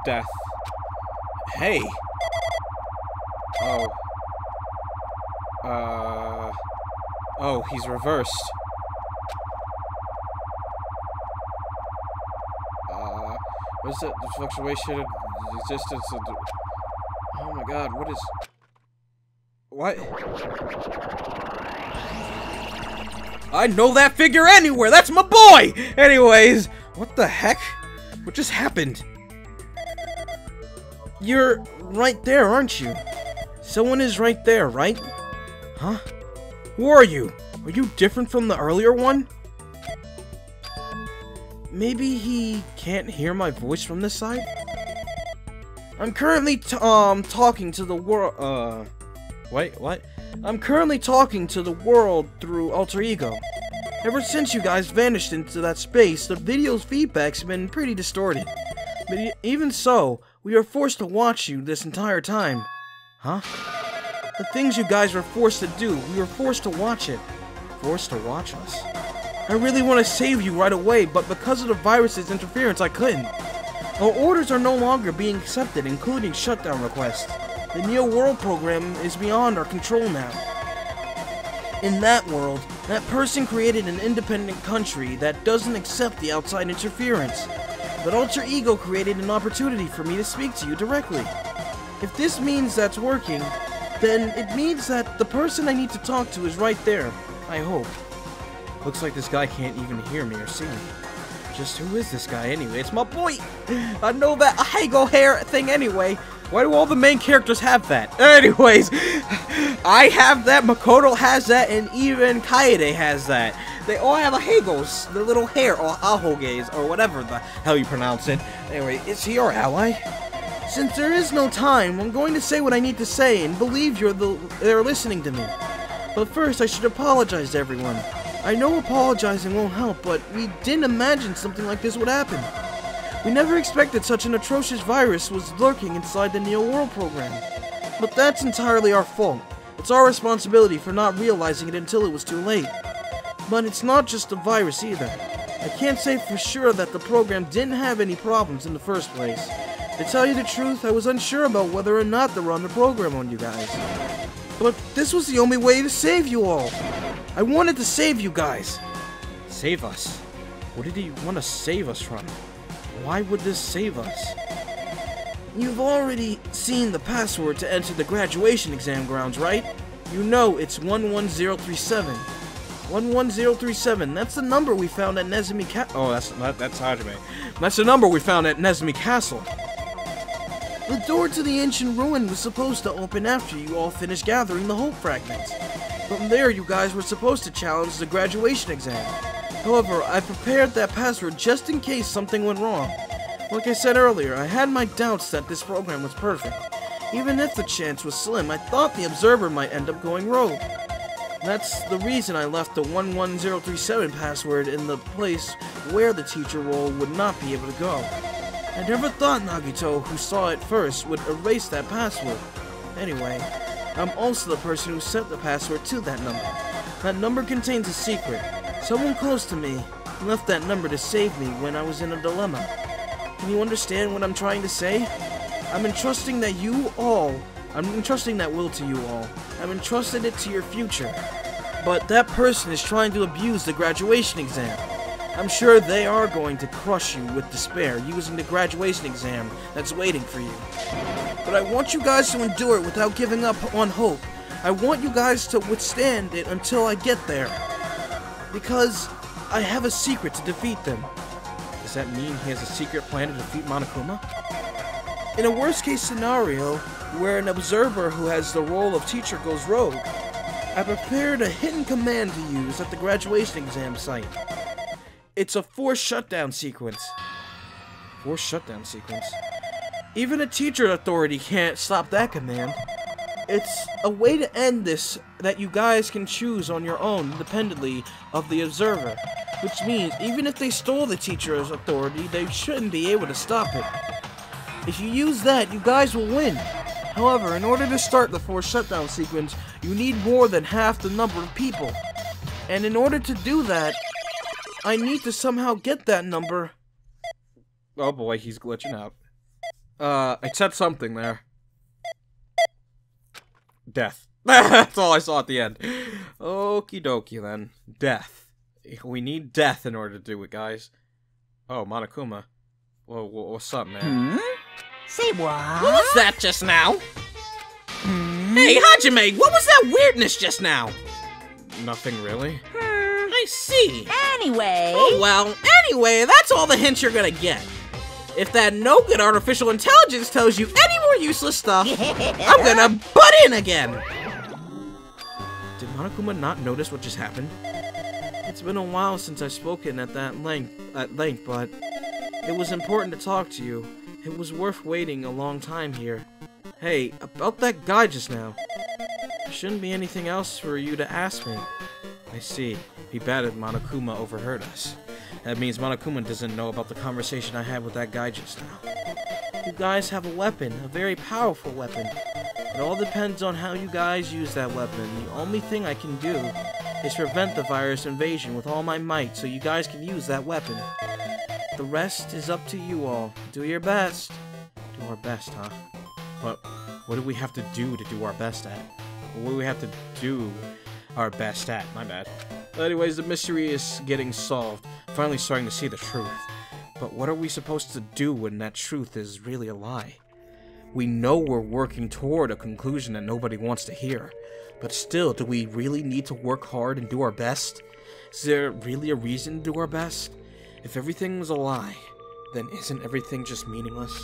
Death. Hey. Oh, he's reversed. What's that? The fluctuation of existence of... Oh my god, what is... What? I know that figure anywhere! That's my boy! Anyways, what the heck? What just happened? You're right there, aren't you? Someone is right there, right? Huh? Who are you? Are you different from the earlier one? Maybe he can't hear my voice from this side? I'm currently talking to the world, wait, what? I'm currently talking to the world through alter ego. Ever since you guys vanished into that space, the video's feedback's been pretty distorted. But even so, we are forced to watch you this entire time. Huh? The things you guys were forced to do, we were forced to watch it. Forced to watch us. I really want to save you right away, but because of the virus's interference, I couldn't. Our orders are no longer being accepted, including shutdown requests. The Neo World program is beyond our control now. In that world, that person created an independent country that doesn't accept the outside interference. But Alter Ego created an opportunity for me to speak to you directly. If this means that's working, then it means that the person I need to talk to is right there, I hope. Looks like this guy can't even hear me or see me. Just who is this guy anyway? It's my boy! I know that Ahego hair thing anyway. Why do all the main characters have that? Anyways, I have that, Makoto has that, and even Kaede has that. They all have Ahegos, the little hair, or Ahoges, or whatever the hell you pronounce it. Anyway, is he our ally? Since there is no time, I'm going to say what I need to say and believe they're listening to me. But first, I should apologize to everyone. I know apologizing won't help, but we didn't imagine something like this would happen. We never expected such an atrocious virus was lurking inside the Neo World program. But that's entirely our fault. It's our responsibility for not realizing it until it was too late. But it's not just the virus either. I can't say for sure that the program didn't have any problems in the first place. To tell you the truth, I was unsure about whether or not to run the program on you guys. But this was the only way to save you all. I wanted to save you guys. Save us? What did he want to save us from? Why would this save us? You've already seen the password to enter the graduation exam grounds, right? You know it's 11037. 11037, that's the number we found at Nezumi Castle. Oh, that's Hajime. That's the number we found at Nezumi Castle. The door to the ancient ruin was supposed to open after you all finished gathering the hope fragments. From there, you guys were supposed to challenge the graduation exam. However, I prepared that password just in case something went wrong. Like I said earlier, I had my doubts that this program was perfect. Even if the chance was slim, I thought the observer might end up going rogue. That's the reason I left the 11037 password in the place where the teacher role would not be able to go. I never thought Nagito, who saw it first, would erase that password. Anyway, I'm also the person who set the password to that number. That number contains a secret. Someone close to me left that number to save me when I was in a dilemma. Can you understand what I'm trying to say? I'm entrusting that will to you all. I'm entrusting it to your future. But that person is trying to abuse the graduation exam. I'm sure they are going to crush you with despair using the graduation exam that's waiting for you. But I want you guys to endure it without giving up on hope. I want you guys to withstand it until I get there. Because I have a secret to defeat them. Does that mean he has a secret plan to defeat Monokuma? In a worst-case scenario, where an observer who has the role of teacher goes rogue, I prepared a hidden command to use at the graduation exam site. It's a forced shutdown sequence. Forced shutdown sequence? Even a teacher authority can't stop that command. It's a way to end this that you guys can choose on your own, independently of the observer. Which means, even if they stole the teacher's authority, they shouldn't be able to stop it. If you use that, you guys will win. However, in order to start the forced shutdown sequence, you need more than half the number of people. And in order to do that, I need to somehow get that number. Oh boy, he's glitching out. I said something there. Death. That's all I saw at the end. Okie dokie then. Death. We need death in order to do it, guys. Oh, Monokuma. Whoa, what's up, man? Say what? What was that just now? Hey, Hajime, what was that weirdness just now? Nothing really. I see. Anyway... Oh, well, anyway, that's all the hints you're gonna get. If that no-good artificial intelligence tells you any more useless stuff, I'm gonna butt in again! Did Monokuma not notice what just happened? It's been a while since I've spoken at length, but it was important to talk to you. It was worth waiting a long time here. Hey, about that guy just now. There shouldn't be anything else for you to ask me. I see. He bad that Monokuma overheard us. That means Monokuma doesn't know about the conversation I had with that guy just now. You guys have a weapon, a very powerful weapon. It all depends on how you guys use that weapon. The only thing I can do is prevent the virus invasion with all my might so you guys can use that weapon. The rest is up to you all. Do your best. Do our best, huh? But what do we have to do our best at? What do we have to do our best at? My bad. Anyways, the mystery is getting solved. Finally starting to see the truth. But what are we supposed to do when that truth is really a lie? We know we're working toward a conclusion that nobody wants to hear. But still, do we really need to work hard and do our best? Is there really a reason to do our best? If everything was a lie, then isn't everything just meaningless?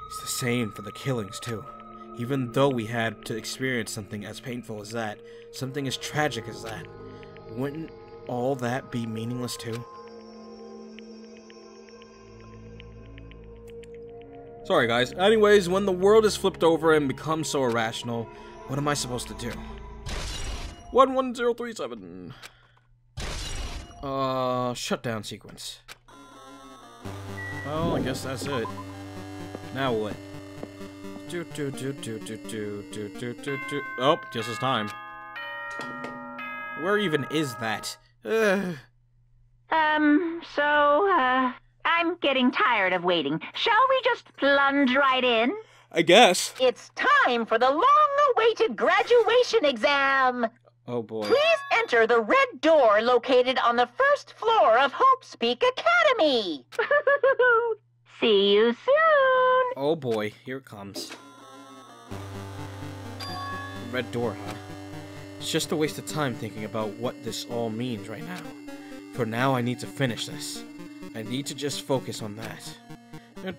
It's the same for the killings, too. Even though we had to experience something as painful as that, something as tragic as that, wouldn't all that be meaningless, too? Sorry, guys. Anyways, when the world is flipped over and becomes so irrational, what am I supposed to do? 11037. Shutdown sequence. Well, I guess that's it. Now what? Oh, just as time. Where even is that? I'm getting tired of waiting. Shall we just plunge right in? I guess. It's time for the long-awaited graduation exam! Oh boy. Please enter the red door located on the first floor of Hope's Peak Academy! See you soon! Oh boy, here it comes. Red door, huh? It's just a waste of time thinking about what this all means right now. For now, I need to finish this. I need to just focus on that. What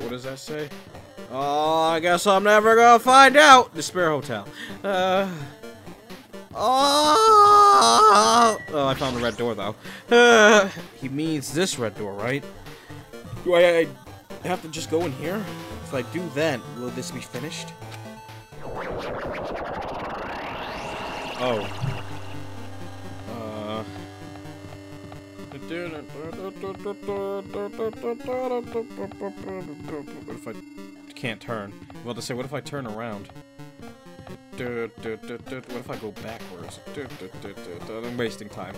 does that say? Oh, I guess I'm never gonna find out! Despair Hotel. Oh, I found the red door, though. He means this red door, right? Do I have to just go in here? If I do that, will this be finished? Oh. What if I can't turn? Well, to say, what if I turn around? What if I go backwards? I'm wasting time.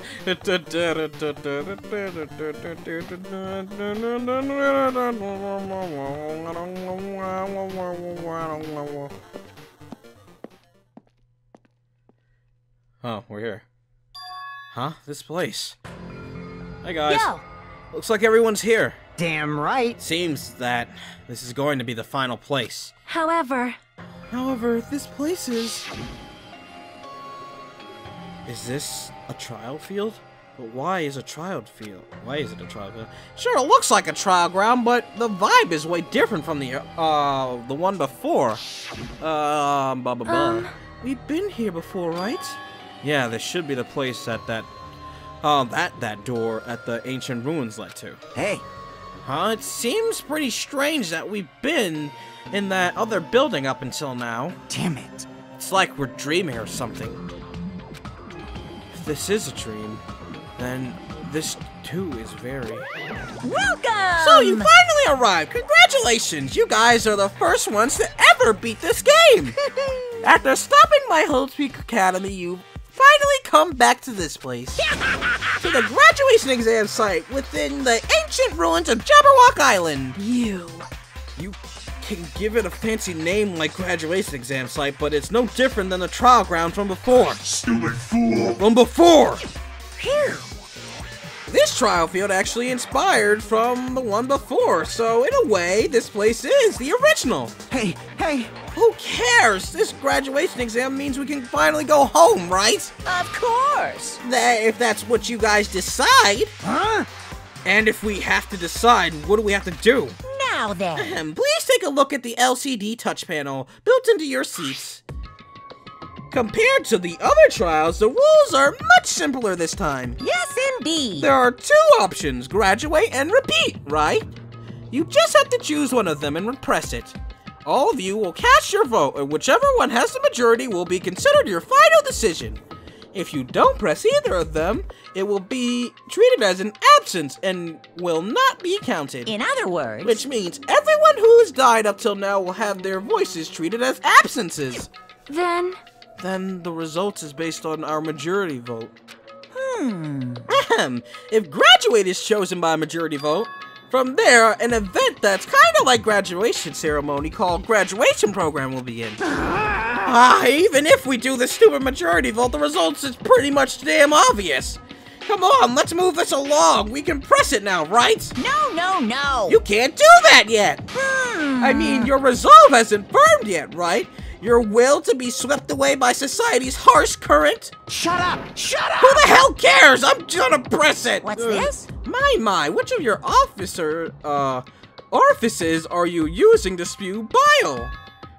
Oh, we're here. Huh? This place. Hi, guys. Yo! Looks like everyone's here. Damn right. Seems that this is going to be the final place. However, This place is... Is this a trial field? But why is a trial field? Why is it a trial field? Sure, it looks like a trial ground, but the vibe is way different from the one before. We've been here before, right? Yeah, this should be the place that door at the ancient ruins led to. Hey, Huh? It seems pretty strange that we've been in that other building up until now. damn it. It's like we're dreaming or something. If this is a dream, then this too is very... welcome! So you finally arrived! Congratulations! You guys are the first ones to ever beat this game! After stopping my Hopepeak Academy, you finally come back to this place. To the graduation exam site within the ancient ruins of Jabberwock Island. You can give it a fancy name like graduation exam site, but it's no different than the trial ground from before. Stupid fool! From before! Phew! This trial field actually inspired from the one before, so in a way, this place is the original. Hey, Who cares? This graduation exam means we can finally go home, right? Of course. If that's what you guys decide. huh? And if we have to decide, what do we have to do? Now then. Please take a look at the LCD touch panel built into your seats. Compared to the other trials, the rules are much simpler this time. Yes, indeed. There are two options, graduate and repeat, right? You just have to choose one of them and press it. All of you will cast your vote, and whichever one has the majority will be considered your final decision. If you don't press either of them, it will be treated as an absence and will not be counted. In other words, Which means everyone who's died up till now will have their voices treated as absences. then Then the results is based on our majority vote. If graduate is chosen by majority vote, from there, an event that's kind of like graduation ceremony called graduation program will begin. Even if we do the stupid majority vote, the results is pretty much damn obvious. Come on, let's move this along. We can press it now, right? no. You can't do that yet. I mean, your resolve hasn't formed yet, right? Your will to be swept away by society's harsh current? Shut up! Shut up! Who the hell cares? I'm gonna press it! What's this? My, which of your orifices are you using to spew bile?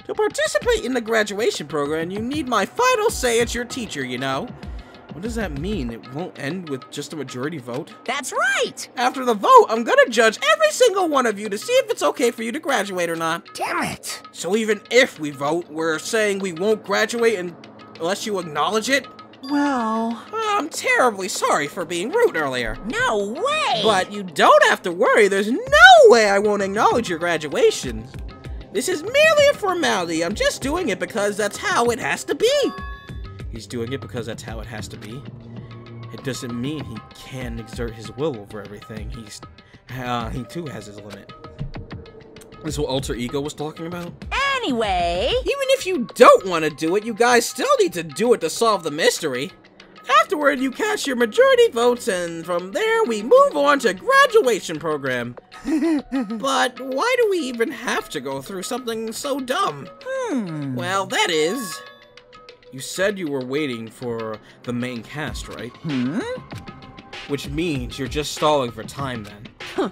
To participate in the graduation program, you need my final say as your teacher, you know? What does that mean? It won't end with just a majority vote? That's right. After the vote, I'm gonna judge every single one of you to see if it's okay for you to graduate or not. Damn it! So even if we vote, we're saying we won't graduate unless you acknowledge it? Well... I'm terribly sorry for being rude earlier. No way. But you don't have to worry, there's no way I won't acknowledge your graduation. This is merely a formality, I'm just doing it because that's how it has to be. He's doing it because that's how it has to be. It doesn't mean he can exert his will over everything. He too has his limit. This is what Alter Ego was talking about? Anyway, Even if you don't want to do it, you guys still need to do it to solve the mystery. Afterward, you cast your majority votes, and from there, we move on to graduation program. But why do we even have to go through something so dumb? Well, that is... You said you were waiting for the main cast, right? Which means you're just stalling for time, then.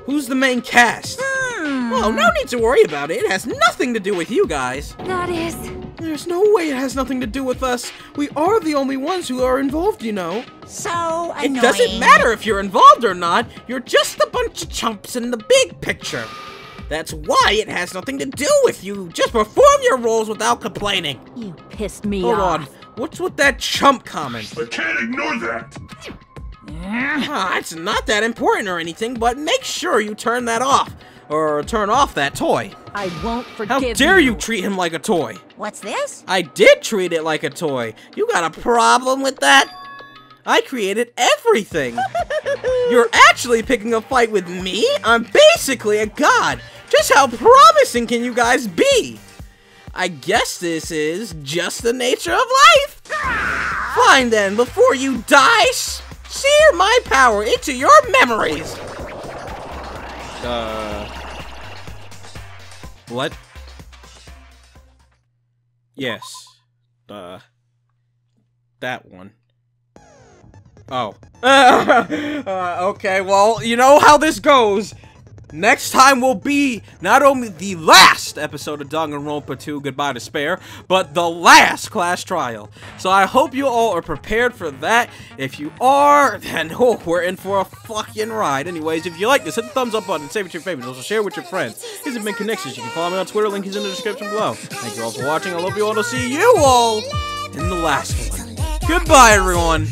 Who's the main cast? Oh, no need to worry about it. It has nothing to do with you guys. that is... There's no way it has nothing to do with us. We are the only ones who are involved, you know. so annoying. It doesn't matter if you're involved or not. You're just a bunch of chumps in the big picture. That's why it has nothing to do with you. Just perform your roles without complaining. You pissed me Hold off. on. What's with that chump comment? I can't ignore that! It's not that important or anything, but make sure you turn that off. Or turn off that toy. I won't forgive How dare you treat him like a toy? What's this? I did treat it like a toy. You got a problem with that? I created everything. You're actually picking a fight with me? I'm basically a god. Just how promising can you guys be? I guess this is just the nature of life. Fine then, before you die, sear my power into your memories! What? Yes. That one. Oh. Okay, well, you know how this goes. Next time will be not only the last episode of Danganronpa 2 Goodbye Despair, but the last class trial. So I hope you all are prepared for that. If you are, then we're in for a fucking ride. Anyways, if you like this, hit the thumbs up button, save it to your favorites, also share it with your friends. This has been Conixis. You can follow me on Twitter, link is in the description below. Thank you all for watching. I love you all to see you all in the last one. Goodbye, everyone.